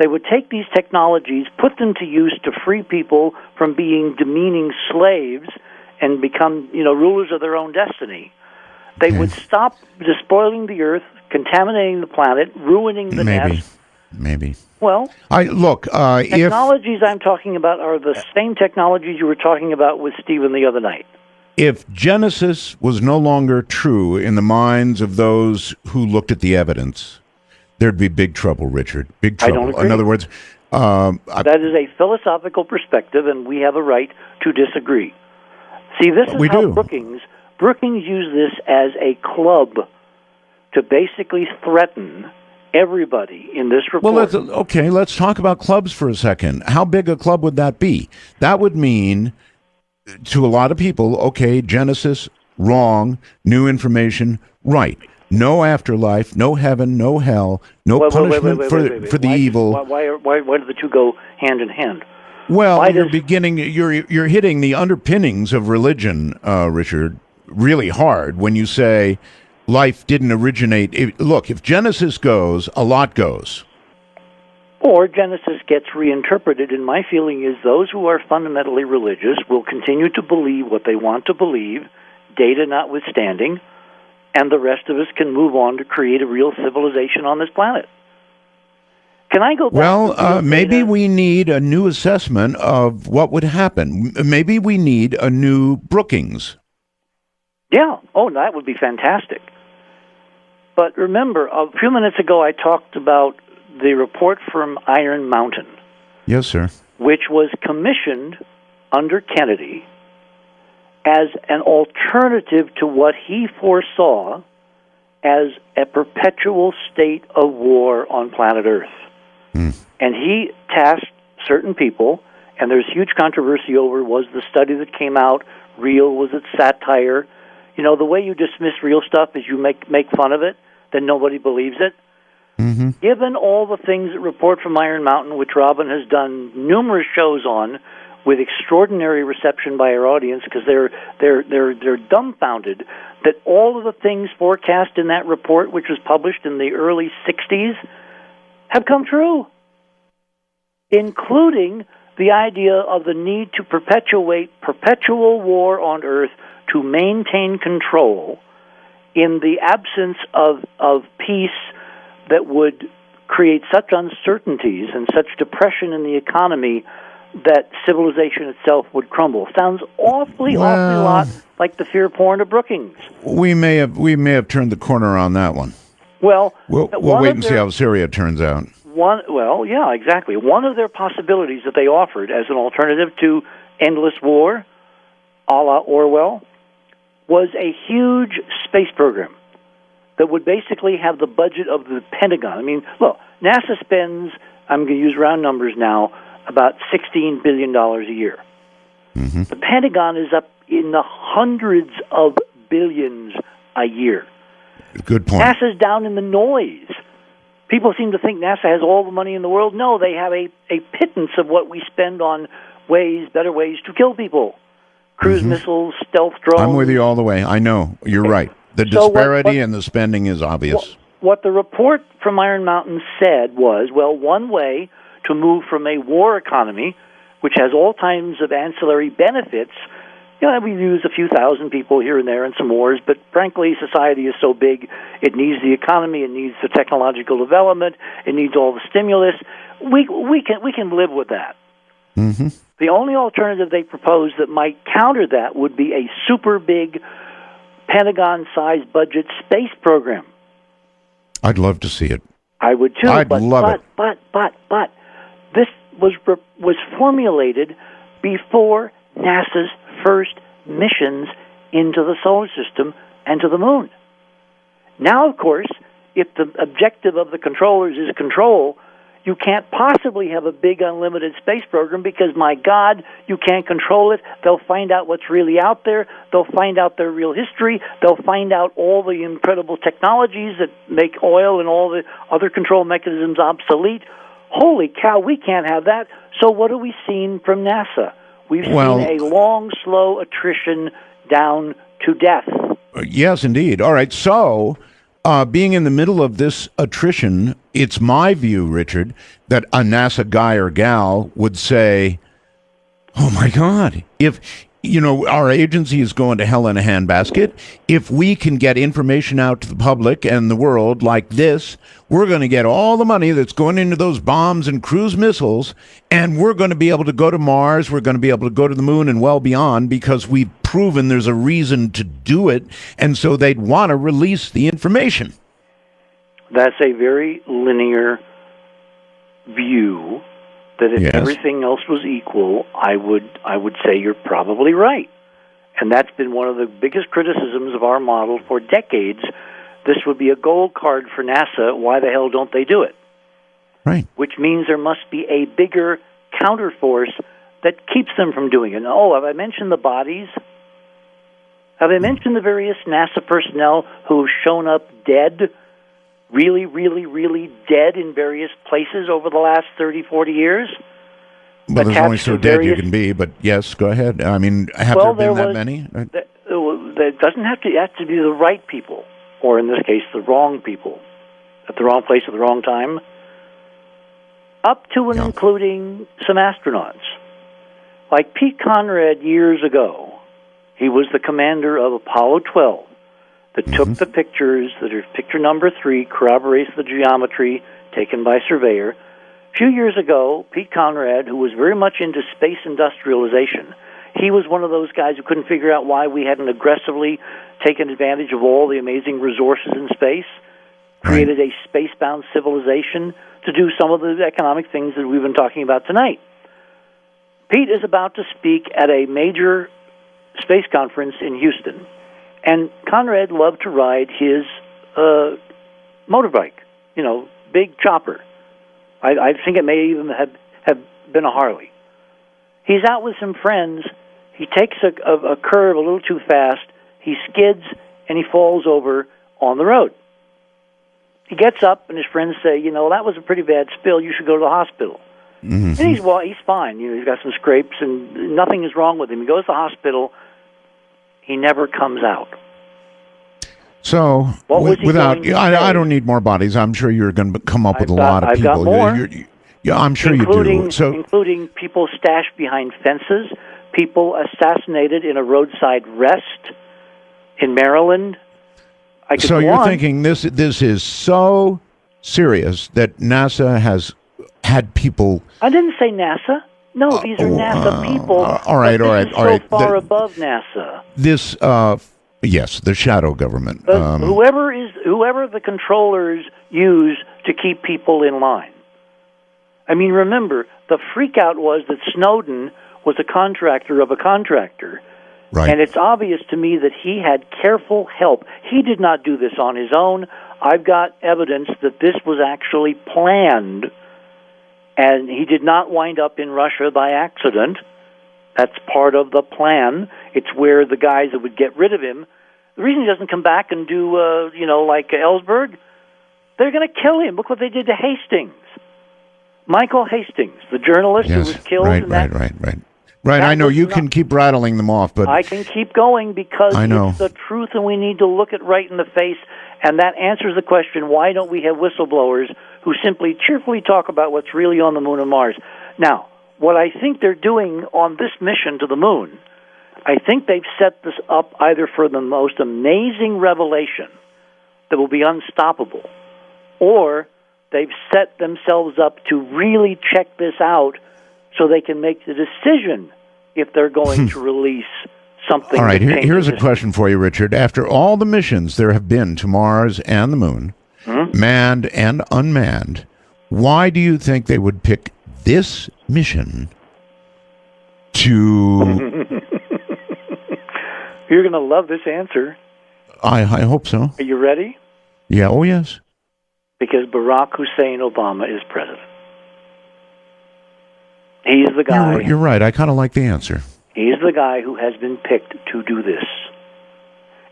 They would take these technologies, put them to use to free people from being demeaning slaves and become, rulers of their own destiny. They would stop despoiling the earth, contaminating the planet, ruining the nest. Maybe. Well, technologies I'm talking about are the same technologies you were talking about with Stephen the other night. If Genesis was no longer true in the minds of those who looked at the evidence, there'd be big trouble, Richard. Big trouble. I don't agree. In other words, that is a philosophical perspective, and we have a right to disagree. See, this is how Brookings used this as a club to basically threaten everybody in this report. Well, let's talk about clubs for a second. How big a club would that be? That would mean, to a lot of people, Genesis, wrong, new information, right. No afterlife, no heaven, no hell, no punishment for the evil. Why do the two go hand in hand? Well, you're hitting the underpinnings of religion, Richard, really hard when you say life didn't originate. Look, if Genesis goes, a lot goes. Or Genesis gets reinterpreted, and my feeling is those who are fundamentally religious will continue to believe what they want to believe, data notwithstanding, and the rest of us can move on to create a real civilization on this planet. Can I go back? Well, maybe we need a new assessment of what would happen. Maybe we need a new Brookings. Yeah. Oh, that would be fantastic. But remember, a few minutes ago I talked about the report from Iron Mountain. Yes, sir. Which was commissioned under Kennedy as an alternative to what he foresaw as a perpetual state of war on planet Earth. And he tasked certain people, and there's huge controversy over, was the study that came out real, was it satire? You know, the way you dismiss real stuff is you make fun of it, then nobody believes it. Mm-hmm. Given all the things that report from Iron Mountain, which Robin has done numerous shows on, with extraordinary reception by our audience, because they're dumbfounded that all of the things forecast in that report, which was published in the early 60s, have come true, including the idea of the need to perpetuate perpetual war on Earth to maintain control in the absence of peace that would create such uncertainties and such depression in the economy that civilization itself would crumble. Sounds awfully lot like the fear porn of Brookings. We may have turned the corner on that one. Well, we'll wait and see how Syria turns out. Yeah, exactly. One of their possibilities that they offered as an alternative to endless war, a la Orwell, was a huge space program that would basically have the budget of the Pentagon. I mean, look, NASA spends, I'm going to use round numbers now, about $16 billion a year. Mm-hmm. The Pentagon is up in the hundreds of billions a year. Good point. NASA's down in the noise. People seem to think NASA has all the money in the world. No, they have a pittance of what we spend on better ways to kill people. Cruise missiles, stealth drones. I'm with you all the way. I know. You're right. The disparity in the spending is obvious. What the report from Iron Mountain said was, well, one way to move from a war economy, which has all kinds of ancillary benefits. You know, we use a few thousand people here and there in some wars, but frankly, society is so big, it needs the economy, it needs the technological development, it needs all the stimulus. We can live with that. Mm-hmm. The only alternative they propose that might counter that would be a super big Pentagon-sized budget space program. I'd love to see it. I would too. I'd love it. But this was formulated before NASA's first missions into the solar system and to the moon. Now, of course, if the objective of the controllers is control, you can't possibly have a big unlimited space program because, my God, you can't control it. They'll find out what's really out there. They'll find out their real history. They'll find out all the incredible technologies that make oil and all the other control mechanisms obsolete. Holy cow, we can't have that. So what have we seen from NASA? We've seen a long, slow attrition down to death. Yes, indeed. All right, so being in the middle of this attrition, it's my view, Richard, that a NASA guy or gal would say, oh, my God, if, our agency is going to hell in a handbasket, if we can get information out to the public and the world like this, we're going to get all the money that's going into those bombs and cruise missiles, and we're going to be able to go to Mars, we're going to be able to go to the moon and well beyond because we've proven there's a reason to do it, and so they'd want to release the information. That's a very linear view that if everything else was equal, I would say you're probably right. And that's been one of the biggest criticisms of our model for decades. This would be a gold card for NASA. Why the hell don't they do it? Right. Which means there must be a bigger counterforce that keeps them from doing it. Oh, have I mentioned the bodies? Have I mentioned the various NASA personnel who've shown up dead, really, really, really dead in various places over the last 30, 40 years? Well, there's only so dead you can be, but yes, go ahead. I mean, have there been that many? There doesn't have to, it has to be the right people, or in this case, the wrong people, at the wrong place at the wrong time. up to and including some astronauts. Like Pete Conrad years ago, he was the commander of Apollo 12 that took the pictures that are picture number 3, corroborates the geometry taken by surveyor. A few years ago, Pete Conrad, who was very much into space industrialization, he was one of those guys who couldn't figure out why we hadn't aggressively taken advantage of all the amazing resources in space, created a space-bound civilization to do some of the economic things that we've been talking about tonight. Pete is about to speak at a major space conference in Houston, and Conrad loved to ride his motorbike, big chopper. I think it may even have been a Harley. He's out with some friends. He takes a curve a little too fast. He skids, and he falls over on the road. He gets up, and his friends say, that was a pretty bad spill. You should go to the hospital. And he's fine. He's got some scrapes, and nothing is wrong with him. He goes to the hospital. He never comes out. So, I don't need more bodies. I'm sure you're going to come up with a lot of people. I've got more. I'm sure you do. So, including people stashed behind fences, people assassinated in a roadside rest in Maryland. So you're thinking this is so serious that NASA has had people. I didn't say NASA. No, these are NASA people. All right. So far above NASA. This, yes, the shadow government. Whoever the controllers use to keep people in line. I mean, remember, the freakout was that Snowden was a contractor of a contractor. Right. And it's obvious to me that he had careful help. He did not do this on his own. I've got evidence that this was actually planned, and he did not wind up in Russia by accident. That's part of the plan. It's where the guys that would get rid of him, the reason he doesn't come back and do, like Ellsberg, they're going to kill him. Look what they did to Hastings. Michael Hastings, the journalist who was killed. Right, I know you can keep rattling them off, but I can keep going because it's the truth, and we need to look it right in the face, and that answers the question, why don't we have whistleblowers who simply cheerfully talk about what's really on the moon and Mars? Now, what I think they're doing on this mission to the moon, I think they've set this up either for the most amazing revelation that will be unstoppable, or they've set themselves up to really check this out so they can make the decision if they're going to release something. All right, here's a question for you, Richard. After all the missions there have been to Mars and the moon, manned and unmanned, why do you think they would pick this mission to... You're going to love this answer. I hope so. Are you ready? Yeah, oh yes. Because Barack Hussein Obama is president. He's the guy. You're right. I kind of like the answer. He's the guy who has been picked to do this.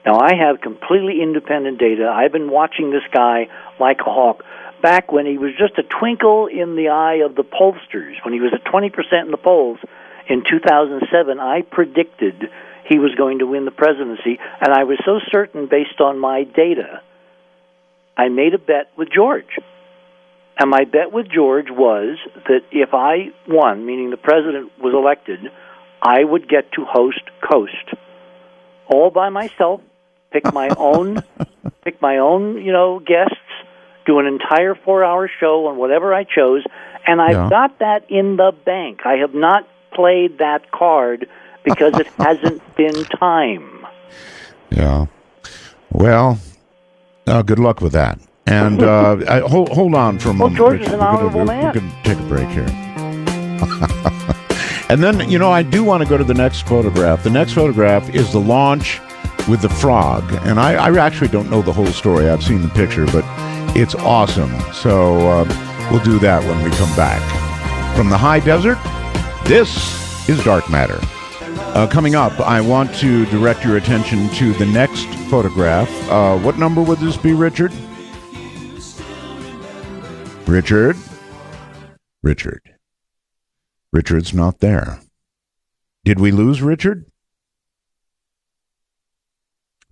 Now, I have completely independent data. I've been watching this guy like a hawk. Back when he was just a twinkle in the eye of the pollsters, when he was at 20% in the polls in 2007, I predicted he was going to win the presidency, and I was so certain based on my data, I made a bet with George. And my bet with George was that if I won, meaning the president was elected, I would get to host Coast all by myself, pick my own guests, do an entire 4-hour show on whatever I chose, and I've got that in the bank. I have not played that card because it hasn't been time. Yeah. Well, good luck with that. And hold on for a moment. Well, George is an honorable man. We're going to take a break here. And then, I do want to go to the next photograph. The next photograph is the launch with the frog. And I actually don't know the whole story. I've seen the picture, but it's awesome. So we'll do that when we come back. From the high desert, this is Dark Matter. Coming up, I want to direct your attention to the next photograph. What number would this be, Richard? Richard's not there. Did we lose Richard?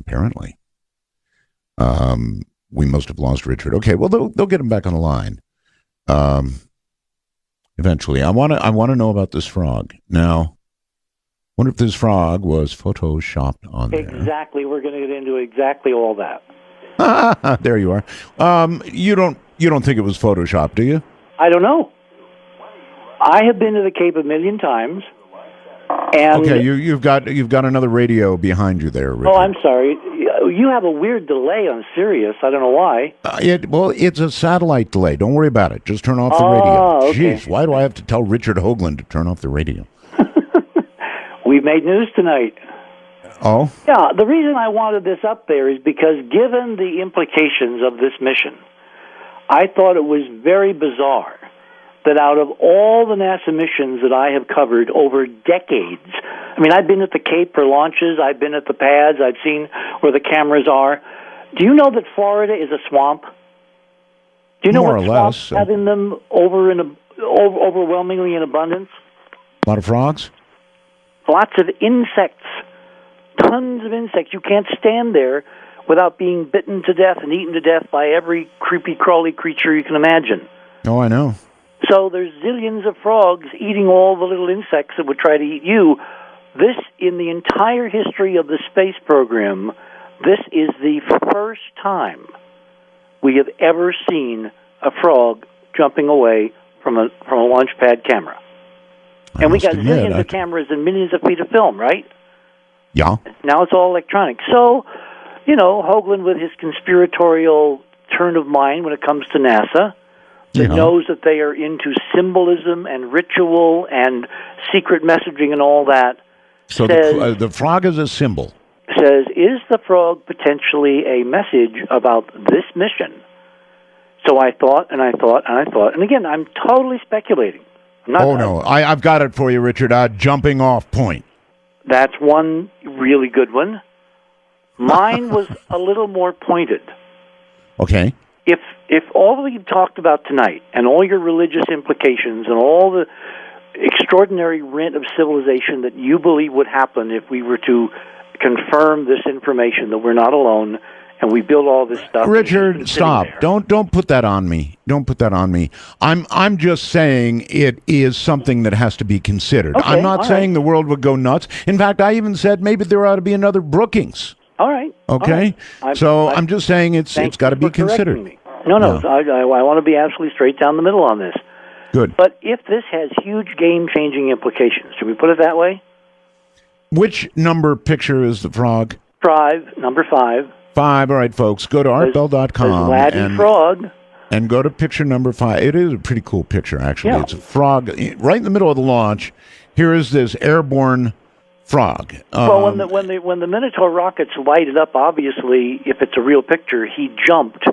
Apparently. We must have lost Richard. Okay, well, they'll get him back on the line. Eventually. I want to know about this frog. Now, wonder if this frog was photoshopped on there. Exactly. We're going to get into exactly all that. There you are. You don't think it was photoshopped, do you? I don't know. I have been to the Cape a million times. And okay, you've got another radio behind you there, Richard. Oh, I'm sorry. You have a weird delay on Sirius. I don't know why. It's a satellite delay. Don't worry about it. Just turn off the radio. Okay. Jeez, why do I have to tell Richard Hoagland to turn off the radio? We've made news tonight. Oh? Yeah, the reason I wanted this up there is because given the implications of this mission, I thought it was very bizarre that out of all the NASA missions that I have covered over decades, I mean, I've been at the Cape for launches, I've been at the pads, I've seen where the cameras are. Do you know that Florida is a swamp? Do you know More what or swamps less, have in them overwhelmingly in abundance? A lot of frogs? Lots of insects. Tons of insects. You can't stand there without being bitten to death and eaten to death by every creepy, crawly creature you can imagine. Oh, I know. So there's zillions of frogs eating all the little insects that would try to eat you. This, in the entire history of the space program, this is the first time we have ever seen a frog jumping away from a launch pad camera. And we got zillions of cameras and millions of feet of film, right? Yeah. Now it's all electronic. So, Hoagland with his conspiratorial turn of mind when it comes to NASA, that knows that they are into symbolism and ritual and secret messaging and all that. So says, the frog is a symbol. Says, is the frog potentially a message about this mission? So I thought, and again, I'm totally speculating. No, I've got it for you, Richard. Jumping off point. That's one really good one. Mine was a little more pointed. Okay. If all we've talked about tonight and all your religious implications and all the extraordinary rent of civilization that you believe would happen if we were to confirm this information that we're not alone and we build all this stuff. Richard, stop. Don't put that on me. Don't put that on me. I'm just saying it is something that has to be considered. Okay, I'm not saying the world would go nuts. In fact, I even said maybe there ought to be another Brookings. All right. Okay. All right. I'm just saying it's got to be considered. Me. No. I want to be absolutely straight down the middle on this. Good. But if this has huge game-changing implications, should we put it that way? Which number picture is the frog? Number 5. 5. All right, folks. Go to artbell.com LADEE frog. And go to picture number 5. It is a pretty cool picture, actually. Yeah. It's a frog right in the middle of the launch. Here is this airborne frog. Well, when the Minotaur rockets lighted up, obviously, if it's a real picture, he jumped,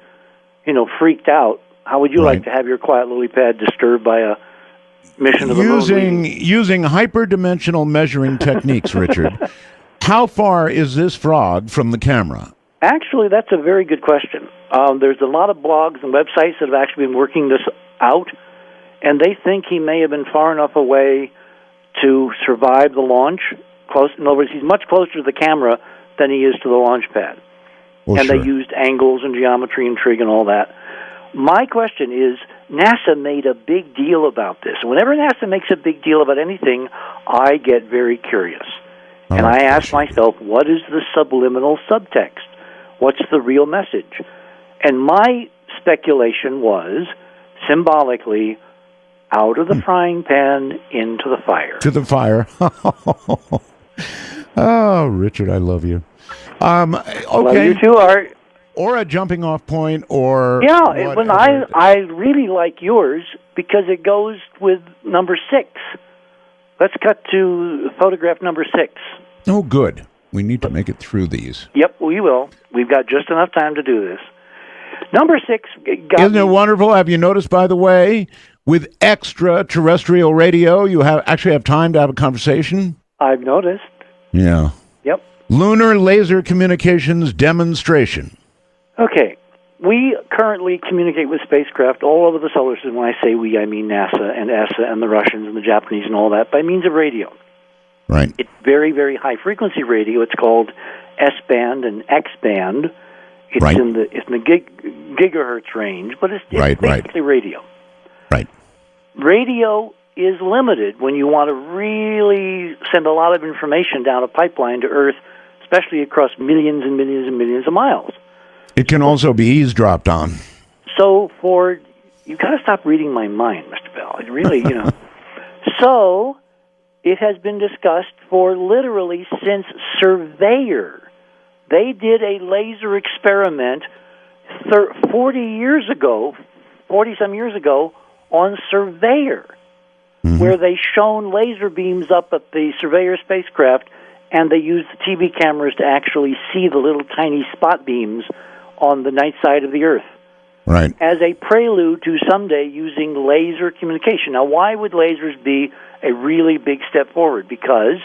freaked out. How would you like to have your quiet lily pad disturbed by a mission of the moon? Using hyperdimensional measuring techniques, Richard, how far is this frog from the camera? Actually, that's a very good question. There's a lot of blogs and websites that have actually been working this out, and they think he may have been far enough away to survive the launch. In other words, he's much closer to the camera than he is to the launch pad. Well, and they used angles and geometry and trig and all that. My question is, NASA made a big deal about this. And whenever NASA makes a big deal about anything, I get very curious. And I ask myself, what is the subliminal subtext? What's the real message? And my speculation was, symbolically, out of the frying pan into the fire. To the fire. Oh, Richard, I love you. Okay. Love you too, Art. Or a jumping off point, or I really like yours because it goes with number 6. Let's cut to photograph number 6. Oh, good. We need to make it through these. Yep, we will. We've got just enough time to do this. Number 6. Isn't it wonderful? Have you noticed, by the way, with extraterrestrial radio, you actually have time to have a conversation? I've noticed. Yeah. Yep. Lunar laser communications demonstration. Okay. We currently communicate with spacecraft all over the solar system. When I say we, I mean NASA and ESA and the Russians and the Japanese and all that, by means of radio. Right. It's very, very high-frequency radio. It's called S-band and X-band. It's in the gigahertz range, but it's basically radio. Right. Radio is limited when you want to really send a lot of information down a pipeline to Earth, especially across millions and millions and millions of miles. It can also be eavesdropped on. So you've got to stop reading my mind, Mr. Bell. It really, So it has been discussed for literally since Surveyor. They did a laser experiment 40-some years ago on Surveyor, where they shone laser beams up at the Surveyor spacecraft, and they used the TV cameras to actually see the little tiny spot beams on the night side of the Earth. Right. As a prelude to someday using laser communication. Now, why would lasers be a really big step forward? Because,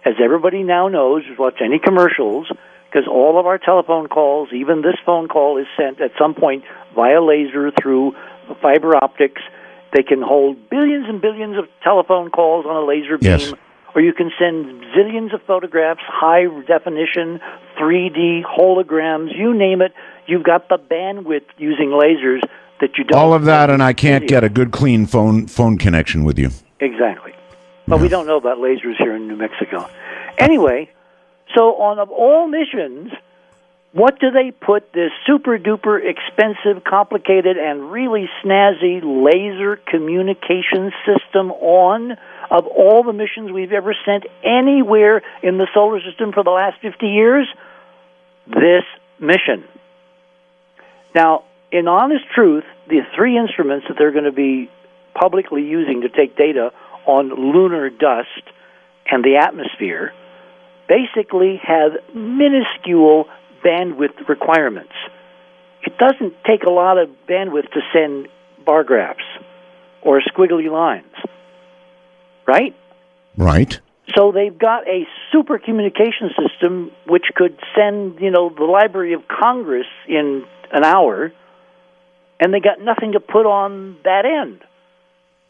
as everybody now knows, watch any commercials, because all of our telephone calls, even this phone call, is sent at some point via laser through fiber optics. They can hold billions and billions of telephone calls on a laser beam. Yes. Or you can send zillions of photographs, high definition, 3D, holograms, you name it. You've got the bandwidth using lasers that you don't... All of that, and I can't get a good, clean phone connection with you. Exactly. But we don't know about lasers here in New Mexico. Anyway, so on of all missions, what do they put this super-duper expensive, complicated, and really snazzy laser communication system on? Of all the missions we've ever sent anywhere in the solar system for the last 50 years, this mission. Now, in honest truth, the three instruments that they're going to be publicly using to take data on lunar dust and the atmosphere basically have minuscule bandwidth requirements. It doesn't take a lot of bandwidth to send bar graphs or squiggly lines, right? Right. So they've got a super communication system which could send, the Library of Congress in an hour, and they got nothing to put on that end.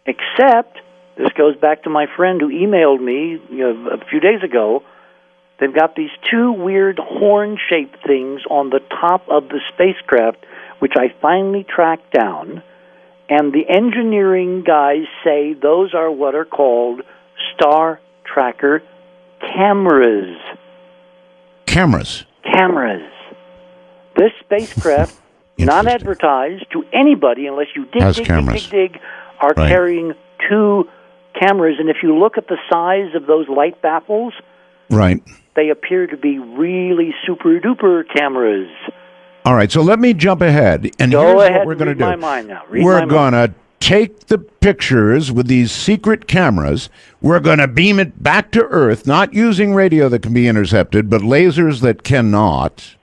Except, this goes back to my friend who emailed me a few days ago, they've got these two weird horn-shaped things on the top of the spacecraft, which I finally tracked down, and the engineering guys say those are what are called star tracker cameras. Cameras. This spacecraft, not advertised to anybody unless you dig, are carrying two cameras. And if you look at the size of those light baffles, right, they appear to be really super-duper cameras. All right, so let me jump ahead. And here's what we're going to do. My mind now. We're going to take the pictures with these secret cameras. We're going to beam it back to Earth, not using radio that can be intercepted, but lasers that cannot.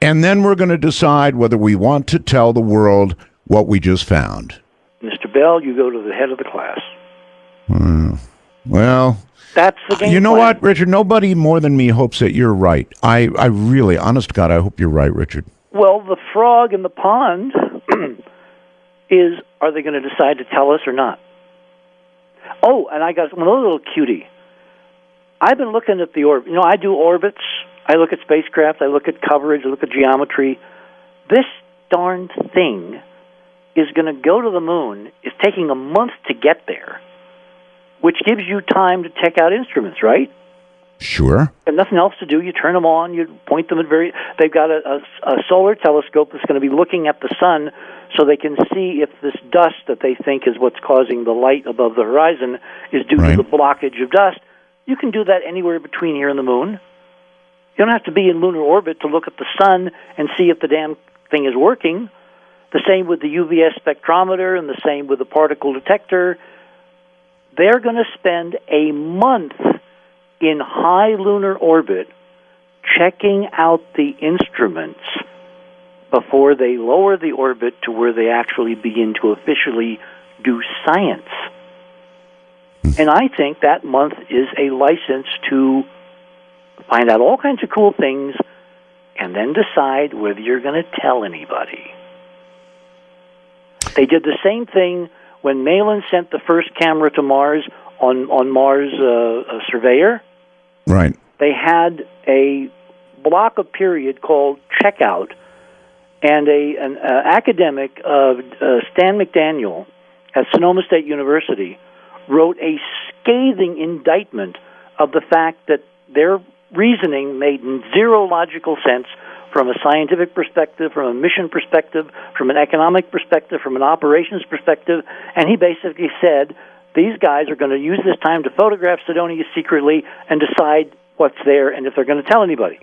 And then we're going to decide whether we want to tell the world what we just found. Mr. Bell, you go to the head of the class. Well, that's the game. You know what, Richard? Nobody more than me hopes that you're right. I really, honest to God, I hope you're right, Richard. Well, the frog in the pond is, are they going to decide to tell us or not? Oh, and I got another little cutie. I've been looking at the orbit. I do orbits. I look at spacecraft. I look at coverage. I look at geometry. This darn thing is going to go to the moon. It's taking a month to get there, which gives you time to check out instruments, right? Sure. And nothing else to do. You turn them on. You point them at They've got a solar telescope that's going to be looking at the sun so they can see if this dust that they think is what's causing the light above the horizon is due to the blockage of dust. You can do that anywhere between here and the moon. You don't have to be in lunar orbit to look at the sun and see if the damn thing is working. The same with the UVS spectrometer and the same with the particle detector. They're going to spend a month in high lunar orbit checking out the instruments before they lower the orbit to where they actually begin to officially do science. And I think that month is a license to find out all kinds of cool things and then decide whether you're going to tell anybody. They did the same thing when Malin sent the first camera to Mars on Mars Surveyor. Right. They had a block of period called checkout, and an academic, Stan McDaniel, at Sonoma State University, wrote a scathing indictment of the fact that their reasoning made zero logical sense from a scientific perspective, from a mission perspective, from an economic perspective, from an operations perspective, and he basically said these guys are going to use this time to photograph Sidonia secretly and decide what's there and if they're going to tell anybody.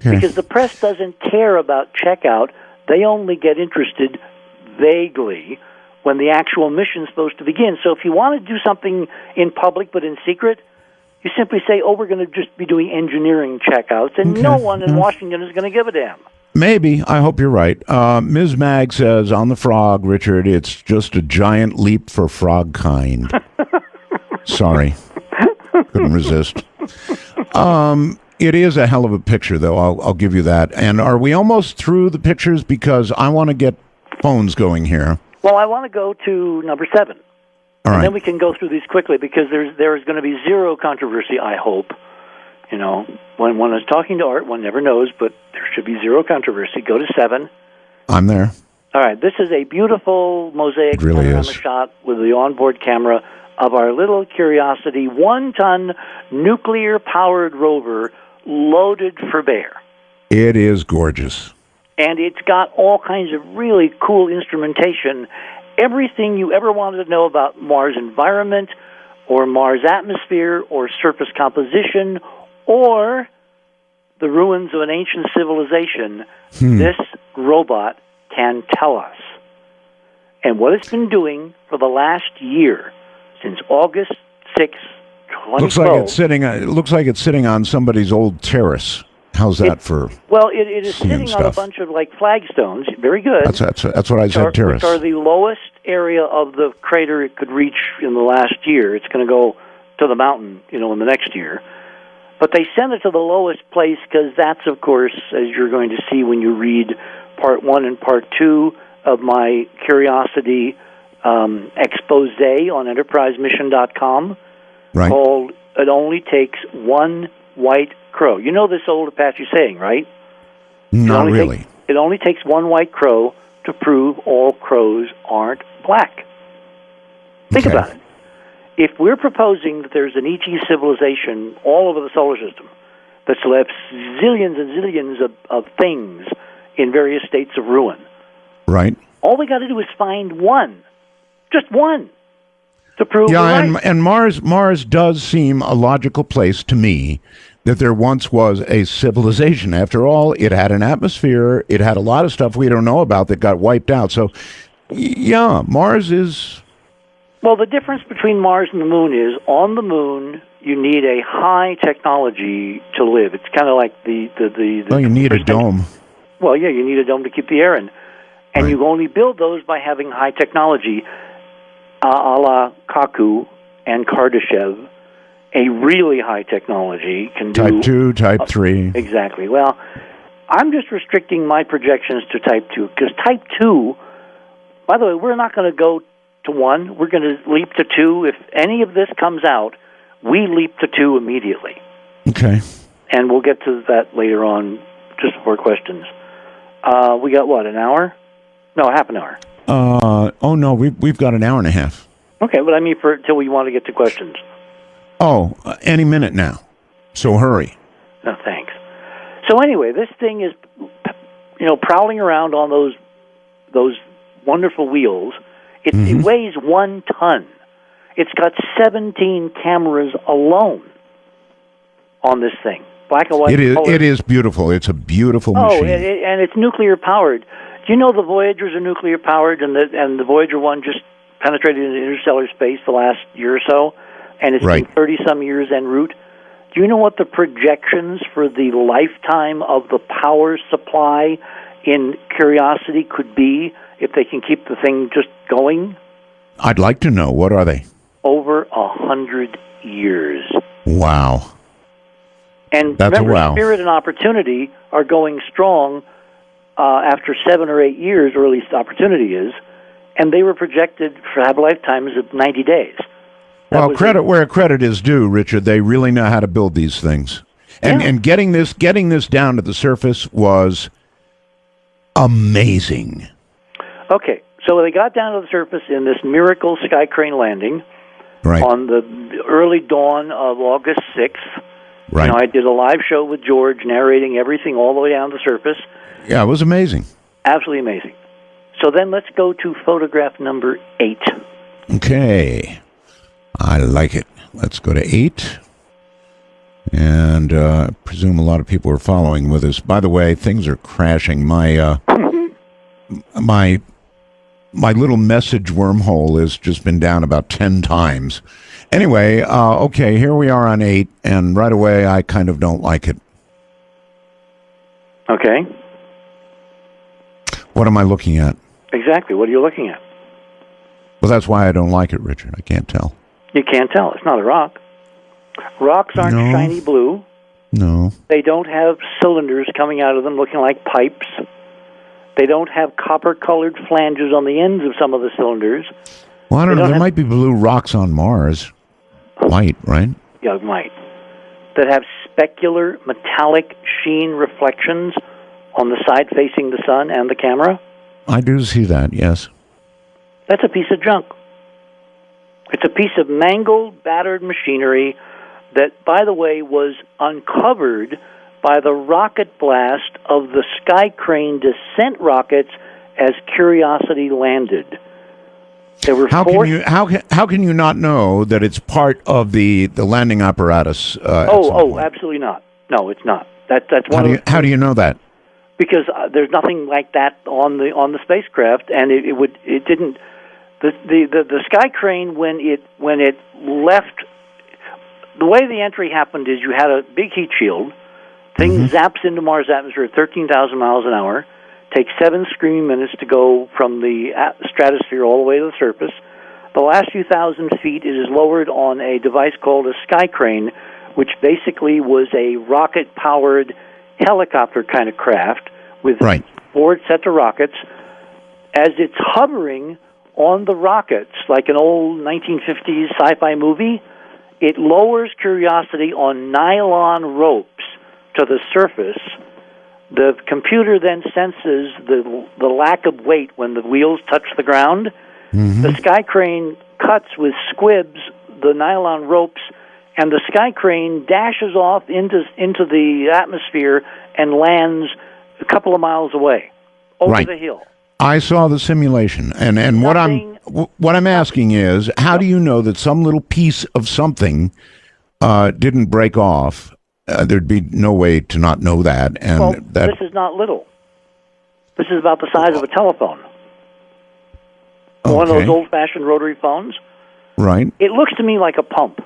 Okay. Because the press doesn't care about checkout. They only get interested vaguely when the actual mission is supposed to begin. So if you want to do something in public but in secret, you simply say, we're going to just be doing engineering checkouts, and no one in Washington is going to give a damn. Maybe. I hope you're right. Ms. Mag says, on the frog, Richard, it's just a giant leap for frog kind. Sorry. Couldn't resist. It is a hell of a picture, though. I'll give you that. And are we almost through the pictures? Because I want to get phones going here. Well, I want to go to number 7. All right. And then we can go through these quickly because there is going to be zero controversy, I hope. You know, when one is talking to Art, one never knows, but there should be zero controversy. Go to 7. I'm there. All right. This is a beautiful mosaic panorama shot with the onboard camera of our little Curiosity 1-ton nuclear-powered rover loaded for bear. It is gorgeous. And it's got all kinds of really cool instrumentation. Everything you ever wanted to know about Mars' environment or Mars' atmosphere or surface composition or the ruins of an ancient civilization, this robot can tell us. And what it's been doing for the last year, since August 6, 2012... Looks like it's sitting on somebody's old terrace. How's that for? Well, it is sitting on a bunch of flagstones. Very good. That's what I said. Terrace. Which are the lowest area of the crater it could reach in the last year. It's going to go to the mountain, in the next year. But they sent it to the lowest place because that's, of course, as you're going to see when you read Part 1 and Part 2 of my Curiosity expose on EnterpriseMission.com, called "It Only Takes One White Crow." You know this old Apache saying, right? Not really. It only takes one white crow to prove all crows aren't black. Think about it. If we're proposing that there's an ET civilization all over the solar system that still has zillions and zillions of things in various states of ruin, right? All we got to do is find one, just one, to prove. Yeah, and Mars does seem a logical place to me. That there once was a civilization. After all, it had an atmosphere. It had a lot of stuff we don't know about that got wiped out. So, yeah, Mars is... Well, the difference between Mars and the Moon is, on the Moon, you need a high technology to live. It's kind of like Well, you need a dome. Well, yeah, you need a dome to keep the air in. And you only build those by having high technology, a la Kaku and Kardashev. A really high technology can do... Type 2, Type 3. Exactly. Well, I'm just restricting my projections to Type 2, because Type 2, by the way, we're not going to go to 1. We're going to leap to 2. If any of this comes out, we leap to 2 immediately. Okay. And we'll get to that later on, just before questions. We got, what, an hour? No, half an hour. Oh, no, we've got an hour and a half. Okay, but I mean until we want to get to questions. Oh, any minute now. So hurry. No, thanks. So anyway, this thing is, prowling around on those wonderful wheels. It weighs 1 ton. It's got 17 cameras alone on this thing. Black and white. It is beautiful. It's a beautiful machine. And it's nuclear powered. Do you know the Voyagers are nuclear powered, and the Voyager 1 just penetrated into interstellar space the last year or so? And it's been 30-some years en route. Do you know what the projections for the lifetime of the power supply in Curiosity could be if they can keep the thing just going? I'd like to know. What are they? Over 100 years. Wow. And That's remember, a wow. Spirit and Opportunity are going strong after 7 or 8 years, or at least Opportunity is, and they were projected for have lifetimes of 90 days. Well, credit where credit is due, Richard. They really know how to build these things, and getting this down to the surface was amazing. Okay, so they got down to the surface in this miracle sky crane landing. Right. On the early dawn of August 6th. Right. I did a live show with George narrating everything all the way down the surface. Yeah, it was amazing. Absolutely amazing. So then let's go to photograph number 8. Okay. I like it. Let's go to 8. And I presume a lot of people are following with us. By the way, things are crashing. My my little message wormhole has just been down about 10 times. Anyway, okay, here we are on 8, and right away I kind of don't like it. Okay. What am I looking at? Exactly. What are you looking at? Well, that's why I don't like it, Richard. I can't tell. You can't tell. It's not a rock. Rocks aren't shiny blue. No. They don't have cylinders coming out of them looking like pipes. They don't have copper-colored flanges on the ends of some of the cylinders. Well, I don't know. There might be blue rocks on Mars. Might, right? Yeah, it might. That have specular metallic sheen reflections on the side facing the sun and the camera. I do see that, yes. That's a piece of junk. It's a piece of mangled, battered machinery that, by the way, was uncovered by the rocket blast of the Sky Crane descent rockets as Curiosity landed. There were how can you not know that it's part of the landing apparatus? Absolutely not. No, it's not. That's one. How do you know that? Because there's nothing like that on the spacecraft, and it didn't. The Sky Crane when it left, the way the entry happened is you had a big heat shield. Thing zaps into Mars' atmosphere at 13,000 miles an hour. Takes 7 screaming minutes to go from the stratosphere all the way to the surface. The last few thousand feet, it is lowered on a device called a Sky Crane, which basically was a rocket-powered helicopter kind of craft with 4 sets of rockets. As it's hovering on the rockets, like an old 1950s sci-fi movie, it lowers Curiosity on nylon ropes to the surface. The computer then senses the lack of weight when the wheels touch the ground. The Sky Crane cuts with squibs the nylon ropes, and the Sky Crane dashes off into the atmosphere and lands a couple of miles away over the hill. I saw the simulation, and what I'm asking is, how do you know that some little piece of something didn't break off? There'd be no way to not know that. And this is not little. This is about the size of a telephone. One of those old-fashioned rotary phones. Right. It looks to me like a pump.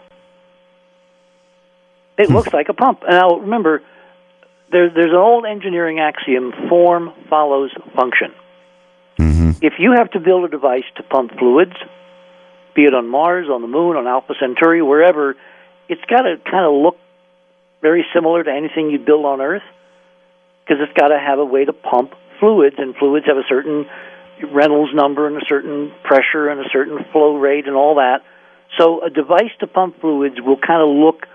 It looks like a pump. And now, remember, there's an old engineering axiom, form follows function. If you have to build a device to pump fluids, be it on Mars, on the Moon, on Alpha Centauri, wherever, it's got to kind of look very similar to anything you build on Earth, because it's got to have a way to pump fluids, and fluids have a certain Reynolds number and a certain pressure and a certain flow rate and all that. So a device to pump fluids will kind of look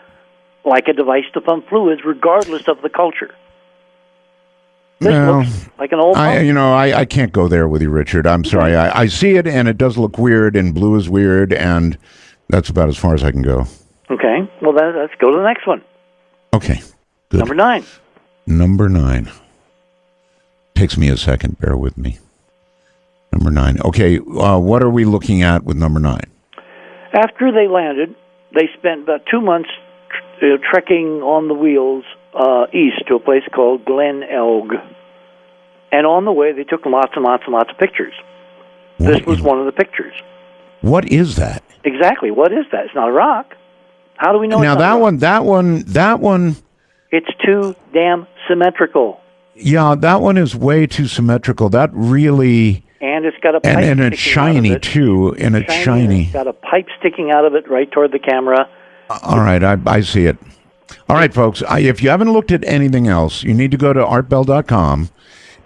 like a device to pump fluids regardless of the culture. This looks like an old pump. I can't go there with you, Richard. I'm sorry. I see it, and it does look weird, and blue is weird, and that's about as far as I can go. Okay. Well, then let's go to the next one. Okay. Good. Number 9. Number 9. Takes me a second. Bear with me. Number 9. Okay. What are we looking at with number 9? After they landed, they spent about 2 months trekking on the wheels east to a place called Glen Elg. And on the way, they took lots and lots and lots of pictures. This was one of the pictures. What is that? Exactly. What is that? It's not a rock. How do we know now it's not that one it's too damn symmetrical. Yeah, that one is way too symmetrical. That really, and it's got a pipe and it's shiny too, and it's shiny. It's got a pipe sticking out of it right toward the camera. All right, I see it. All right, folks, if you haven't looked at anything else, you need to go to artbell.com.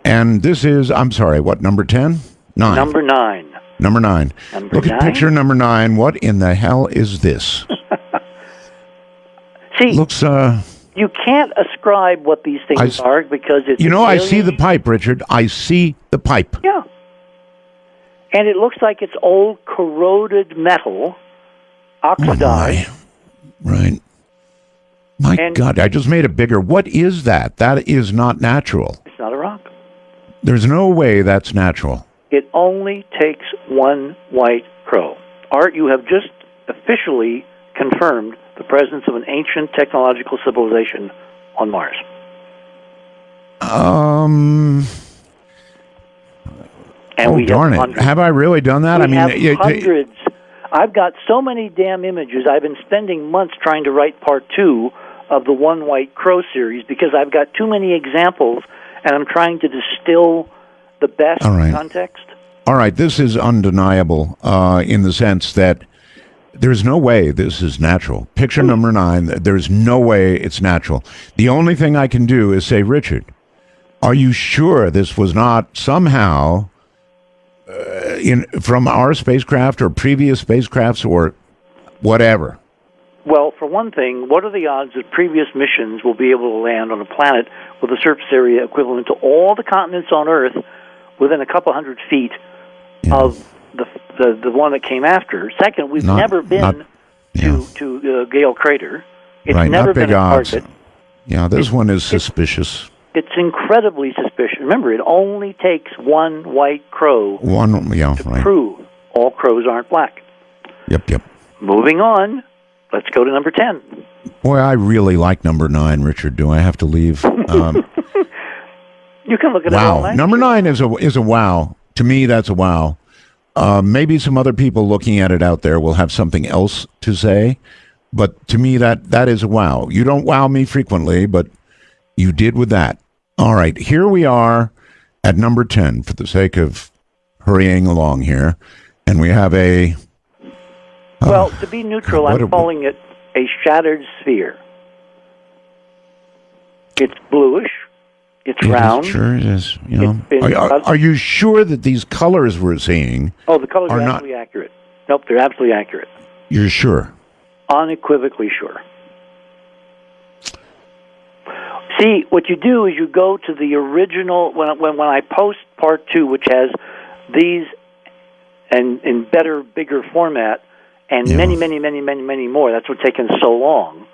And this is, I'm sorry, what, number 10? 9. Number 9. Number 9. Look at picture number 9. What in the hell is this? See, looks, you can't ascribe what these things are because it's... I see the pipe, Richard. I see the pipe. Yeah. And it looks like it's old corroded metal. oxidized. Right. My God, I just made it bigger. What is that? That is not natural. It's not a rock. There's no way that's natural. It only takes one white crow. Art, you have just officially confirmed the presence of an ancient technological civilization on Mars. And darn it. Have I really done that? We have hundreds. I've got so many damn images. I've been spending months trying to write part 2 of the One White Crow series because I've got too many examples, and I'm trying to distill the best context. All right, this is undeniable in the sense that there's no way this is natural. Picture number 9, there's no way it's natural. The only thing I can do is say, Richard, are you sure this was not somehow from our spacecraft or previous spacecrafts or whatever? Well, for one thing, what are the odds that previous missions will be able to land on a planet with a surface area equivalent to all the continents on Earth within a couple hundred feet of the one that came after? Second, we've never been to Gale Crater. It's never been a target. Yeah, this one is suspicious. It's incredibly suspicious. Remember, it only takes one white crow to prove all crows aren't black. Yep. Moving on, let's go to number 10. Boy, I really like number 9, Richard. Do I have to leave? You can look at it all night. Number 9 is a wow. To me, that's a wow. Maybe some other people looking at it out there will have something else to say, but to me, that is a wow. You don't wow me frequently, but you did with that. All right, here we are at number 10 for the sake of hurrying along here, and we have a... well, to be neutral, I'm calling it a shattered sphere. It's bluish. It's round. Sure is. Are you sure that these colors we're seeing... Oh, the colors are absolutely accurate. Nope, they're absolutely accurate. You're sure? Unequivocally sure. See, what you do is you go to the original... When I post part 2, which has these and in better, bigger format, and many more, that's what's taken so long,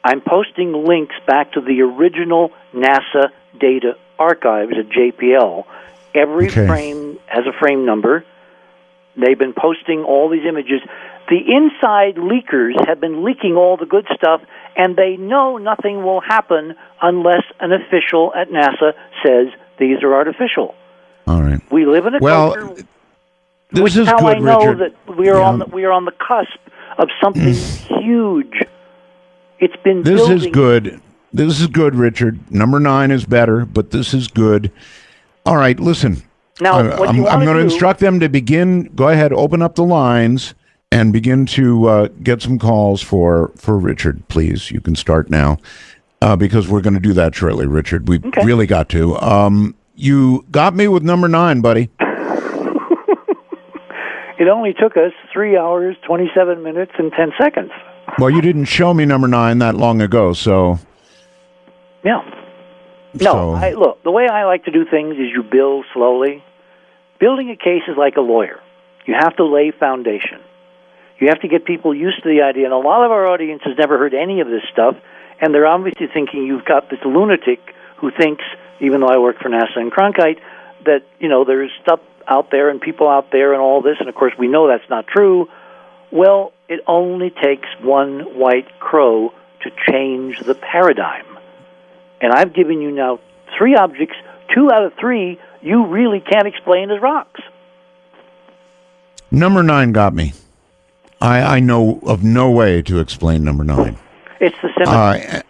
I'm posting links back to the original NASA data archives at JPL. Every frame has a frame number. They've been posting all these images. The inside leakers have been leaking all the good stuff, and they know nothing will happen unless an official at NASA says these are artificial. All right. We live in a culture, which is how I know Richard. That we are on the cusp of something huge. It's been building. This is good. This is good, Richard. Number 9 is better, but this is good. All right, listen. Now, I'm going to instruct them to begin. Go ahead, open up the lines and begin to get some calls for Richard, please. You can start now because we're going to do that shortly, Richard. We really got to. You got me with number 9, buddy. It only took us 3 hours, 27 minutes, and 10 seconds. Well, you didn't show me number 9 that long ago, so... Yeah. No, look, the way I like to do things is you build slowly. Building a case is like a lawyer. You have to lay foundation. You have to get people used to the idea. And a lot of our audience has never heard any of this stuff, and they're obviously thinking you've got this lunatic who thinks, even though I work for NASA and Cronkite, that, there's stuff out there and people out there and all this, and of course we know that's not true. Well, it only takes one white crow to change the paradigm. And I've given you now 3 objects, 2 out of 3 you really can't explain as rocks. Number 9 got me. I know of no way to explain number 9. It's the symmetry.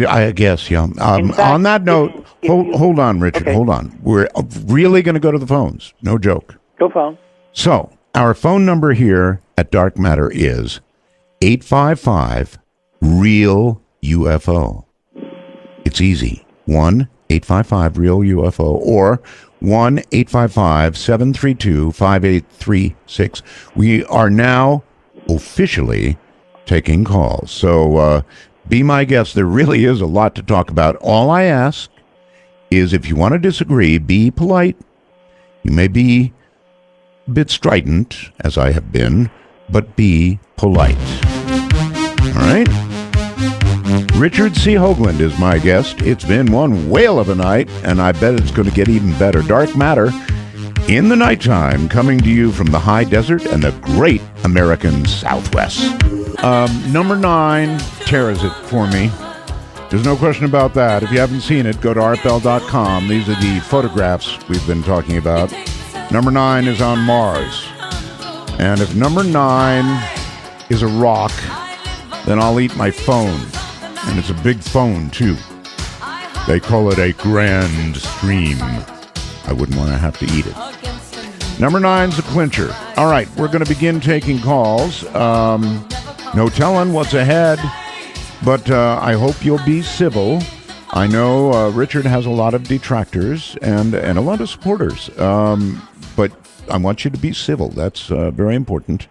I guess, yeah. Fact, on that note, hold on, Richard, hold on. We're really going to go to the phones. No joke. Go phone. So, our phone number here at Dark Matter is 855-REAL-UFO. It's easy. 1-855-REAL-UFO or 1-855-732-5836. We are now officially taking calls. So be my guest. There really is a lot to talk about. All I ask is if you want to disagree, be polite. You may be a bit strident, as I have been, but be polite. All right? Richard C. Hoagland is my guest. It's been one whale of a night, and I bet it's going to get even better. Dark Matter in the nighttime, coming to you from the high desert and the great American Southwest. Number 9 tears it for me. There's no question about that. If you haven't seen it, go to artbell.com. These are the photographs we've been talking about. Number 9 is on Mars. And if number 9 is a rock, then I'll eat my phone. And it's a big phone, too. They call it a Grand Stream. I wouldn't want to have to eat it. Number 9's a clincher. All right, we're going to begin taking calls. No telling what's ahead, but I hope you'll be civil. I know Richard has a lot of detractors and a lot of supporters, but I want you to be civil. That's very important.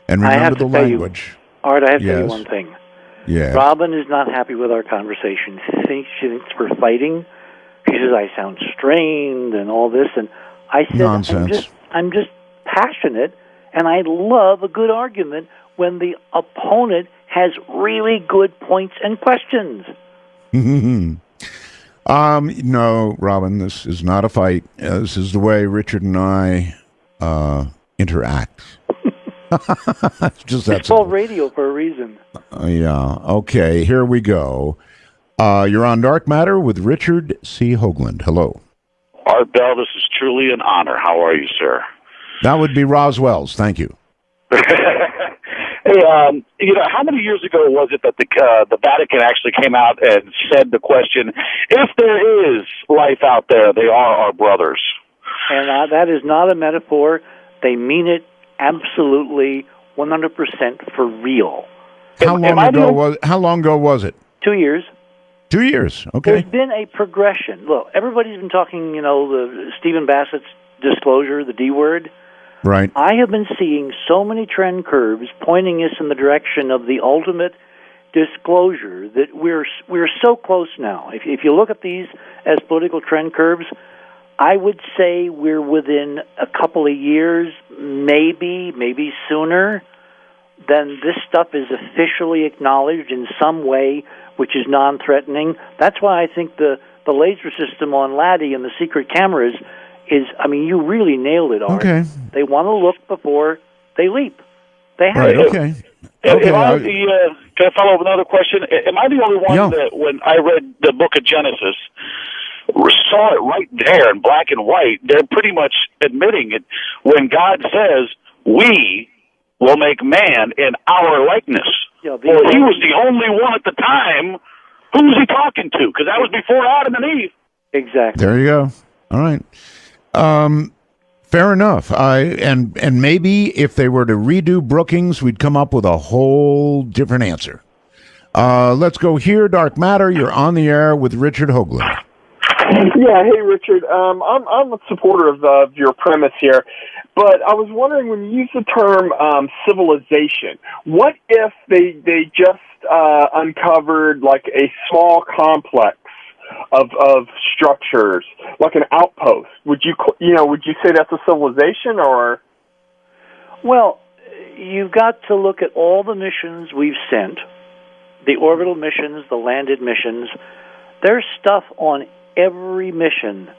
And remember the language. Art, I have to tell you one thing. Yeah. Robin is not happy with our conversation. She thinks we're fighting. She says I sound strained and all this, and I said, nonsense. I'm just passionate, and I love a good argument when the opponent has really good points and questions. No, Robin, this is not a fight. This is the way Richard and I interact. It's called radio for a reason. Yeah. Okay, here we go. You're on Dark Matter with Richard C. Hoagland. Hello. Art Bell, this is truly an honor. How are you, sir? That would be Roswell's. Thank you. Hey, how many years ago was it that the Vatican actually came out and said the question, if there is life out there, they are our brothers? And that is not a metaphor. They mean it absolutely 100% for real. How long ago was it? 2 years. 2 years, okay. There's been a progression. Look, everybody's been talking, the Stephen Bassett's disclosure, the D word. Right. I have been seeing so many trend curves pointing us in the direction of the ultimate disclosure that we're so close now. If you look at these as political trend curves, I would say we're within a couple of years, maybe sooner, then this stuff is officially acknowledged in some way which is non-threatening. That's why I think the laser system on LADEE and the secret cameras is, you really nailed it, Art. Okay. They want to look before they leap. They have right, to. Okay. Can I follow up with another question? Am I the only one that, when I read the book of Genesis, saw it right there in black and white? They're pretty much admitting it when God says, we will make man in our likeness. Well, he was the only one at the time. Who was he talking to? Because that was before Adam and Eve. Exactly. There you go. All right. Fair enough. And maybe if they were to redo Brookings, we'd come up with a whole different answer. Let's go here. Dark Matter, you're on the air with Richard Hoagland. Yeah, hey, Richard. I'm a supporter of your premise here, but I was wondering, when you use the term civilization, what if they just uncovered like a small complex of structures, like an outpost? Would you say that's a civilization, or? Well, you've got to look at all the missions we've sent, the orbital missions, the landed missions. There's stuff on every mission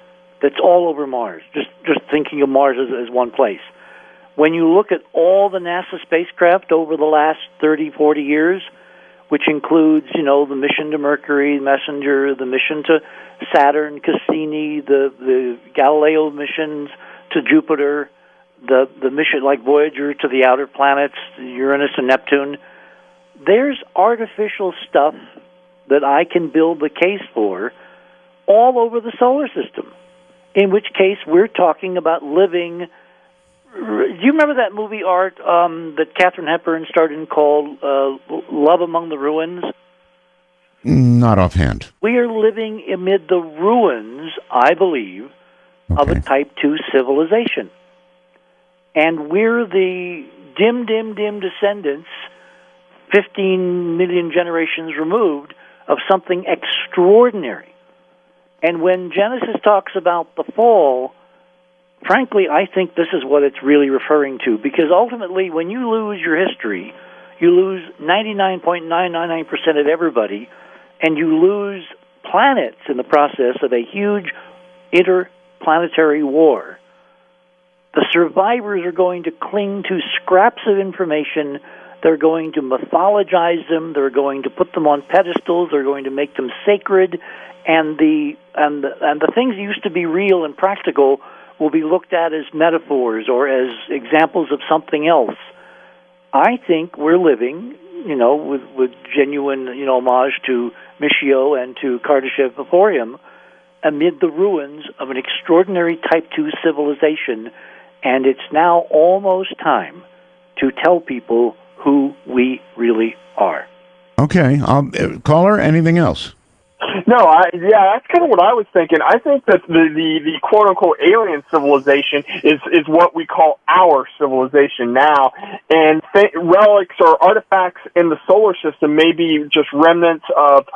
that's all over Mars, just thinking of Mars as one place. When you look at all the NASA spacecraft over the last 30, 40 years, which includes, the mission to Mercury, Messenger, the mission to Saturn, Cassini, the Galileo missions to Jupiter, the mission like Voyager to the outer planets, Uranus and Neptune, there's artificial stuff that I can build the case for all over the solar system, in which case we're talking about living. Do you remember that movie, Art, that Katharine Hepburn starred in called Love Among the Ruins? Not offhand. We are living amid the ruins, I believe, of a Type 2 civilization. And we're the dim descendants, 15 million generations removed, of something extraordinary. And when Genesis talks about the fall, frankly, I think this is what it's really referring to, because ultimately, when you lose your history, you lose 99.999% of everybody, and you lose planets in the process of a huge interplanetary war. The survivors are going to cling to scraps of information. They're going to mythologize them. They're going to put them on pedestals. They're going to make them sacred, and the things that used to be real and practical will be looked at as metaphors or as examples of something else. I think we're living, with genuine, homage to Michio and to Kardashev before him, amid the ruins of an extraordinary Type 2 civilization, and it's now almost time to tell people who we really are. Okay. Caller, anything else? No, that's kind of what I was thinking. I think that the quote unquote alien civilization is what we call our civilization now, and relics or artifacts in the solar system may be just remnants of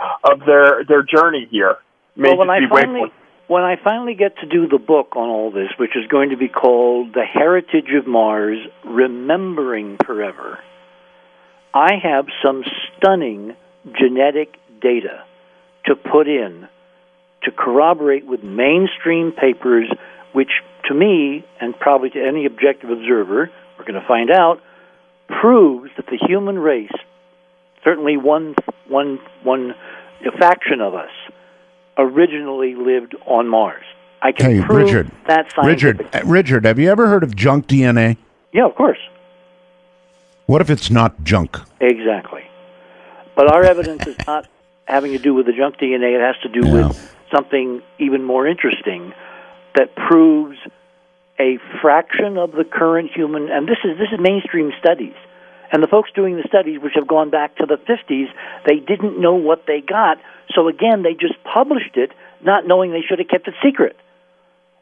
their journey here. Well, when I finally get to do the book on all this, which is going to be called The Heritage of Mars, Remembering Forever, I have some stunning genetic data to put in to corroborate with mainstream papers, which to me, and probably to any objective observer, we're going to find out, proves that the human race, certainly one faction of us, originally lived on Mars. I can prove that scientifically. Richard, have you ever heard of junk DNA? Yeah, of course. What if it's not junk? Exactly. But our evidence is not having to do with the junk DNA. It has to do with something even more interesting that proves a fraction of the current human, and this is mainstream studies. And the folks doing the studies, which have gone back to the 50s, they didn't know what they got. So again, they just published it, not knowing they should have kept it secret.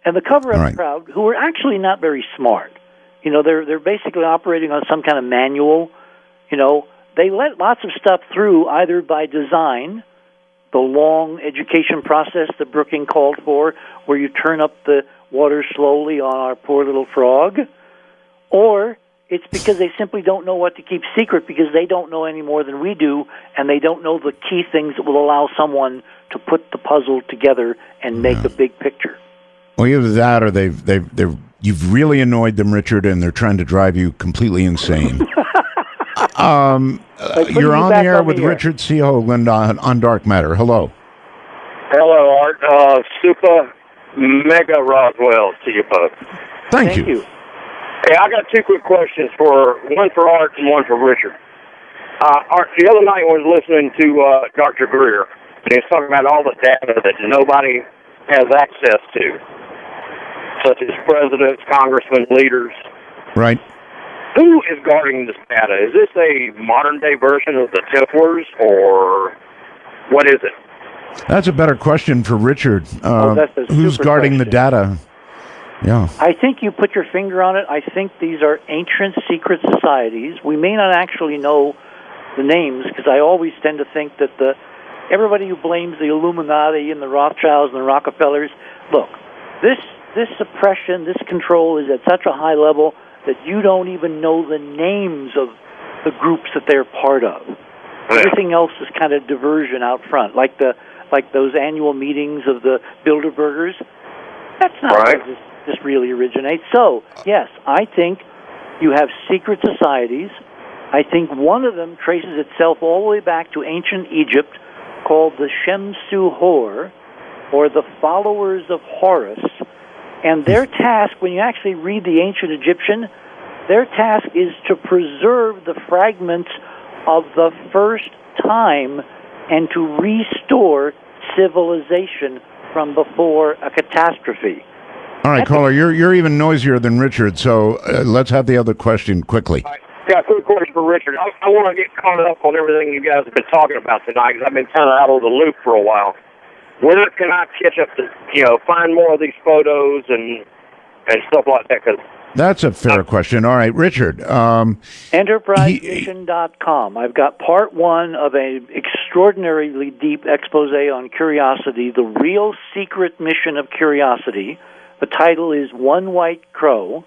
And the cover-up crowd, who are actually not very smart, they're basically operating on some kind of manual, they let lots of stuff through either by design, the long education process that Brookings called for, where you turn up the water slowly on our poor little frog, or it's because they simply don't know what to keep secret because they don't know any more than we do, and they don't know the key things that will allow someone to put the puzzle together and make a big picture. Well, either that or you've really annoyed them, Richard, and they're trying to drive you completely insane. You're on the air with Richard C. Hoagland on Dark Matter. Hello. Hello, Art. Super mega Roswell to you folks. Thank you. Hey, I got two quick questions, one for Art and one for Richard. Art, the other night I was listening to Dr. Greer, and he was talking about all the data that nobody has access to, such as presidents, congressmen, leaders. Right. Who is guarding this data? Is this a modern-day version of the Templars, or what is it? That's a better question for Richard. Who's guarding the data? Yeah. I think you put your finger on it. I think these are ancient secret societies. We may not actually know the names, because I always tend to think that everybody who blames the Illuminati and the Rothschilds and the Rockefellers, look, this suppression, this control is at such a high level that you don't even know the names of the groups that they're part of. Everything else is kind of diversion out front, like those annual meetings of the Bilderbergers. That's not where this really originates. So, yes, I think you have secret societies. I think one of them traces itself all the way back to ancient Egypt, called the Shemsu Hor, or the Followers of Horus. And their task, when you actually read the ancient Egyptian, their task is to preserve the fragments of the first time and to restore civilization from before a catastrophe. All right, caller, you're even noisier than Richard, so let's have the other question quickly. Yeah, quick question for Richard. I want to get caught up on everything you guys have been talking about tonight, because I've been kind of out of the loop for a while. Where can I catch up to, find more of these photos and stuff like that? Cause that's a fair question. All right, Richard. EnterpriseMission.com. I've got part one of an extraordinarily deep expose on Curiosity, the real secret mission of Curiosity. The title is One White Crow,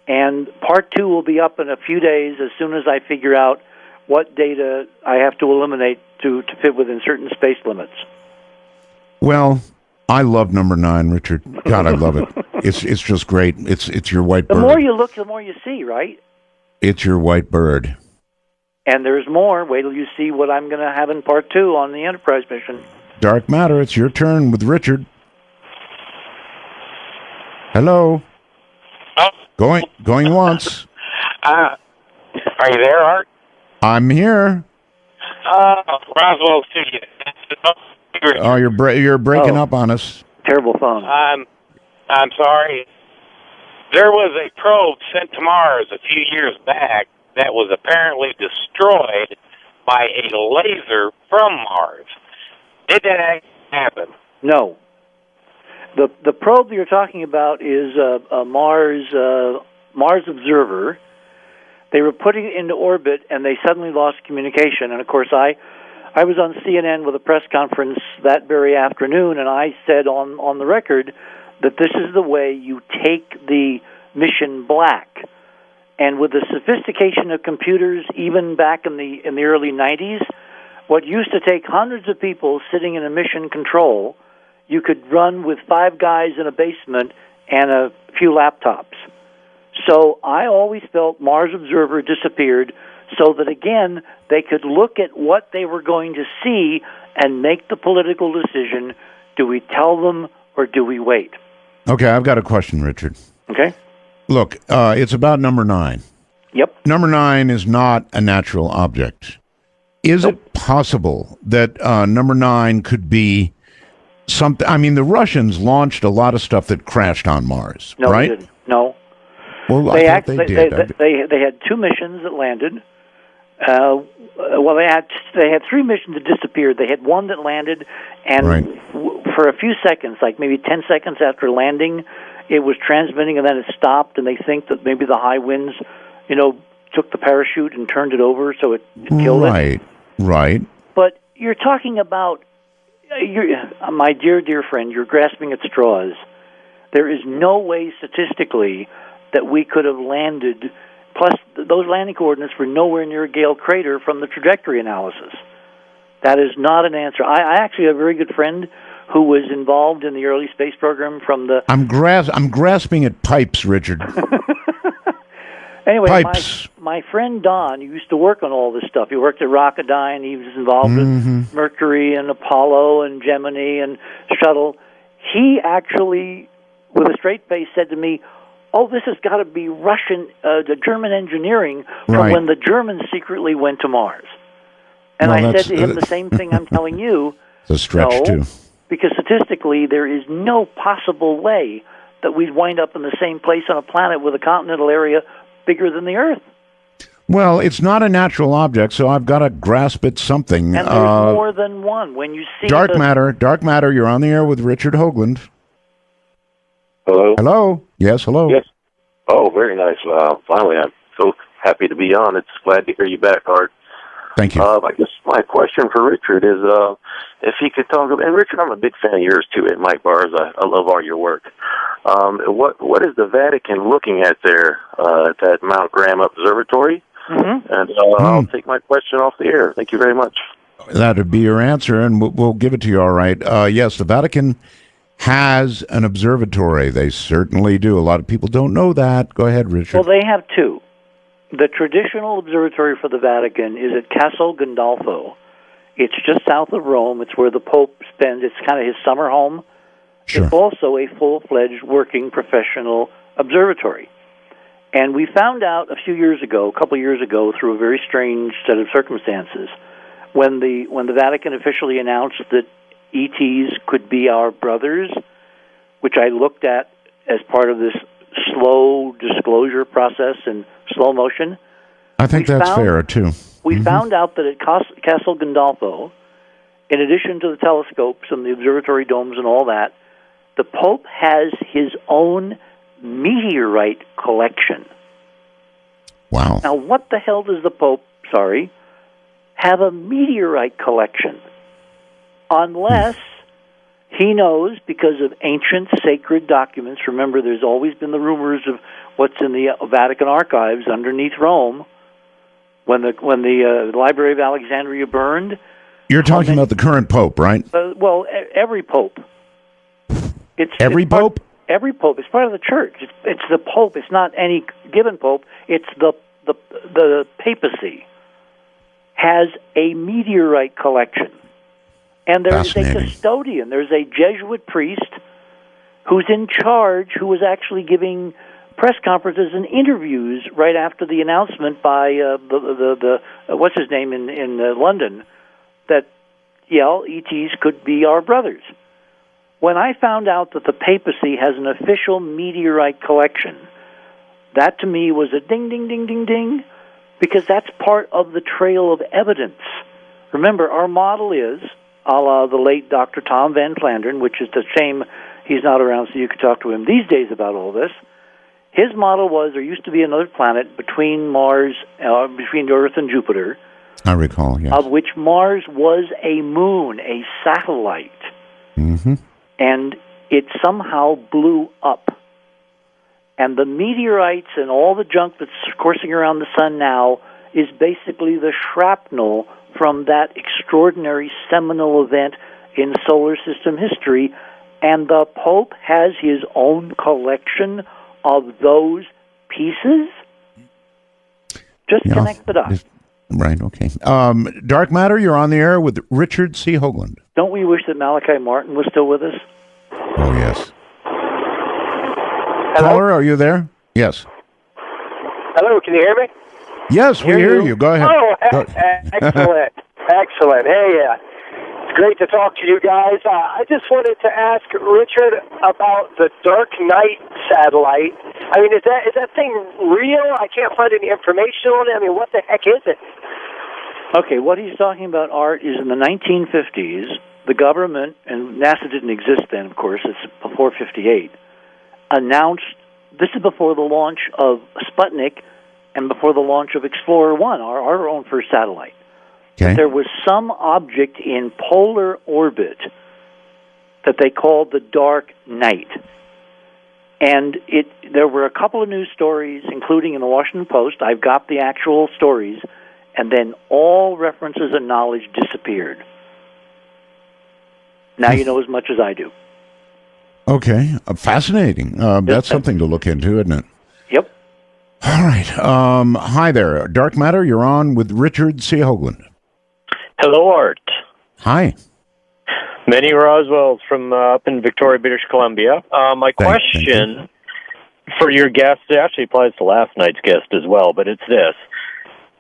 and part two will be up in a few days as soon as I figure out what data I have to eliminate to fit within certain space limits. Well, I love number 9, Richard. God, I love it. It's just great. It's your white bird. The more you look, the more you see, right? It's your white bird. And there's more. Wait till you see what I'm going to have in part 2 on the Enterprise mission. Dark Matter, it's your turn with Richard. Hello. Oh. Going once. Are you there, Art? I'm here. Roswell's to you. Oh, you're breaking up on us. Terrible phone. I'm sorry. There was a probe sent to Mars a few years back that was apparently destroyed by a laser from Mars. Did that actually happen? No. The probe that you're talking about is a Mars observer. They were putting it into orbit, and they suddenly lost communication. And, of course, I was on CNN with a press conference that very afternoon, and I said on the record that this is the way you take the mission black. And with the sophistication of computers, even back in the early 90s, what used to take hundreds of people sitting in a mission control, you could run with 5 guys in a basement and a few laptops. So I always felt Mars Observer disappeared so that, again, they could look at what they were going to see and make the political decision, do we tell them or do we wait? Okay, I've got a question, Richard. Okay. Look, it's about number 9. Yep. Number 9 is not a natural object. Is it possible that number 9 could be something? I mean, the Russians launched a lot of stuff that crashed on Mars, no, right? They didn't. No. Well, I thought they did. They had 2 missions that landed. Well, they had 3 missions that disappeared. They had one that landed, and for a few seconds, like maybe 10 seconds after landing, it was transmitting, and then it stopped. And they think that maybe the high winds, took the parachute and turned it over, so it killed it. Right. But you're talking about, my dear friend, you're grasping at straws. There is no way statistically that we could have landed. Plus, those landing coordinates were nowhere near Gale Crater from the trajectory analysis. That is not an answer. I actually have a very good friend who was involved in the early space program from the... I'm grasping at pipes, Richard. Anyway, pipes. My friend Don, who used to work on all this stuff, he worked at Rocketdyne, he was involved with Mercury and Apollo and Gemini and Shuttle. He actually, with a straight face, said to me, oh, this has got to be the German engineering from when the Germans secretly went to Mars. And I said to him the same thing I'm telling you. It's a stretch, too. Because statistically, there is no possible way that we'd wind up in the same place on a planet with a continental area bigger than the Earth. Well, it's not a natural object, so I've got to grasp at something. And there's more than one. When you see Dark matter, you're on the air with Richard Hoagland. Hello? Hello? Yes, hello. Yes. Oh, very nice. Finally, I'm so happy to be on. It's glad to hear you back, Art. Thank you. I guess my question for Richard is if he could talk about, and Richard, I'm a big fan of yours too, at Mike Bars. I love all your work. What is the Vatican looking at there at that Mount Graham Observatory? Mm-hmm. And I'll take my question off the air. Thank you very much. That would be your answer, and we'll give it to you all right. Yes, the Vatican has an observatory. They certainly do. A lot of people don't know that. Go ahead, Richard. Well, they have 2. The traditional observatory for the Vatican is at Castel Gandolfo. It's just south of Rome. It's where the Pope spends. It's kind of his summer home. Sure. It's also a full-fledged working professional observatory. And we found out a couple of years ago, through a very strange set of circumstances, when the Vatican officially announced that ETs could be our brothers, which I looked at as part of this slow disclosure process in slow motion. I think that's fair, too. We found out that at Castel Gandolfo, in addition to the telescopes and the observatory domes and all that, the Pope has his own meteorite collection. Wow. Now, what the hell does the Pope, have a meteorite collection? Unless he knows, because of ancient sacred documents. Remember, there's always been the rumors of what's in the Vatican archives underneath Rome. when the Library of Alexandria burned. You're talking about the current pope, right? Well, every pope. Every pope? Every pope. It's part of the church. It's the pope. It's not any given pope. It's the papacy has a meteorite collection. And there is a custodian. There's a Jesuit priest who's in charge, who was actually giving press conferences and interviews right after the announcement by the what's his name in London that ETs could be our brothers. When I found out that the papacy has an official meteorite collection, that to me was a ding, ding, ding, ding, ding, because that's part of the trail of evidence. Remember, our model is, a la the late Dr. Tom Van Flandern, which is the shame he's not around so you could talk to him these days about all this. His model was there used to be another planet between Mars, between Earth and Jupiter. I recall, yes. Of which Mars was a moon, a satellite. Mm-hmm. And it somehow blew up. And the meteorites and all the junk that's coursing around the sun now is basically the shrapnel from that extraordinary seminal event in solar system history. And the Pope has his own collection of those pieces. Just connect the dots. Right, okay. Dark Matter, you're on the air with Richard C. Hoagland. Don't we wish that Malachi Martin was still with us? Oh, yes. Hello? Caller, are you there? Yes. Hello, can you hear me? Yes, we hear you. Go ahead. Oh, excellent. Excellent. Hey, it's great to talk to you guys. I just wanted to ask Richard about the Dark Knight satellite. I mean, is that thing real? I can't find any information on it. I mean, what the heck is it? Okay, what he's talking about, Art, is in the 1950s, the government, and NASA didn't exist then, of course, it's before 58, announced, this is before the launch of Sputnik and before the launch of Explorer 1, our own first satellite. Okay. There was some object in polar orbit that they called the Dark Knight. And there were a couple of news stories, including in the Washington Post. I've got the actual stories. And then all references and knowledge disappeared. Now you know as much as I do. Okay. Fascinating. That's something to look into, isn't it? Yep. All right. Hi there. Dark Matter, you're on with Richard C. Hoagland. Hello, Art. Hi. Manny Roswell from up in Victoria, British Columbia. My question for your guest, it actually applies to last night's guest as well, but it's this.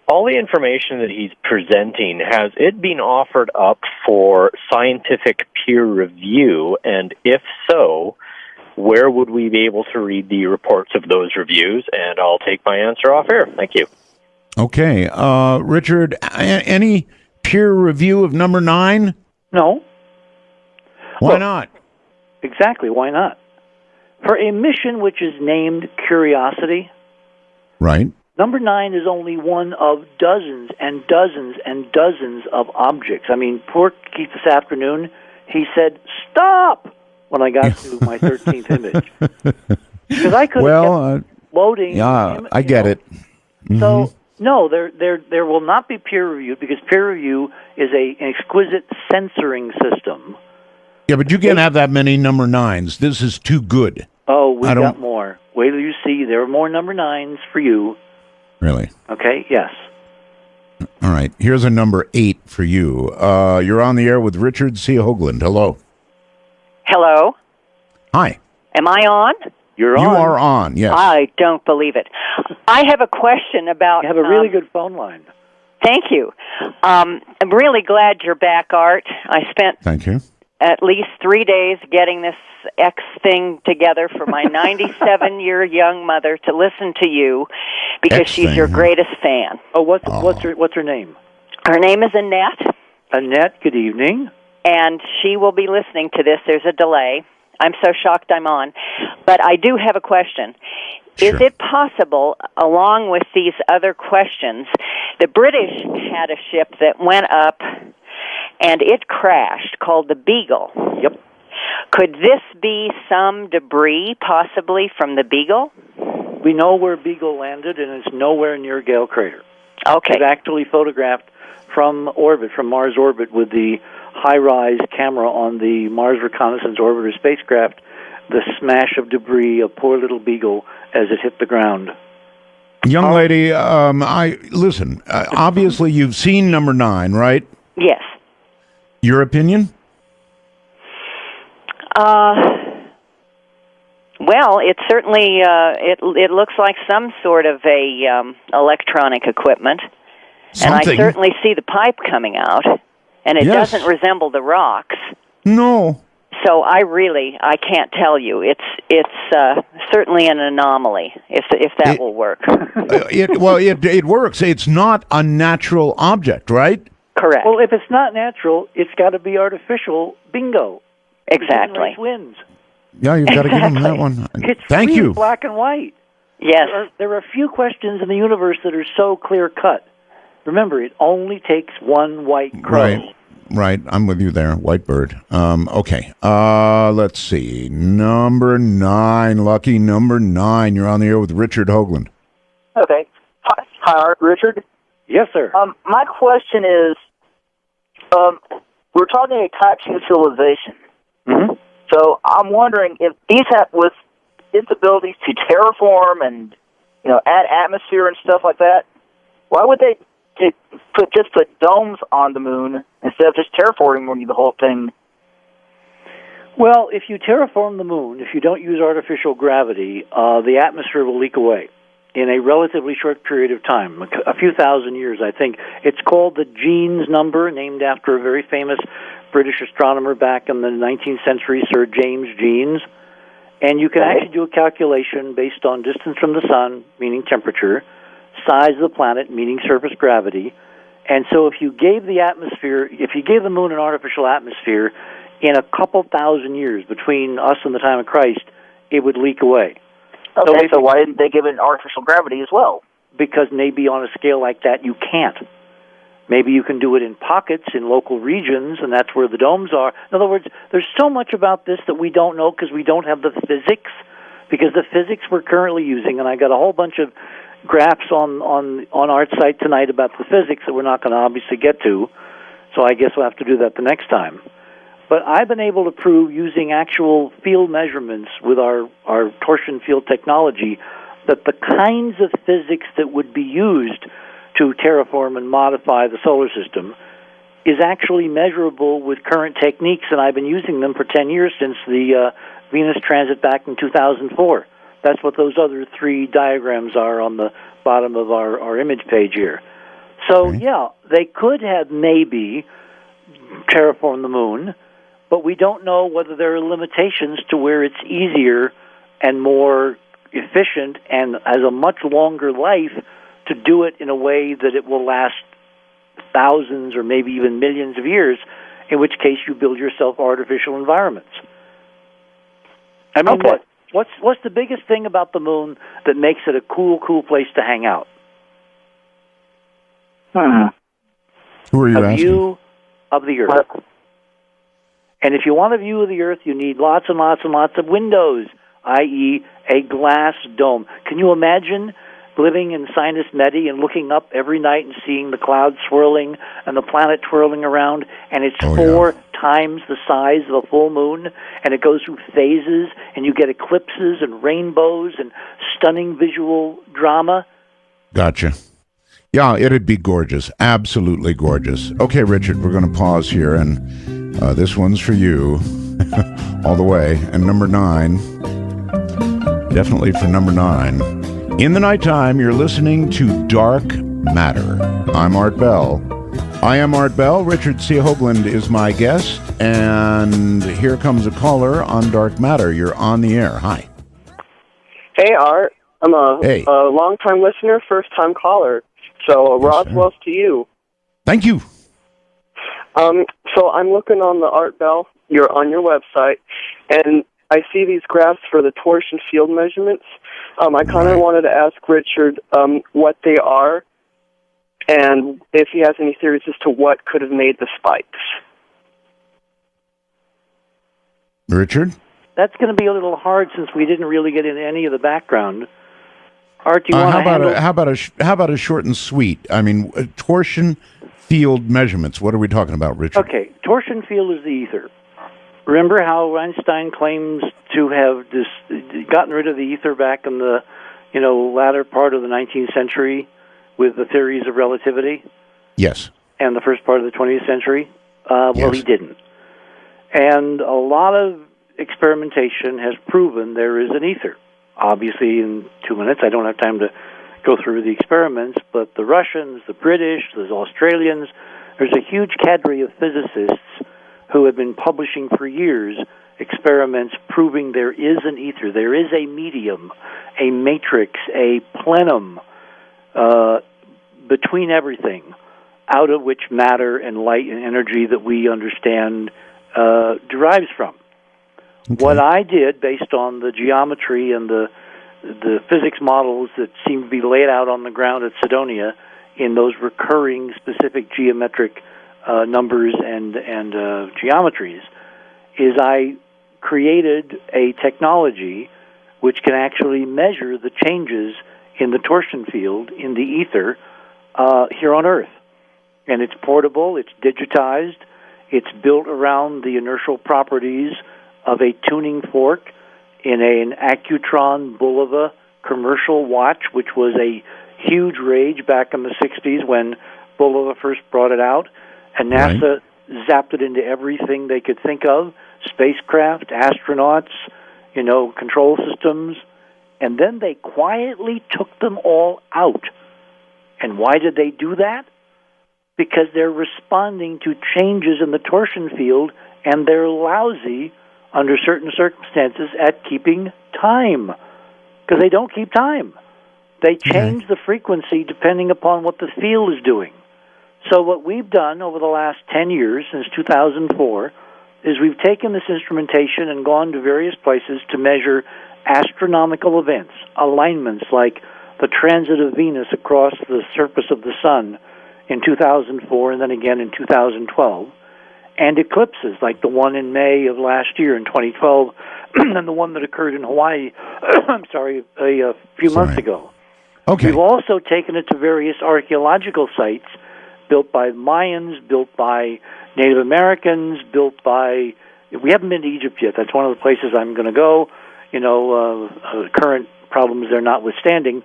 All the information that he's presenting, has it been offered up for scientific peer review? And if so, where would we be able to read the reports of those reviews? And I'll take my answer off air. Thank you. Okay. Richard, any peer review of number 9? No. Why not? Exactly. Why not? For a mission which is named Curiosity. Right. Number 9 is only one of dozens and dozens and dozens of objects. I mean, poor Keith this afternoon, he said, "Stop!" when I got to my 13th image. Because I could have kept loading. Yeah, I get it. Mm-hmm. So, no, there will not be peer review because peer review is an exquisite censoring system. Yeah, but you can't have that many number 9s. This is too good. Oh, we got more. Wait till you see. There are more number 9s for you. Really? Okay, yes. All right. Here's a number 8 for you. You're on the air with Richard C. Hoagland. Hello. Hello. Hi. Am I on? You're on. You are on, yes. I don't believe it. I have a question about... You have a really good phone line. Thank you. I'm really glad you're back, Art. I spent... Thank you. At least 3 days getting this X thing together for my 97-year young mother to listen to you because she's your greatest fan. Oh, what's her name? Her name is Annette. Annette, good evening. And she will be listening to this. There's a delay. I'm so shocked I'm on. But I do have a question. Sure. Is it possible, along with these other questions, the British had a ship that went up and it crashed, called the Beagle. Yep. Could this be some debris, possibly, from the Beagle? We know where Beagle landed, and it's nowhere near Gale Crater. Okay. They've actually photographed from orbit, from Mars orbit, with the high-rise camera on the Mars Reconnaissance Orbiter spacecraft, the smash of debris of poor little Beagle as it hit the ground. Young lady, listen. Obviously, you've seen number 9, right? Yes. Your opinion? Well, it certainly it looks like some sort of a electronic equipment. Something. And I certainly see the pipe coming out, and it doesn't resemble the rocks. No. So I can't tell you. It's certainly an anomaly, if that will work. It works. It's not a natural object, right? Correct. Well, if it's not natural, it's got to be artificial. Bingo. Exactly. Wins. Yeah, you've got to give them that one. It's Thank really you. black and white. Yes. There are few questions in the universe that are so clear-cut. Remember, it only takes one white crow. Right. I'm with you there, white bird. Okay. Let's see. Number 9, lucky number 9. You're on the air with Richard Hoagland. Okay. Hi, Art. Richard? Yes, sir. My question is, we're talking a type 2 civilization. Mm-hmm. So I'm wondering if these with its abilities to terraform and add atmosphere and stuff like that, why would they just put domes on the moon instead of just terraforming the whole thing? Well, if you terraform the moon, if you don't use artificial gravity, the atmosphere will leak away in a relatively short period of time, a few thousand years, I think. It's called the Jeans number, named after a very famous British astronomer back in the 19th century, Sir James Jeans. And you can actually do a calculation based on distance from the sun, meaning temperature, size of the planet, meaning surface gravity. And so if you gave the moon an artificial atmosphere, in a couple thousand years between us and the time of Christ, it would leak away. Okay, so why didn't they give it an artificial gravity as well? Because maybe on a scale like that you can't. Maybe you can do it in pockets, in local regions, and that's where the domes are. In other words, there's so much about this that we don't know because we don't have the physics. Because the physics we're currently using, and I got a whole bunch of graphs on our site tonight about the physics that we're not going to obviously get to, so I guess we'll have to do that the next time. But I've been able to prove, using actual field measurements with our torsion field technology, that the kinds of physics that would be used to terraform and modify the solar system is actually measurable with current techniques, and I've been using them for 10 years since the Venus transit back in 2004. That's what those other 3 diagrams are on the bottom of our image page here. So, yeah, they could have maybe terraformed the moon, but we don't know whether there are limitations to where it's easier and more efficient and has a much longer life to do it in a way that it will last thousands or maybe even millions of years, in which case you build yourself artificial environments. I mean, what's the biggest thing about the moon that makes it a cool place to hang out? Who are you asking? A view of the Earth. And if you want a view of the Earth, you need lots and lots and lots of windows, i.e. a glass dome. Can you imagine living in Sinus Medi and looking up every night and seeing the clouds swirling and the planet twirling around, and it's 4 times the size of a full moon, and it goes through phases, and you get eclipses and rainbows and stunning visual drama? Gotcha. Yeah, it'd be gorgeous. Absolutely gorgeous. Okay, Richard, we're going to pause here, and this one's for you all the way. And number 9, definitely for number 9. In the nighttime, you're listening to Dark Matter. I'm Art Bell. I am Art Bell. Richard C. Hoagland is my guest. And here comes a caller on Dark Matter. You're on the air. Hi. Hey, Art. I'm a long-time listener, first-time caller. So, Roswell's to you. Thank you. So I'm looking on the Art Bell, on your website, and I see these graphs for the torsion field measurements. I kind of wanted to ask Richard what they are, and if he has any theories as to what could have made the spikes. Richard? That's going to be a little hard since we didn't really get into any of the background. Art, do you want to handle... How about a short and sweet? I mean, torsion field measurements. What are we talking about, Richard? Okay, torsion field is the ether. Remember how Einstein claims to have gotten rid of the ether back in the latter part of the 19th century with the theories of relativity? Yes. And the first part of the 20th century? Well, he didn't. And a lot of experimentation has proven there is an ether. Obviously, in 2 minutes, I don't have time to go through the experiments, but the Russians, the British, the Australians, there's a huge cadre of physicists who have been publishing for years experiments proving there is an ether, there is a medium, a matrix, a plenum between everything, out of which matter and light and energy that we understand derives from. Okay. What I did, based on the geometry and the physics models that seem to be laid out on the ground at Cydonia in those recurring specific geometric numbers and geometries, is I created a technology which can actually measure the changes in the torsion field in the ether here on Earth. And it's portable, it's digitized, it's built around the inertial properties of a tuning fork in an Accutron Bulova commercial watch, which was a huge rage back in the 60s when Bulova first brought it out. And NASA zapped it into everything they could think of, spacecraft, astronauts, control systems. And then they quietly took them all out. And why did they do that? Because they're responding to changes in the torsion field, and they're lousy under certain circumstances at keeping time, because they don't keep time. They change the frequency depending upon what the field is doing. So what we've done over the last 10 years, since 2004, is we've taken this instrumentation and gone to various places to measure astronomical events, alignments like the transit of Venus across the surface of the sun in 2004 and then again in 2012, and eclipses like the one in May of last year in 2012 and the one that occurred in Hawaii, a few months ago. Okay. We've also taken it to various archaeological sites built by Mayans, built by Native Americans, we haven't been to Egypt yet. That's one of the places I'm going to go, current problems there notwithstanding.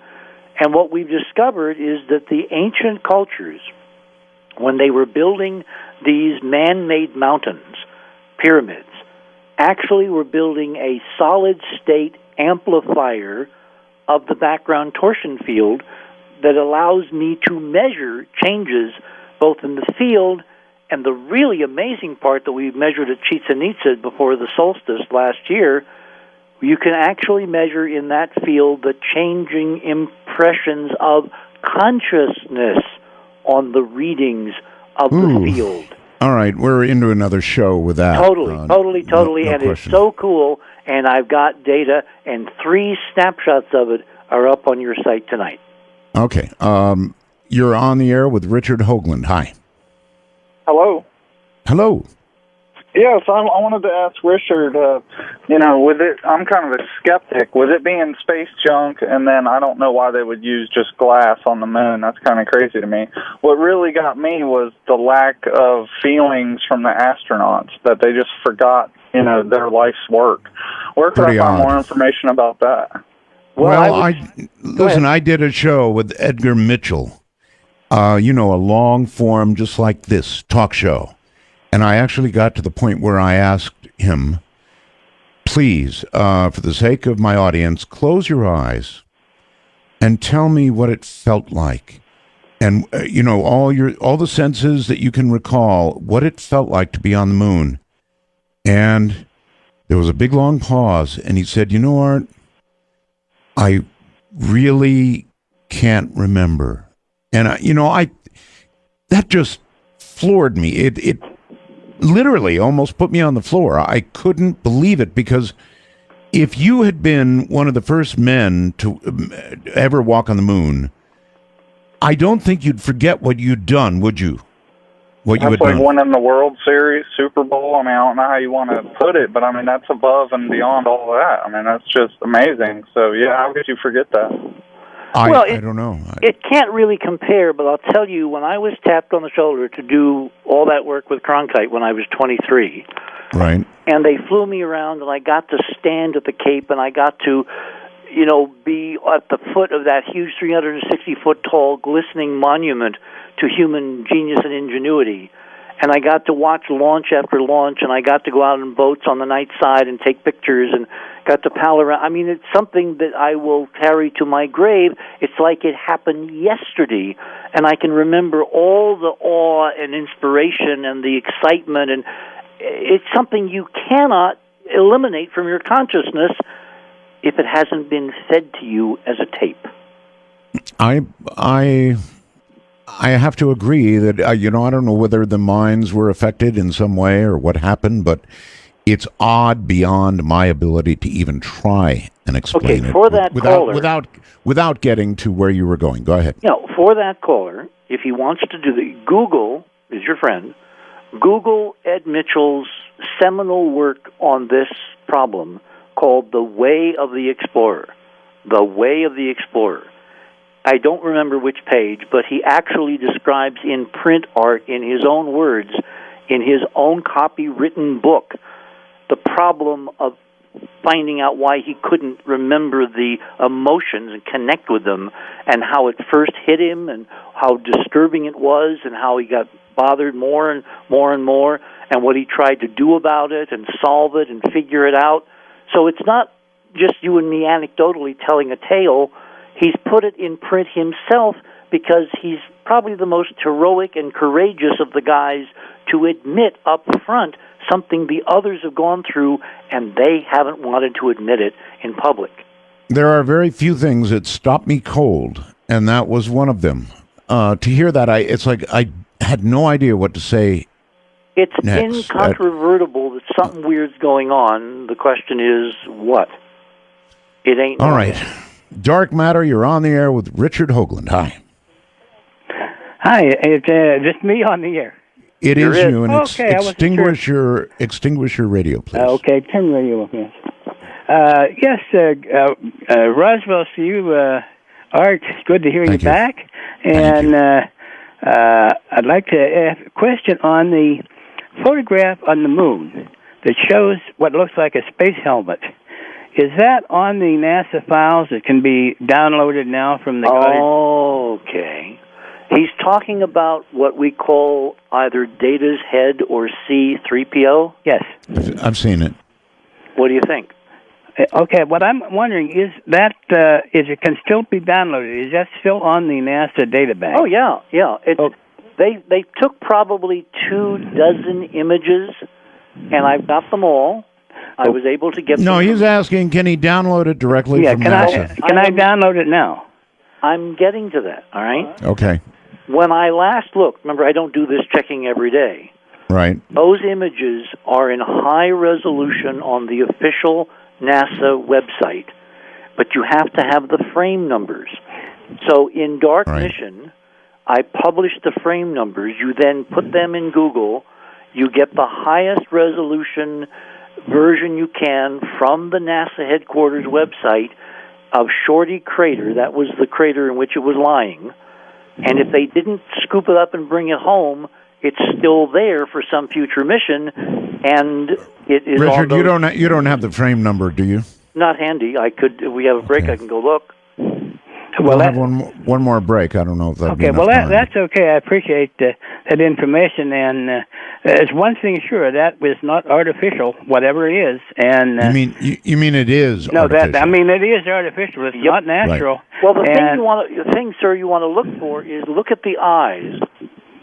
And what we've discovered is that the ancient cultures, when they were building these man-made mountains, pyramids, actually were building a solid-state amplifier of the background torsion field that allows me to measure changes both in the field and the really amazing part that we measured at Chichen Itza before the solstice last year. You can actually measure in that field the changing impressions of consciousness on the readings of the field. All right, we're into another show with that. Totally, no and question. It's so cool, and I've got data, and 3 snapshots of it are up on your site tonight. Okay, you're on the air with Richard Hoagland. Hi. Hello. Hello. Yes, I wanted to ask Richard, with it, I'm kind of a skeptic. With it being space junk, and then I don't know why they would use just glass on the moon. That's kind of crazy to me. What really got me was the lack of feelings from the astronauts, that they just forgot, their life's work. Where could I find more information about that? Well, I did a show with Edgar Mitchell, a long-form, just like this, talk show. And I actually got to the point where I asked him, please, for the sake of my audience, close your eyes and tell me what it felt like. And, all the senses that you can recall, what it felt like to be on the moon. And there was a big, long pause, and he said, Art, I really can't remember. And, that just floored me. It literally almost put me on the floor. I couldn't believe it, because if you had been one of the first men to ever walk on the moon, I don't think you'd forget what you'd done, would you? What you had done. That's like winning the World Series, Super Bowl. I don't know how you want to put it, but that's above and beyond all that. That's just amazing. So, yeah, how could you forget that? I don't know. It can't really compare, but I'll tell you, when I was tapped on the shoulder to do all that work with Cronkite when I was 23, right, and they flew me around, and I got to stand at the Cape, and I got to, be at the foot of that huge 360-foot-tall, glistening monument to human genius and ingenuity. And I got to watch launch after launch, and I got to go out on boats on the night side and take pictures, and got to pal around. I mean, it's something that I will carry to my grave. It's like it happened yesterday, and I can remember all the awe and inspiration and the excitement, and it's something you cannot eliminate from your consciousness if it hasn't been fed to you as a tape. I have to agree that, I don't know whether the minds were affected in some way or what happened, but it's odd beyond my ability to even try and explain it for that caller, without getting to where you were going. Go ahead. For that caller, if he wants to do the Google is your friend. Google Ed Mitchell's seminal work on this problem called The Way of the Explorer. The Way of the Explorer. I don't remember which page, but he actually describes in print art, in his own words, in his own copywritten book, the problem of finding out why he couldn't remember the emotions and connect with them, and how it first hit him, and how disturbing it was, and how he got bothered more and more and more, and what he tried to do about it and solve it and figure it out. So it's not just you and me anecdotally telling a tale. He's put it in print himself because he's probably the most heroic and courageous of the guys to admit up front something the others have gone through, and they haven't wanted to admit it in public. There are very few things that stop me cold, and that was one of them. To hear that, it's like I had no idea what to say. It's next. Incontrovertible that something weird's going on. The question is, what? It ain't. All right. Dark Matter, you're on the air with Richard Hoagland. Hi. Hi, it's just me on the air. It is you, and extinguish your radio, please. Okay, turn the radio off. Yes, Roswell, to you, Art, it's good to hear you back. And I'd like to ask a question on the photograph on the moon that shows what looks like a space helmet. Is that on the NASA files that can be downloaded now from the Okay. He's talking about what we call either Data's Head or C-3PO? Yes. I've seen it. What do you think? Okay, what I'm wondering is that is it can still be downloaded. Is that still on the NASA database? Oh, yeah. They took probably 24 images, and I've got them all. I was able to get them. No, he's asking, can he download it directly from NASA? Can I download it now? I'm getting to that, all right? Okay. When I last looked, remember, I don't do this checking every day. Right. Those images are in high resolution on the official NASA website, but you have to have the frame numbers. So in Dark Mission, I published the frame numbers. You then put them in Google. You get the highest resolution version you can from the NASA headquarters website of Shorty Crater. That was the crater in which it was lying. And if they didn't scoop it up and bring it home, it's still there for some future mission, and it is. Richard, you don't have the frame number, do you? Not handy. I could. If we have a break, I can go look. We'll have one more break. I don't know if that'll be enough time. That's okay. I appreciate that information. And there's one thing sure, that was not artificial, whatever it is. And you mean it is? No, artificial. it is artificial. It's not natural. Right. Well, the thing, sir, you want to look for is look at the eyes.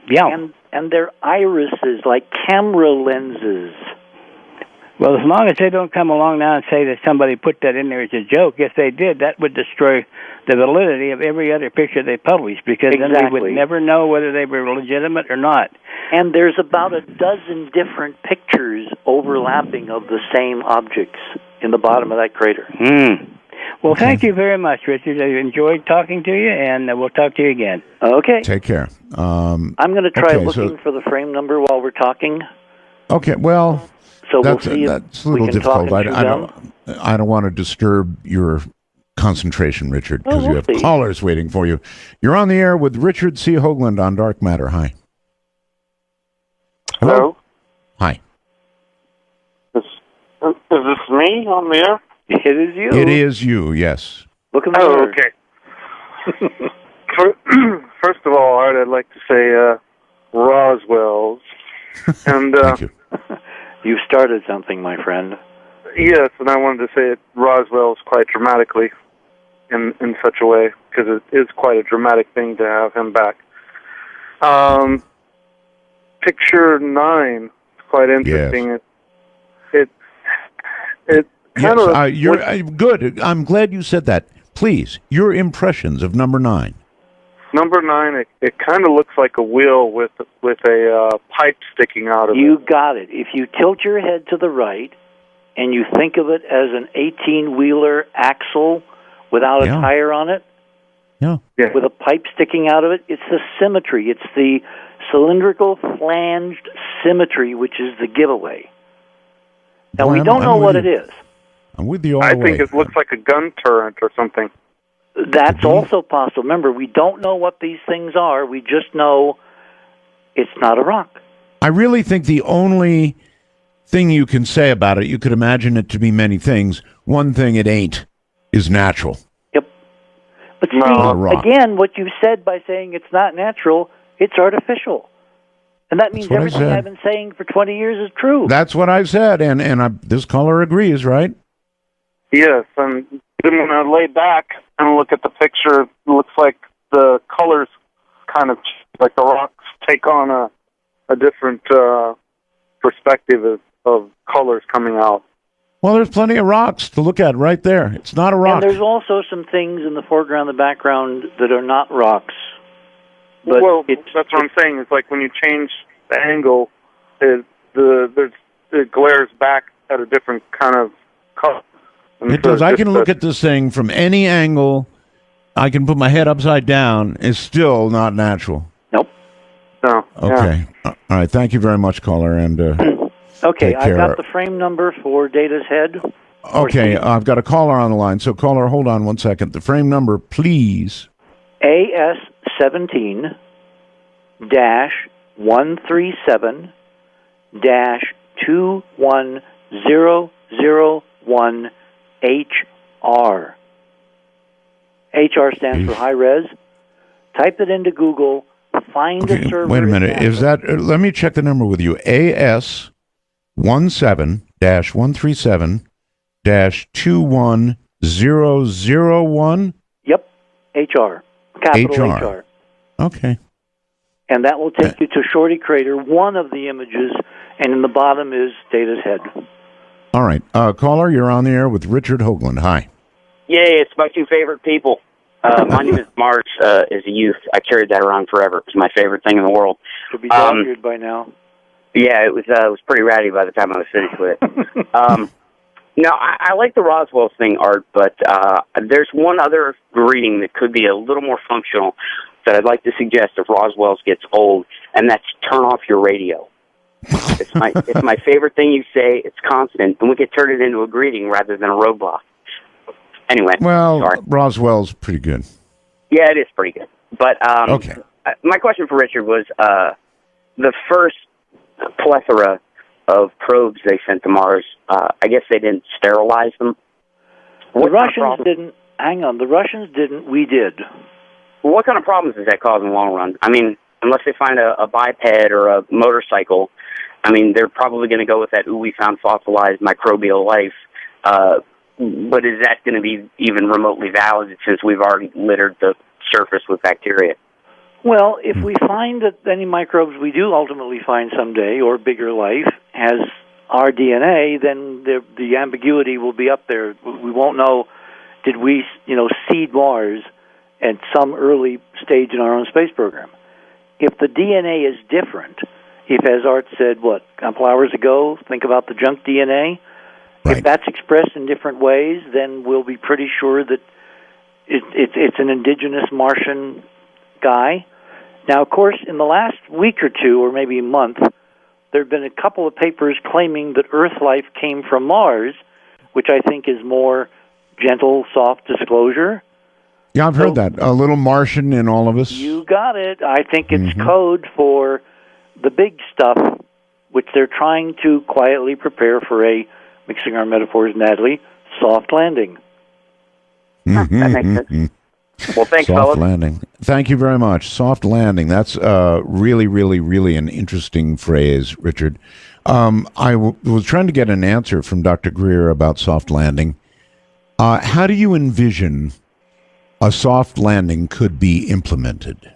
Yeah. And their irises, like camera lenses. Well, as long as they don't come along now and say that somebody put that in there as a joke, if they did, that would destroy the validity of every other picture they publish, because then we would never know whether they were legitimate or not. And there's about 12 different pictures overlapping of the same objects in the bottom of that crater. Well, thank you very much, Richard. I enjoyed talking to you, and we'll talk to you again. Okay. Take care. I'm going to try looking for the frame number while we're talking. Okay, well... So that's we'll see a little difficult. I don't want to disturb your concentration, Richard, because you have callers waiting for you. You're on the air with Richard C. Hoagland on Dark Matter. Hi. Hello? Hi. Is this me on the air? It is you. It is you, yes. Look at the okay. First of all, Art, I'd like to say Roswell's. And, Thank you. You've started something, my friend. Yes, and I wanted to say it Roswell's quite dramatically in such a way, because it is quite a dramatic thing to have him back. Picture 9 is quite interesting. Yes. It kind of... you're good. I'm glad you said that. Please, your impressions of number 9. Number 9, it kind of looks like a wheel with a pipe sticking out of it. You got it. If you tilt your head to the right and you think of it as an 18-wheeler axle without a tire on it, with a pipe sticking out of it, it's the symmetry. It's the cylindrical flanged symmetry, which is the giveaway. Now, we don't know what it is. I'm with you all I the way. think it looks like a gun turret or something. That's also possible. Remember, we don't know what these things are. We just know it's not a rock. I really think the only thing you can say about it, you could imagine it to be many things. One thing it ain't is natural. Yep. But see, again, what you said by saying it's not natural, it's artificial. And that means everything I've been saying for 20 years is true. That's what I said, and this caller agrees, right? Yes, and then when I lay back and look at the picture, it looks like the colors kind of, like the rocks take on a different perspective of colors coming out. Well, there's plenty of rocks to look at right there. It's not a rock. And there's also some things in the foreground and the background that are not rocks. But that's what I'm saying. It's like when you change the angle, it glares back at a different kind of color. It does. I can look at this thing from any angle. I can put my head upside down. It's still not natural. Nope. No. Okay. All right. Thank you very much, caller. And okay, I've got the frame number for Data's head. Okay, I've got a caller on the line. So, caller, hold on 1 second. The frame number, please. AS17-137-21001 HR. HR stands for high res. Type it into Google. Find a server. Wait a minute. Is that? Let me check the number with you. AS17-137-21001. Yep. HR. Capital HR. Okay. And that will take you to Shorty Crater, one of the images, and in the bottom is Data's head. All right. Caller, you're on the air with Richard Hoagland. Hi. Yay, it's my two favorite people. My name is Mars. As a youth, I carried that around forever. It's my favorite thing in the world. Should be dog-eared by now. Yeah, it was pretty ratty by the time I was finished with it. No, I like the Roswell thing, Art, but there's one other reading that could be a little more functional that I'd like to suggest if Roswell's gets old, and that's turn off your radio. It's my favorite thing you say. It's constant, and we could turn it into a greeting rather than a roadblock. Anyway, sorry. Roswell's pretty good. Yeah, it is pretty good. But okay. My question for Richard was the first plethora of probes they sent to Mars. I guess they didn't sterilize them. The Russians didn't. Hang on, the Russians didn't. We did. Well, what kind of problems does that cause in the long run? I mean, unless they find a biped or a motorcycle, I mean, they're probably going to go with that, we found fossilized microbial life. But is that going to be even remotely valid since we've already littered the surface with bacteria? Well, if we find that any microbes we do ultimately find someday, or bigger life, has our DNA, then the ambiguity will be up there. We won't know, did we, seed Mars at some early stage in our own space program? If the DNA is different, if, as Art said, a couple hours ago, think about the junk DNA, right. If that's expressed in different ways, then we'll be pretty sure that it's an indigenous Martian guy. Now, of course, in the last week or two, or maybe a month, there have been a couple of papers claiming that Earth life came from Mars, which I think is more gentle, soft disclosure. Yeah, I've heard that. A little Martian in all of us. You got it. I think it's code for the big stuff, which they're trying to quietly prepare for a, mixing our metaphors, Natalie, soft landing. That makes sense. Well, thanks, Soft fellas. landing. Thank you very much. Soft landing. That's really, really, really an interesting phrase, Richard. I was trying to get an answer from Dr. Greer about soft landing. How do you envision a soft landing could be implemented?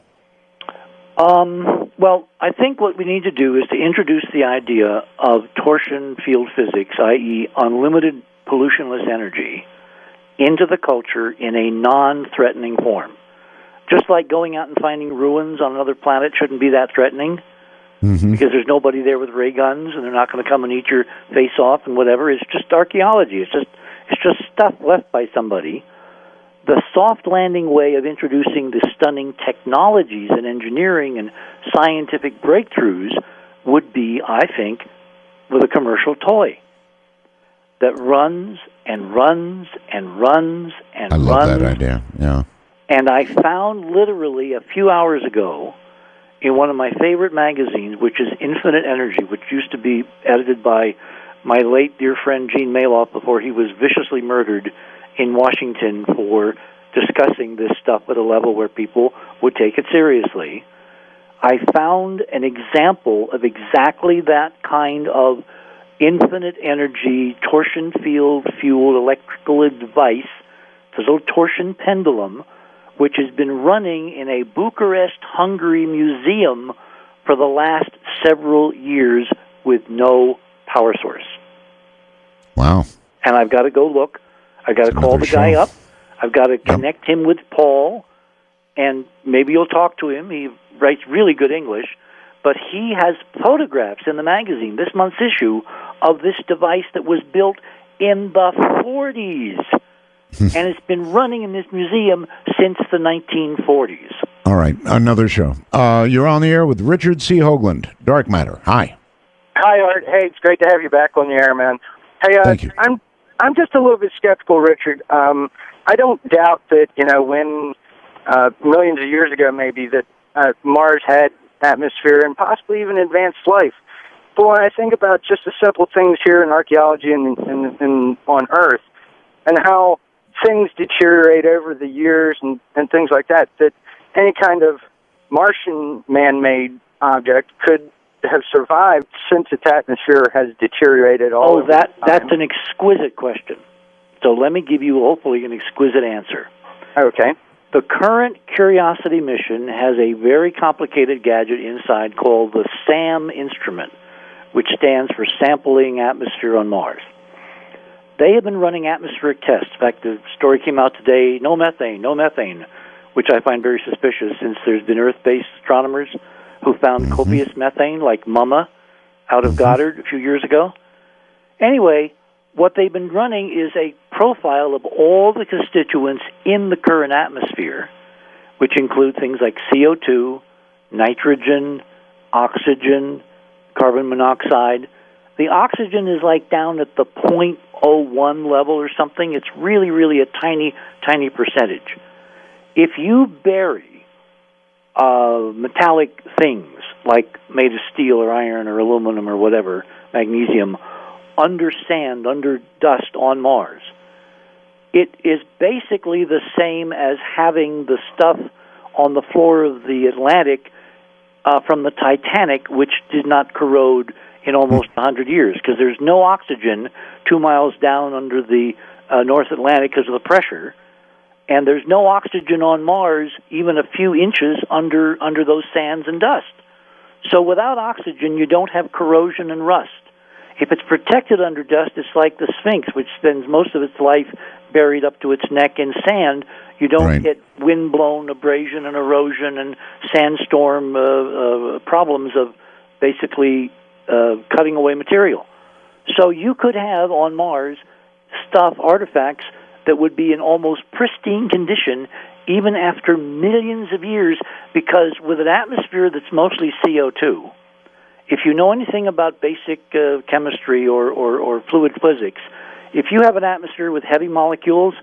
Well, I think what we need to do is to introduce the idea of torsion field physics, i.e. unlimited pollutionless energy, into the culture in a non-threatening form. Just like going out and finding ruins on another planet shouldn't be that threatening, because there's nobody there with ray guns, and they're not going to come and eat your face off and whatever. It's just archaeology. It's just stuff left by somebody. The soft landing way of introducing the stunning technologies and engineering and scientific breakthroughs would be, I think, with a commercial toy that runs and runs and runs and runs. I love that idea, yeah. And I found literally a few hours ago in one of my favorite magazines, which is Infinite Energy, which used to be edited by my late dear friend Gene Maloff before he was viciously murdered in Washington for discussing this stuff at a level where people would take it seriously. I found an example of exactly that kind of infinite energy, torsion field fueled electrical device, it's a little torsion pendulum, which has been running in a Bucharest, Hungary museum for the last several years with no power source. Wow. And I've got to go look. I've got to call the guy up. I've got to connect him with Paul, and maybe you'll talk to him. He writes really good English. But he has photographs in the magazine, this month's issue, of this device that was built in the 40s. And it's been running in this museum since the 1940s. All right, another show. You're on the air with Richard C. Hoagland, Dark Matter. Hi. Hi, Art. Hey, it's great to have you back on the air, man. Hey, thank you. I'm just a little bit skeptical, Richard. I don't doubt that, when millions of years ago maybe that Mars had atmosphere and possibly even advanced life. But when I think about just the simple things here in archaeology and on Earth, and how things deteriorate over the years and things like that, that any kind of Martian man-made object could have survived since its atmosphere has deteriorated all over time. That's an exquisite question. So let me give you, hopefully, an exquisite answer. Okay. The current Curiosity mission has a very complicated gadget inside called the SAM instrument, which stands for Sampling Atmosphere on Mars. They have been running atmospheric tests. In fact, the story came out today, no methane, which I find very suspicious since there's been Earth-based astronomers who found copious methane, like Mama, out of Goddard a few years ago. Anyway, what they've been running is a profile of all the constituents in the current atmosphere, which include things like CO2, nitrogen, oxygen, carbon monoxide. The oxygen is like down at the 0.01 level or something. It's really, really a tiny, tiny percentage. If you bury metallic things, like made of steel or iron or aluminum or whatever, magnesium, under sand, under dust on Mars, it is basically the same as having the stuff on the floor of the Atlantic from the Titanic, which did not corrode in almost 100 years, because there's no oxygen 2 miles down under the North Atlantic because of the pressure, and there's no oxygen on Mars even a few inches under those sands and dust. So without oxygen, you don't have corrosion and rust. If it's protected under dust, it's like the Sphinx, which spends most of its life buried up to its neck in sand. You don't get wind-blown abrasion and erosion and sandstorm problems of basically cutting away material. So you could have on Mars artifacts that would be in almost pristine condition even after millions of years, because with an atmosphere that's mostly CO2, if you know anything about basic chemistry or fluid physics, if you have an atmosphere with heavy molecules,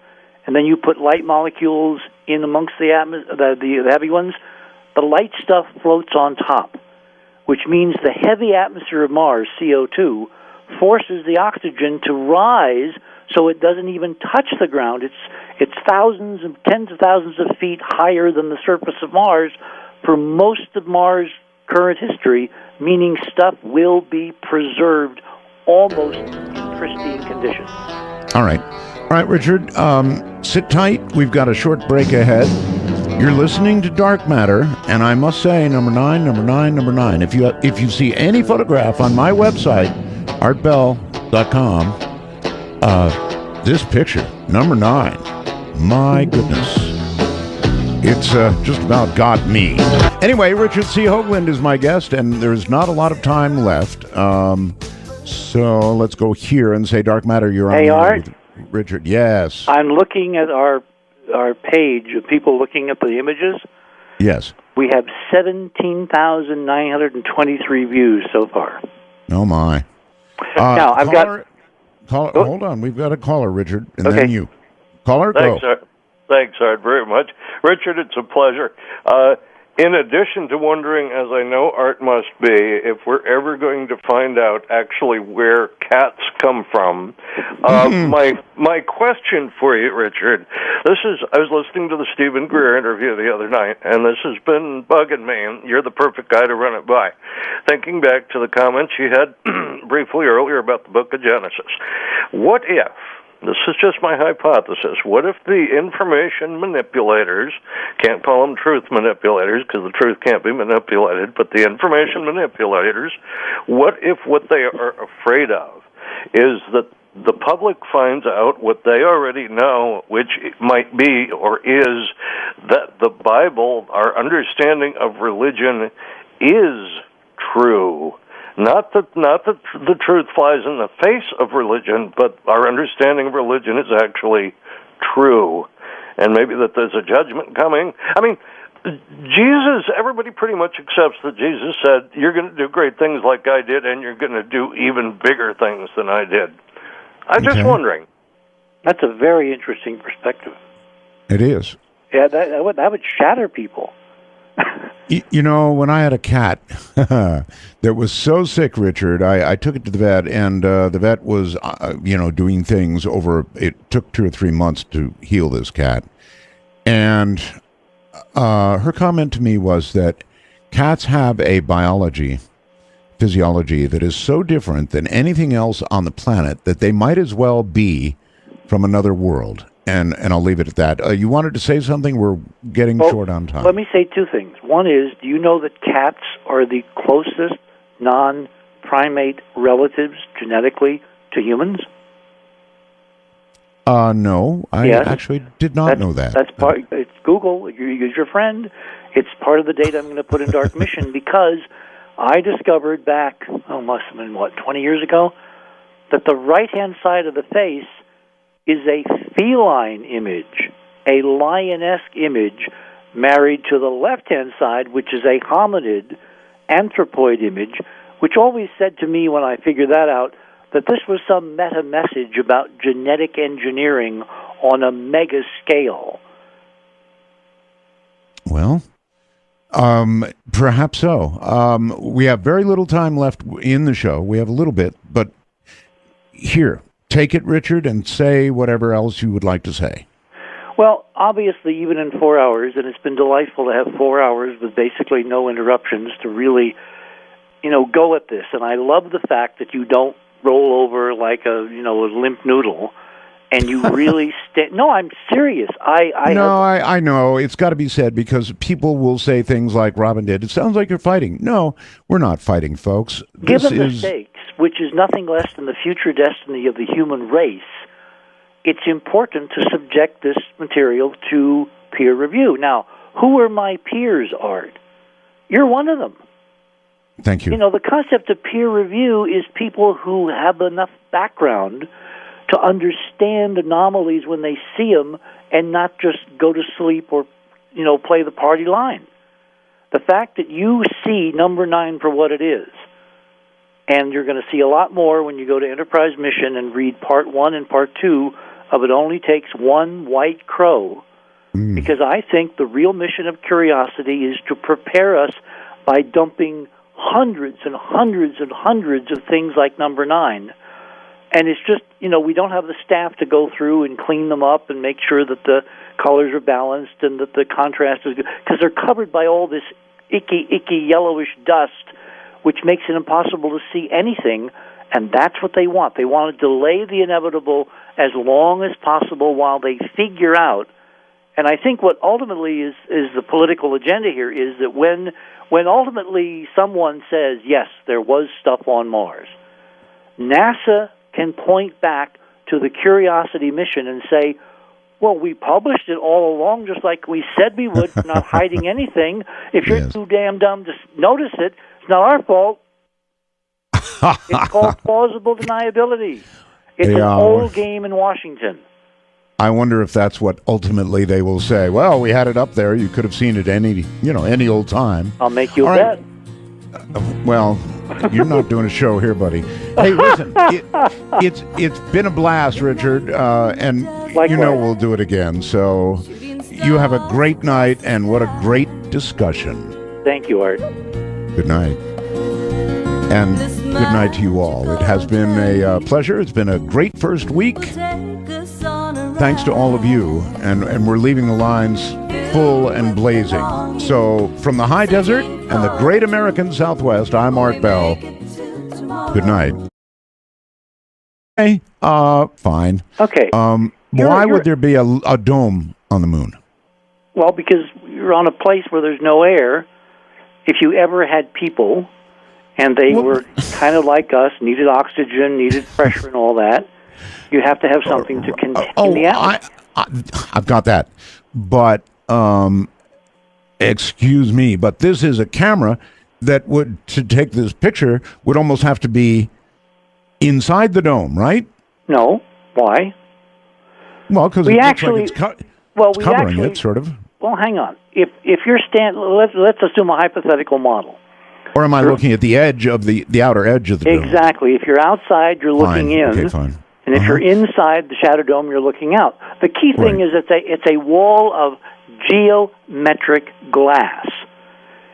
and then you put light molecules in amongst the heavy ones, the light stuff floats on top, which means the heavy atmosphere of Mars, CO2, forces the oxygen to rise so it doesn't even touch the ground. It's thousands and tens of thousands of feet higher than the surface of Mars for most of Mars' current history, meaning stuff will be preserved almost in pristine condition. All right, Richard, sit tight. We've got a short break ahead. You're listening to Dark Matter, and I must say, number nine. If you see any photograph on my website, artbell.com, this picture, number 9, my goodness, it's just about got me. Anyway, Richard C. Hoagland is my guest, and there's not a lot of time left. So let's go here and say, Dark Matter, you're on. Hey, Art. Richard, yes. I'm looking at our page of people looking at the images. Yes. We have 17,923 views so far. Oh, my. Now, I've got... Hold on. We've got a caller, Richard, and then you. Caller, Thanks, go. Art. Thanks, Art, very much. Richard, it's a pleasure. In addition to wondering, as I know Art must be, if we're ever going to find out actually where cats come from, my question for you, Richard, I was listening to the Stephen Greer interview the other night, and this has been bugging me, and you're the perfect guy to run it by. Thinking back to the comments you had briefly earlier about the book of Genesis, what if, this is just my hypothesis, what if the information manipulators, can't call them truth manipulators because the truth can't be manipulated, but the information manipulators, what if what they are afraid of is that the public finds out what they already know, which might be or is that the Bible, our understanding of religion, is true? Not that the truth flies in the face of religion, but our understanding of religion is actually true. And maybe that there's a judgment coming. I mean, Jesus, everybody pretty much accepts that Jesus said, you're going to do great things like I did, and you're going to do even bigger things than I did. I'm just wondering. That's a very interesting perspective. It is. Yeah, that would shatter people. You know, when I had a cat that was so sick, Richard, I took it to the vet, and the vet was, doing things over. It took 2 or 3 months to heal this cat, and her comment to me was that cats have a physiology that is so different than anything else on the planet that they might as well be from another world. And I'll leave it at that. You wanted to say something? We're getting short on time. Let me say 2 things. One is, do you know that cats are the closest non-primate relatives genetically to humans? No, I actually did not know that. That's part. It's Google. You use your friend. It's part of the data I'm going to put in Dark Mission because I discovered back, must have been 20 years ago, that the right-hand side of the face is a feline image, a lionesque image, married to the left-hand side, which is a hominid, anthropoid image, which always said to me when I figured that out, that this was some meta-message about genetic engineering on a mega scale. Well, perhaps so. We have very little time left in the show. We have a little bit, but here, take it, Richard, and say whatever else you would like to say. Well, obviously, even in 4 hours, and it's been delightful to have 4 hours with basically no interruptions to really, go at this. And I love the fact that you don't roll over like a limp noodle, and you really No, I'm serious. I know. It's got to be said because people will say things like Robin did. It sounds like you're fighting. No, we're not fighting, folks. Given the stakes, which is nothing less than the future destiny of the human race, it's important to subject this material to peer review. Now, who are my peers, Art? You're one of them. Thank you. The concept of peer review is people who have enough background to understand anomalies when they see them and not just go to sleep or, play the party line. The fact that you see number 9 for what it is, And you're going to see a lot more when you go to Enterprise Mission and read Part 1 and Part 2 of It Only Takes One White Crow, because I think the real mission of Curiosity is to prepare us by dumping hundreds and hundreds and hundreds of things like number 9. And it's just, we don't have the staff to go through and clean them up and make sure that the colors are balanced and that the contrast is good, because they're covered by all this icky yellowish dust, which makes it impossible to see anything, and that's what they want. They want to delay the inevitable as long as possible while they figure out. And I think what ultimately is the political agenda here is that when ultimately someone says, yes, there was stuff on Mars, NASA can point back to the Curiosity mission and say, well, we published it all along just like we said we would, not hiding anything. If you're too damn dumb to notice it, it's not our fault. It's called plausible deniability. It's an old game in Washington. I wonder if that's what ultimately they will say. Well, we had it up there. You could have seen it any old time. I'll make you a bet. Well, you're not doing a show here, buddy. Hey, listen, it's been a blast, Richard, and Likewise. We'll do it again. So you have a great night, and what a great discussion. Thank you, Art. Good night. And good night to you all. It has been a pleasure. It's been a great first week. Thanks to all of you, and we're leaving the lines full and blazing. So, from the high desert and the great American Southwest, I'm Art Bell. Good night. Hey, fine. Okay. Why would there be a dome on the moon? Well, because you're on a place where there's no air. If you ever had people, and they were kind of like us, needed oxygen, needed pressure and all that, you have to have something to contain the atmosphere. I've got that. But, excuse me, but this is a camera that to take this picture, would almost have to be inside the dome, right? No. Why? Well, because it looks like it's covering it, sort of. Well, hang on. If you're let's assume a hypothetical model. Or am I looking at the edge of the outer edge of the dome? Exactly. If you're outside, you're looking in. Okay, fine. And if you're inside the shadow dome, you're looking out. The key thing is it's a wall of geometric glass.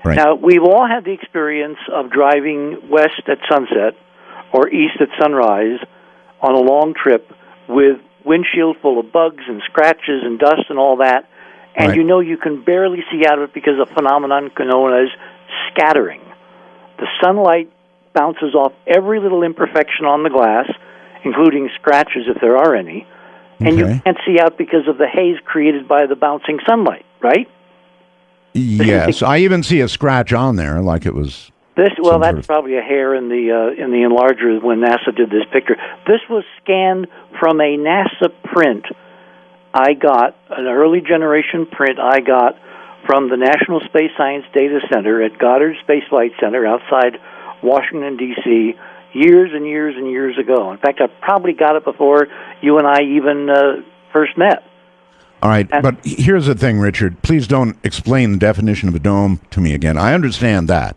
Right. Now, we've all had the experience of driving west at sunset or east at sunrise on a long trip with windshield full of bugs and scratches and dust and all that, and you can barely see out of it because of a phenomenon known as scattering. The sunlight bounces off every little imperfection on the glass, including scratches if there are any, and you can't see out because of the haze created by the bouncing sunlight, right? Yes, I even see a scratch on there, like it was. That's probably a hair in the enlarger when NASA did this picture. This was scanned from a NASA print. I got an early generation print. I got from the National Space Science Data Center at Goddard Space Flight Center outside Washington, D.C., years and years and years ago. In fact, I probably got it before you and I even first met. All right, but here's the thing, Richard. Please don't explain the definition of a dome to me again. I understand that.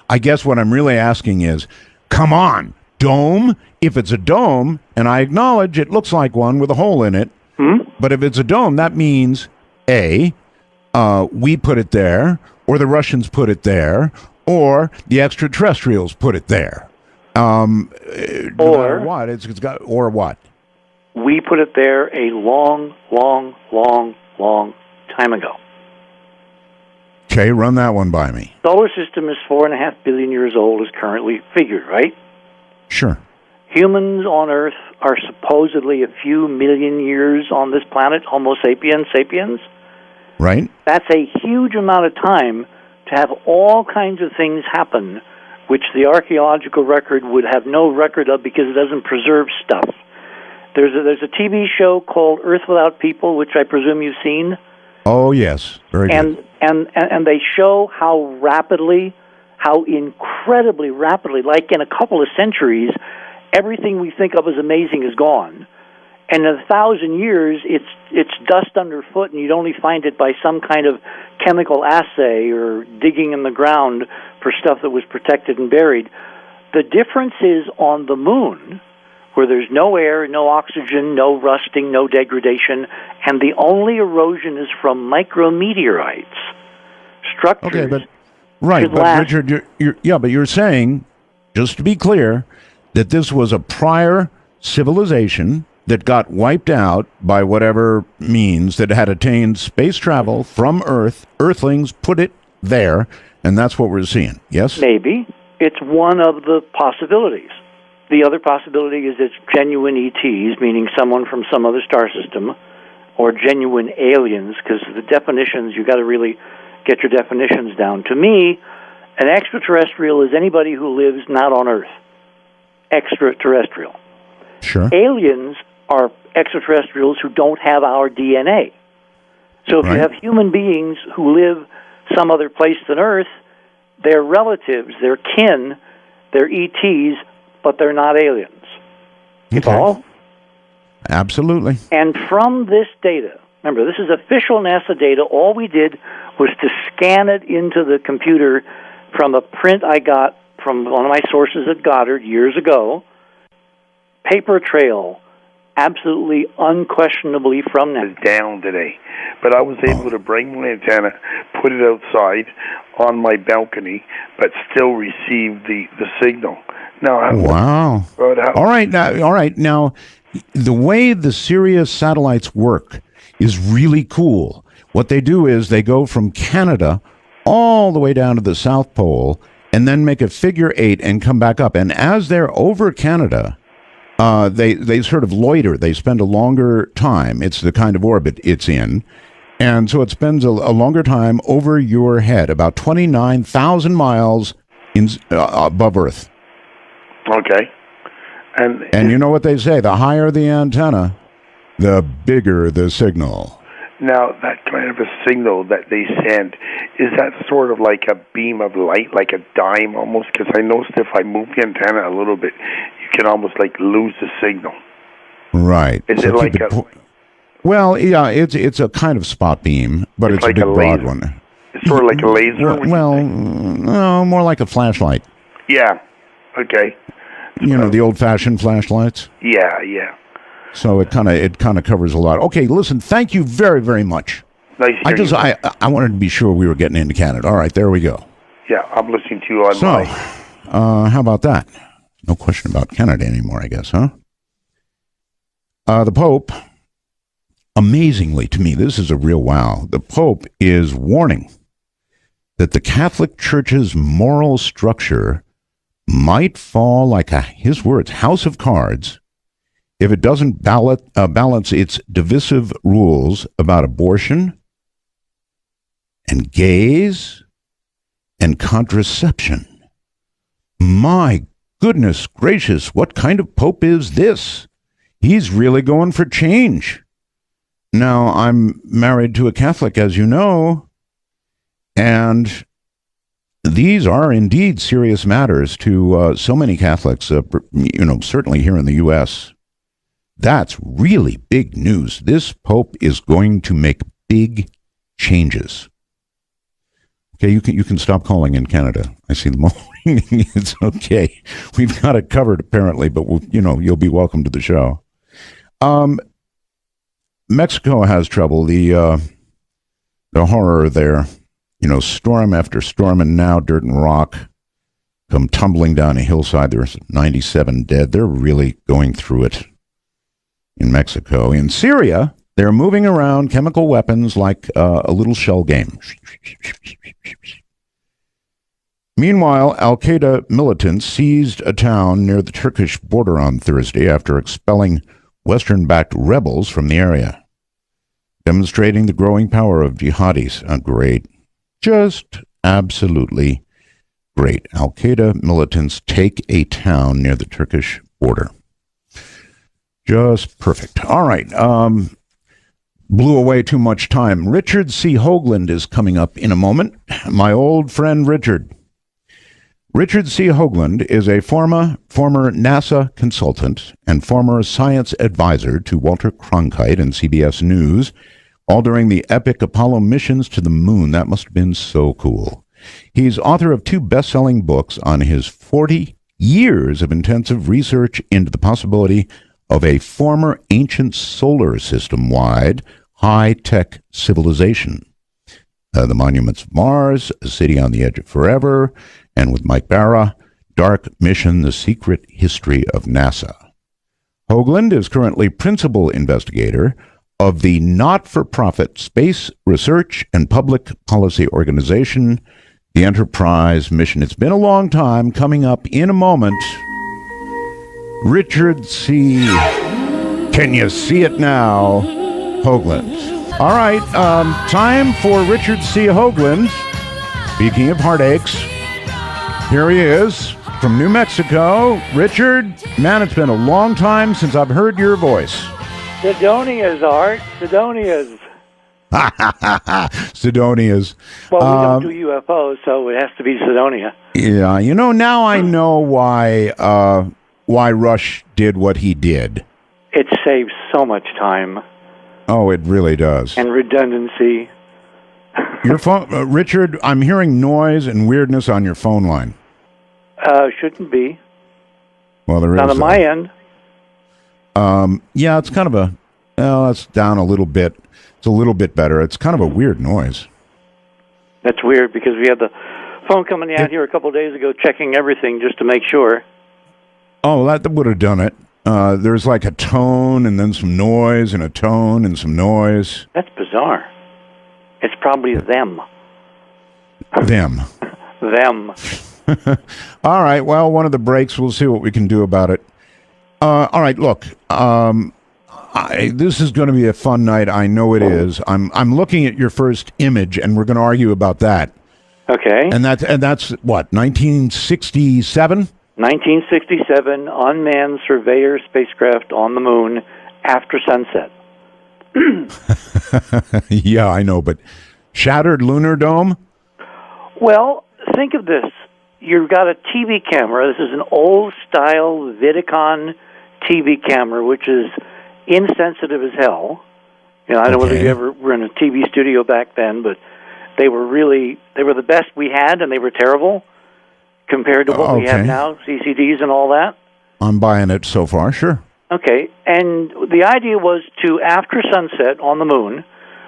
I guess what I'm really asking is, come on, dome? If it's a dome, and I acknowledge it looks like one with a hole in it, but if it's a dome, that means, A, we put it there, or the Russians put it there, or the extraterrestrials put it there. Or what? It's got, or what? We put it there a long, long, long, long time ago. Okay, run that one by me. The solar system is 4.5 billion years old, is currently figured, right? Sure. Humans on Earth are supposedly a few million years on this planet, Homo sapiens sapiens. Right. That's a huge amount of time to have all kinds of things happen, which the archaeological record would have no record of because it doesn't preserve stuff. There's a TV show called Earth Without People, which I presume you've seen. Oh, yes. Very good. And they show how incredibly rapidly, like in a couple of centuries, everything we think of as amazing is gone. And in 1,000 years, it's dust underfoot, and you'd only find it by some kind of chemical assay or digging in the ground for stuff that was protected and buried. The difference is on the moon, where there's no air, no oxygen, no rusting, no degradation, and the only erosion is from micrometeorites. Structures. Okay, but Richard, but you're saying, just to be clear, that this was a prior civilization that got wiped out by whatever means that had attained space travel from Earth. Earthlings put it there, and that's what we're seeing. Yes? Maybe. It's one of the possibilities. The other possibility is it's genuine ETs, meaning someone from some other star system, or genuine aliens, because the definitions, you got to really get your definitions down. To me, an extraterrestrial is anybody who lives not on Earth. Extraterrestrial. Sure. Aliens are extraterrestrials who don't have our DNA. So if you have human beings who live some other place than Earth, they're relatives, they're kin, they're ETs, but they're not aliens. You follow? Absolutely. And from this data, remember, this is official NASA data. All we did was to scan it into the computer from a print I got from one of my sources at Goddard years ago. Paper trail, absolutely unquestionably from NASA. It's down today. But I was able to bring my antenna, put it outside on my balcony, but still receive the signal. Now, wow. All right. Now, the way the Sirius satellites work is really cool. What they do is they go from Canada all the way down to the South Pole and then make a figure 8 and come back up. And as they're over Canada, they sort of loiter. They spend a longer time. It's the kind of orbit it's in. And so it spends a longer time over your head, about 29,000 miles above Earth. Okay. And you know what they say, the higher the antenna, the bigger the signal. Now, that kind of a signal that they send, is that sort of like a beam of light, like a dime almost? Because I noticed if I move the antenna a little bit, you can almost like lose the signal. Right. Is it like well, yeah, it's a kind of spot beam, but it's like a big broad one. It's sort of like a laser? No, more like a flashlight. Yeah. Okay. You know, the old-fashioned flashlights? Yeah. So it kind of covers a lot. Okay, listen, thank you very, very much. Nice hearing you. I wanted to be sure we were getting into Canada. All right, there we go. Yeah, I'm listening to you on how about that? No question about Canada anymore, I guess, huh? The Pope, amazingly to me, this is a real wow. The Pope is warning that the Catholic Church's moral structure might fall like his words, house of cards, if it doesn't balance its divisive rules about abortion and gays and contraception. My goodness gracious, what kind of Pope is this? He's really going for change. Now, I'm married to a Catholic, as you know, and these are indeed serious matters to so many Catholics, certainly here in the U.S. That's really big news. This Pope is going to make big changes. Okay, you can stop calling in Canada. I see the morning. It's okay. We've got it covered apparently, but you'll be welcome to the show. Mexico has trouble. The horror there. Storm after storm, and now dirt and rock come tumbling down a hillside. There's 97 dead. They're really going through it in Mexico. In Syria, they're moving around chemical weapons like a little shell game. Meanwhile, Al-Qaeda militants seized a town near the Turkish border on Thursday after expelling Western-backed rebels from the area, demonstrating the growing power of jihadis. Great. Just absolutely great. Al-Qaeda militants take a town near the Turkish border. Just perfect. All right. Blew away too much time. Richard C. Hoagland is coming up in a moment. My old friend Richard. Richard C. Hoagland is a former NASA consultant and former science advisor to Walter Cronkite and CBS News, all during the epic Apollo missions to the moon. That must have been so cool. He's author of 2 best-selling books on his 40 years of intensive research into the possibility of a former ancient solar system-wide high-tech civilization. The Monuments of Mars, A City on the Edge of Forever, and with Mike Barra, Dark Mission, The Secret History of NASA. Hoagland is currently principal investigator of the not-for-profit Space Research and Public Policy Organization, the Enterprise Mission. It's been a long time. Coming up in a moment, Richard C. Can you see it now? Hoagland. All right, time for Richard C. Hoagland. Speaking of heartaches, here he is from New Mexico. Richard, man, it's been a long time since I've heard your voice. Sidonias, Art. Sidonias. Sidonias. Well, we don't do UFOs, so it has to be Sidonia. Yeah, now I know why Rush did what he did. It saves so much time. Oh, it really does. And redundancy. Your phone, Richard, I'm hearing noise and weirdness on your phone line. Shouldn't be. Well, there is. Not on my end. Yeah, it's kind of it's down a little bit. It's a little bit better. It's kind of a weird noise. That's weird because we had the phone coming out here a couple of days ago checking everything just to make sure. Oh, that would have done it. There's like a tone and then some noise and a tone and some noise. That's bizarre. It's probably them. Them. Them. All right. Well, one of the breaks. We'll see what we can do about it. All right. Look, this is going to be a fun night. I know it is. I'm looking at your first image, and we're going to argue about that. Okay. And that's what, 1967? 1967, unmanned surveyor spacecraft on the moon after sunset. Yeah, I know, but shattered lunar dome? Well, think of this. You've got a TV camera. This is an old-style Vidicon TV camera, which is insensitive as hell. I don't know whether you ever were in a TV studio back then, but they were the best we had, and they were terrible compared to what we have now, CCDs and all that. I'm buying it so far, sure. Okay, and the idea was to, after sunset on the moon,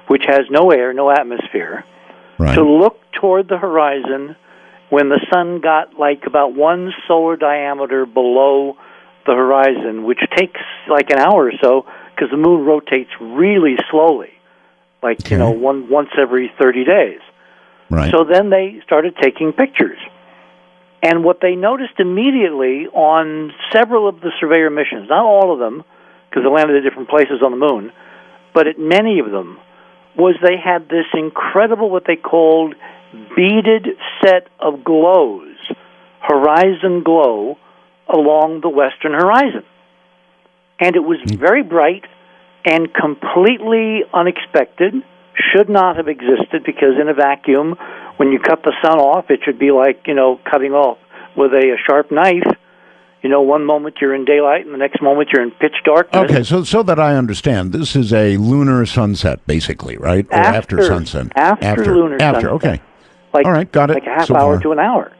which has no air, no atmosphere, to look toward the horizon when the sun got like about one solar diameter below the horizon, which takes like an hour or so because the moon rotates really slowly, like, once every 30 days. Right. So then they started taking pictures. And what they noticed immediately on several of the surveyor missions, not all of them, because they landed at different places on the moon, but at many of them, was they had this incredible, what they called, beaded set of glows, horizon glow, along the western horizon. And it was very bright and completely unexpected, should not have existed, because in a vacuum, when you cut the sun off, it should be like, cutting off with a sharp knife. One moment you're in daylight, and the next moment you're in pitch darkness. Okay, so that I understand, this is a lunar sunset, basically, right? Or after sunset? After lunar sunset. Okay. All right, got it. Like a half hour to an hour.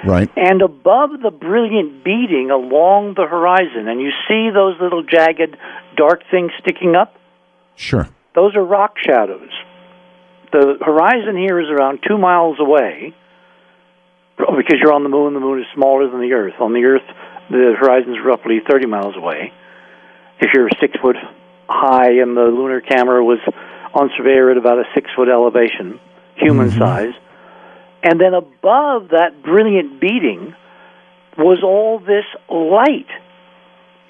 Right. And above the brilliant beading along the horizon, and you see those little jagged, dark things sticking up? Sure. Those are rock shadows. The horizon here is around 2 miles away, because you're on the moon is smaller than the Earth. On the Earth, the horizon is roughly 30 miles away. If you're 6 foot high and the lunar camera was on surveyor at about a 6 foot elevation, human size, and then above that brilliant beading was all this light.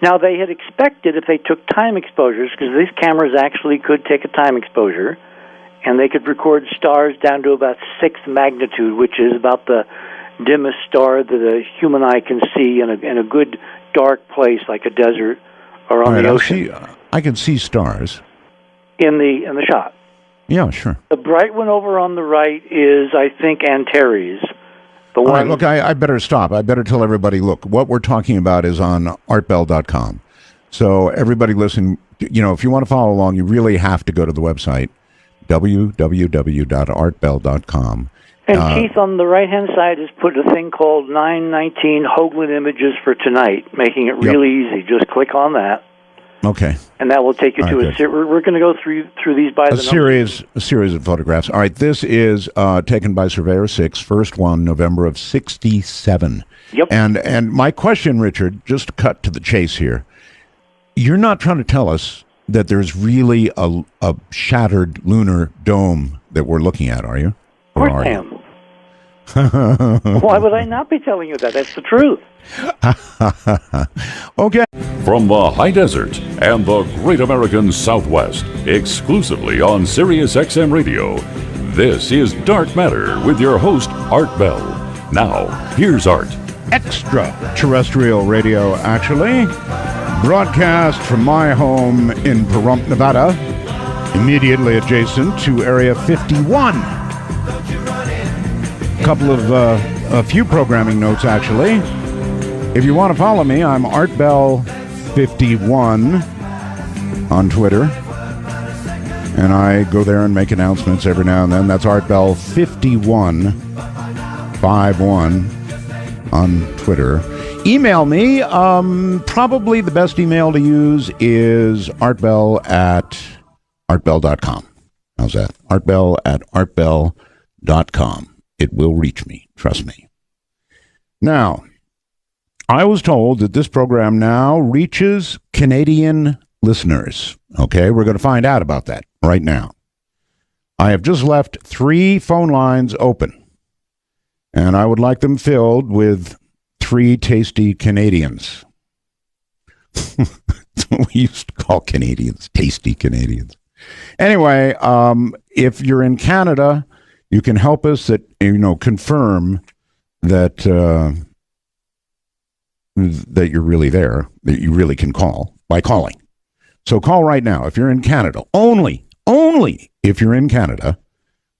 Now, they had expected if they took time exposures, because these cameras actually could take a time exposure, and they could record stars down to about 6th magnitude, which is about the dimmest star that a human eye can see in a good dark place like a desert or on the ocean. I can see stars in the shot. Yeah, sure. The bright one over on the right is, I think, Antares. All right, look, I better stop. I better tell everybody, look, what we're talking about is on artbell.com. So everybody listen, if you want to follow along, you really have to go to the website, www.artbell.com, And Keith, on the right-hand side, has put a thing called 919 Hoagland Images for tonight, making it really easy. Just click on that. Okay. And that will take you to a series. We're going to go through these by the numbers. A series of photographs. All right, this is taken by Surveyor 6, first one, November of 67. Yep. And my question, Richard, just to cut to the chase here, you're not trying to tell us that there's really a shattered lunar dome that we're looking at, are you? Of course I am. Why would I not be telling you that? That's the truth. Okay. From the high desert and the great American Southwest, exclusively on Sirius XM Radio, this is Dark Matter with your host, Art Bell. Now, here's Art. Extraterrestrial radio, actually. Broadcast from my home in Pahrump, Nevada, immediately adjacent to Area 51. A few programming notes, actually. If you want to follow me, I'm ArtBell51 on Twitter. And I go there and make announcements every now and then. That's ArtBell51 on Twitter. Email me. Probably the best email to use is artbell@artbell.com. How's that? artbell@artbell.com. It will reach me. Trust me. Now, I was told that this program now reaches Canadian listeners. Okay, we're going to find out about that right now. I have just left 3 phone lines open, and I would like them filled with 3 tasty Canadians. That's what we used to call Canadians, tasty Canadians. Anyway, if you're in Canada, you can help us confirm that that you're really there, that you really can call by calling. So call right now if you're in Canada. Only if you're in Canada,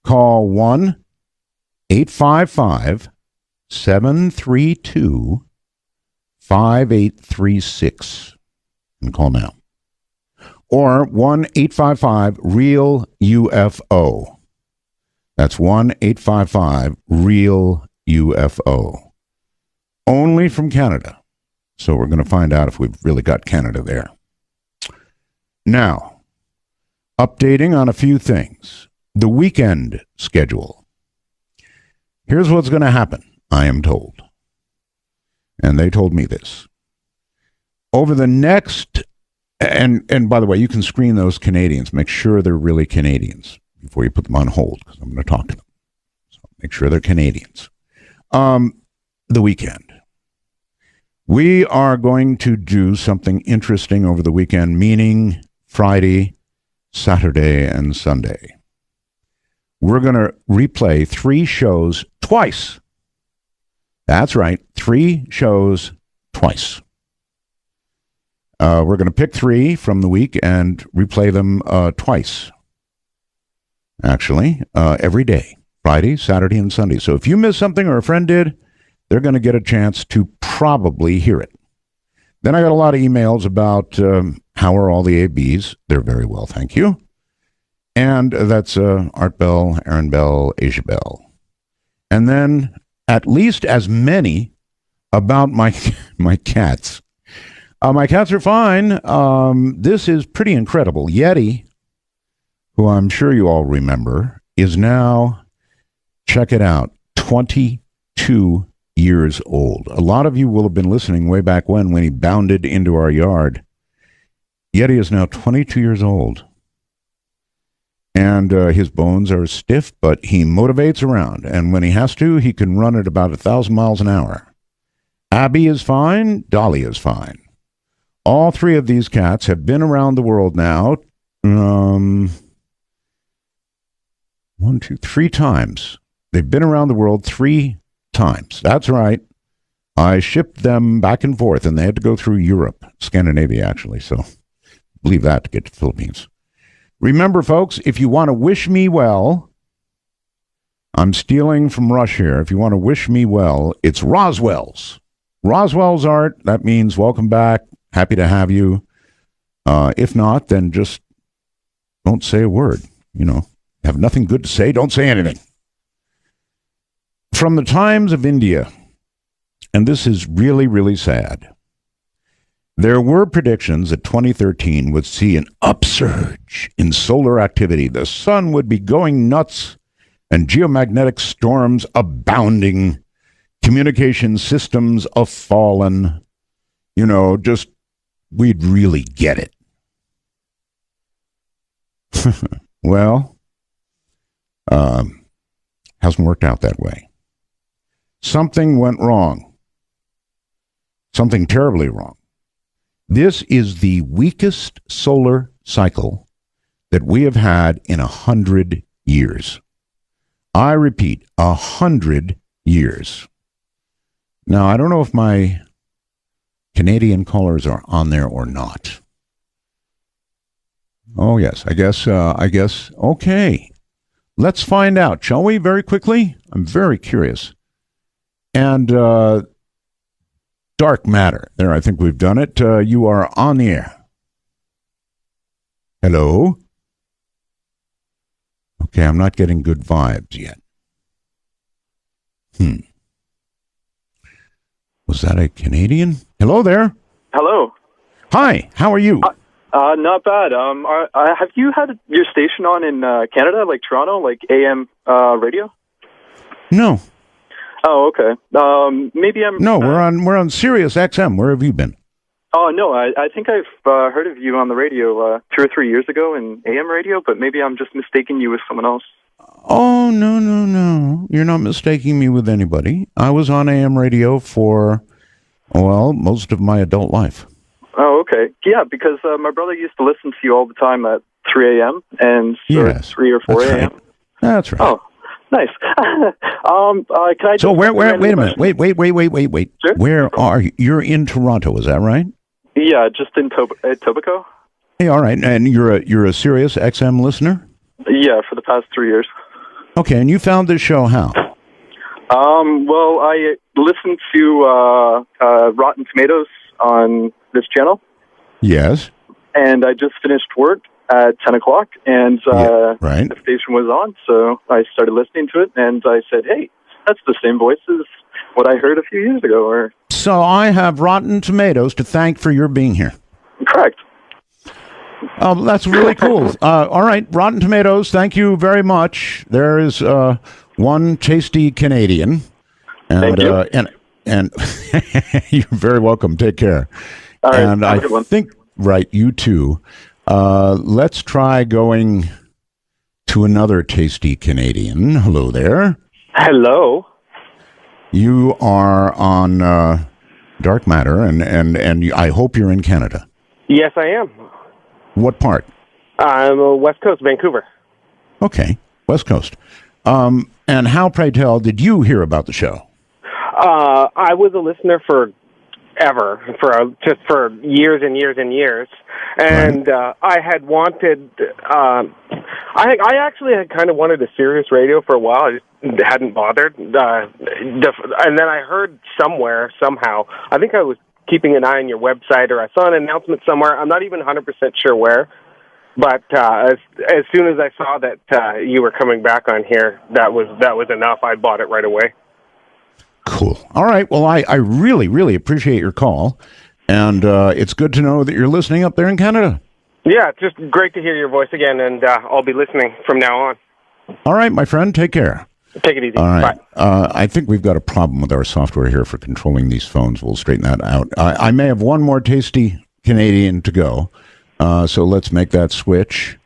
call 1-855-732-5836 and call now. Or 1-855-REAL-UFO. That's 1-855-REAL-UFO. Only from Canada. So we're going to find out if we've really got Canada there. Now, updating on a few things. The weekend schedule. Here's what's going to happen, I am told. And they told me this. Over the next, and by the way, you can screen those Canadians. Make sure they're really Canadians before you put them on hold, because I'm going to talk to them. So make sure they're Canadians. The weekend. We are going to do something interesting over the weekend, meaning Friday, Saturday, and Sunday. We're going to replay 3 shows twice. That's right, 3 shows twice. We're going to pick 3 from the week and replay them twice. Actually, every day, Friday, Saturday, and Sunday. So if you missed something or a friend did, they're going to get a chance to probably hear it. Then I got a lot of emails about how are all the ABs. They're very well, thank you. And that's Art Bell, Aaron Bell, Asia Bell. And then at least as many about my cats. My cats are fine. This is pretty incredible. Yeti, who I'm sure you all remember, is now, check it out, 22 years old. A lot of you will have been listening way back when he bounded into our yard. Yeti is now 22 years old. And his bones are stiff, but he motivates around. And when he has to, he can run at about 1,000 miles an hour. Abby is fine. Dolly is fine. All 3 of these cats have been around the world now 3 times. They've been around the world 3 times. That's right. I shipped them back and forth, and they had to go through Europe, Scandinavia, actually. So believe that to get to the Philippines. Remember, folks, if you want to wish me well, I'm stealing from Rush here. If you want to wish me well, it's Roswell's. Roswell's Art. That means welcome back. Happy to have you. If not, then just don't say a word. Have nothing good to say. Don't say anything. From the Times of India, and this is really, really sad, there were predictions that 2013 would see an upsurge in solar activity. The sun would be going nuts and geomagnetic storms abounding. Communication systems have fallen. We'd really get it. Well, hasn't worked out that way. Something went wrong. Something terribly wrong. This is the weakest solar cycle that we have had in 100 years. I repeat, 100 years. Now, I don't know if my Canadian callers are on there or not. Oh, yes, I guess. Okay. Let's find out, shall we, very quickly? I'm very curious. And dark matter. There, I think we've done it. You are on the air. Hello? Okay, I'm not getting good vibes yet. Was that a Canadian? Hello there. Hello. Hi, how are you? Not bad. Have you had your station on in Canada, like Toronto, like AM radio? No. Oh, okay. Maybe I'm. No, we're on Sirius XM. Where have you been? Oh no, I think I've heard of you on the radio 2 or 3 years ago in AM radio, but maybe I'm just mistaking you with someone else. Oh no! You're not mistaking me with anybody. I was on AM radio for most of my adult life. Oh, okay. Yeah, because my brother used to listen to you all the time at 3 a.m. and yes, 3 or 4 a.m. Right. That's right. Oh, nice. Can I? So where? Wait a minute. Wait. Sure? Where are you? You're in Toronto, is that right? Yeah, just in Etobicoke. Hey, all right. And you're a Sirius XM listener? Yeah, for the past 3 years. Okay, and you found this show how? Well, I listened to Rotten Tomatoes on this channel. Yes. And I just finished work at 10 o'clock, and right. The station was on, so I started listening to it, and I said, hey, that's the same voice as what I heard a few years ago. So I have Rotten Tomatoes to thank for your being here. Correct. That's really cool. All right, Rotten Tomatoes, thank you very much. There is one tasty Canadian. And, thank you. And you're very welcome. Take care. All right, and I think, right, you too. Let's try going to another tasty Canadian. Hello there. Hello. You are on Dark Matter, and I hope you're in Canada. Yes, I am. What part? I'm West Coast, Vancouver. Okay, West Coast. And how, pray tell, did you hear about the show? I was a listener for years and years and years, and right. I had wanted. I actually had kind of wanted a Sirius radio for a while. I just hadn't bothered, and then I heard somehow. I think I was keeping an eye on your website, or I saw an announcement somewhere. I'm not even 100% sure where, but as soon as I saw that you were coming back on here, that was enough. I bought it right away. Cool. All right. Well, I really, really appreciate your call, and it's good to know that you're listening up there in Canada. Yeah, it's just great to hear your voice again, and I'll be listening from now on. All right, my friend. Take care. Take it easy. All right. Bye. I think we've got a problem with our software here for controlling these phones. We'll straighten that out. I may have one more tasty Canadian to go, so let's make that switch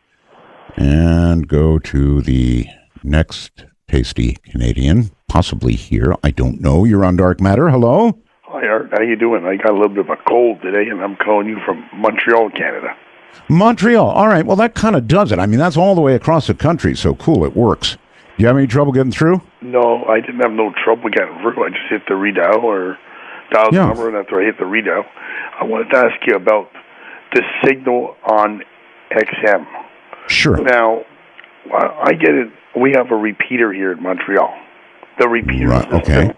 and go to the next tasty Canadian, possibly here. I don't know. You're on Dark Matter. Hello? Hi, Art. How you doing? I got a little bit of a cold today, and I'm calling you from Montreal, Canada. Montreal. All right. Well, that kind of does it. I mean, that's all the way across the country, so cool. It works. Do you have any trouble getting through? No, I didn't have no trouble getting through. I just hit the redial or dial the number, and after I hit the redial, I wanted to ask you about the signal on XM. Sure. Now, I get it. We have a repeater here in Montreal. The repeater right, system. Okay.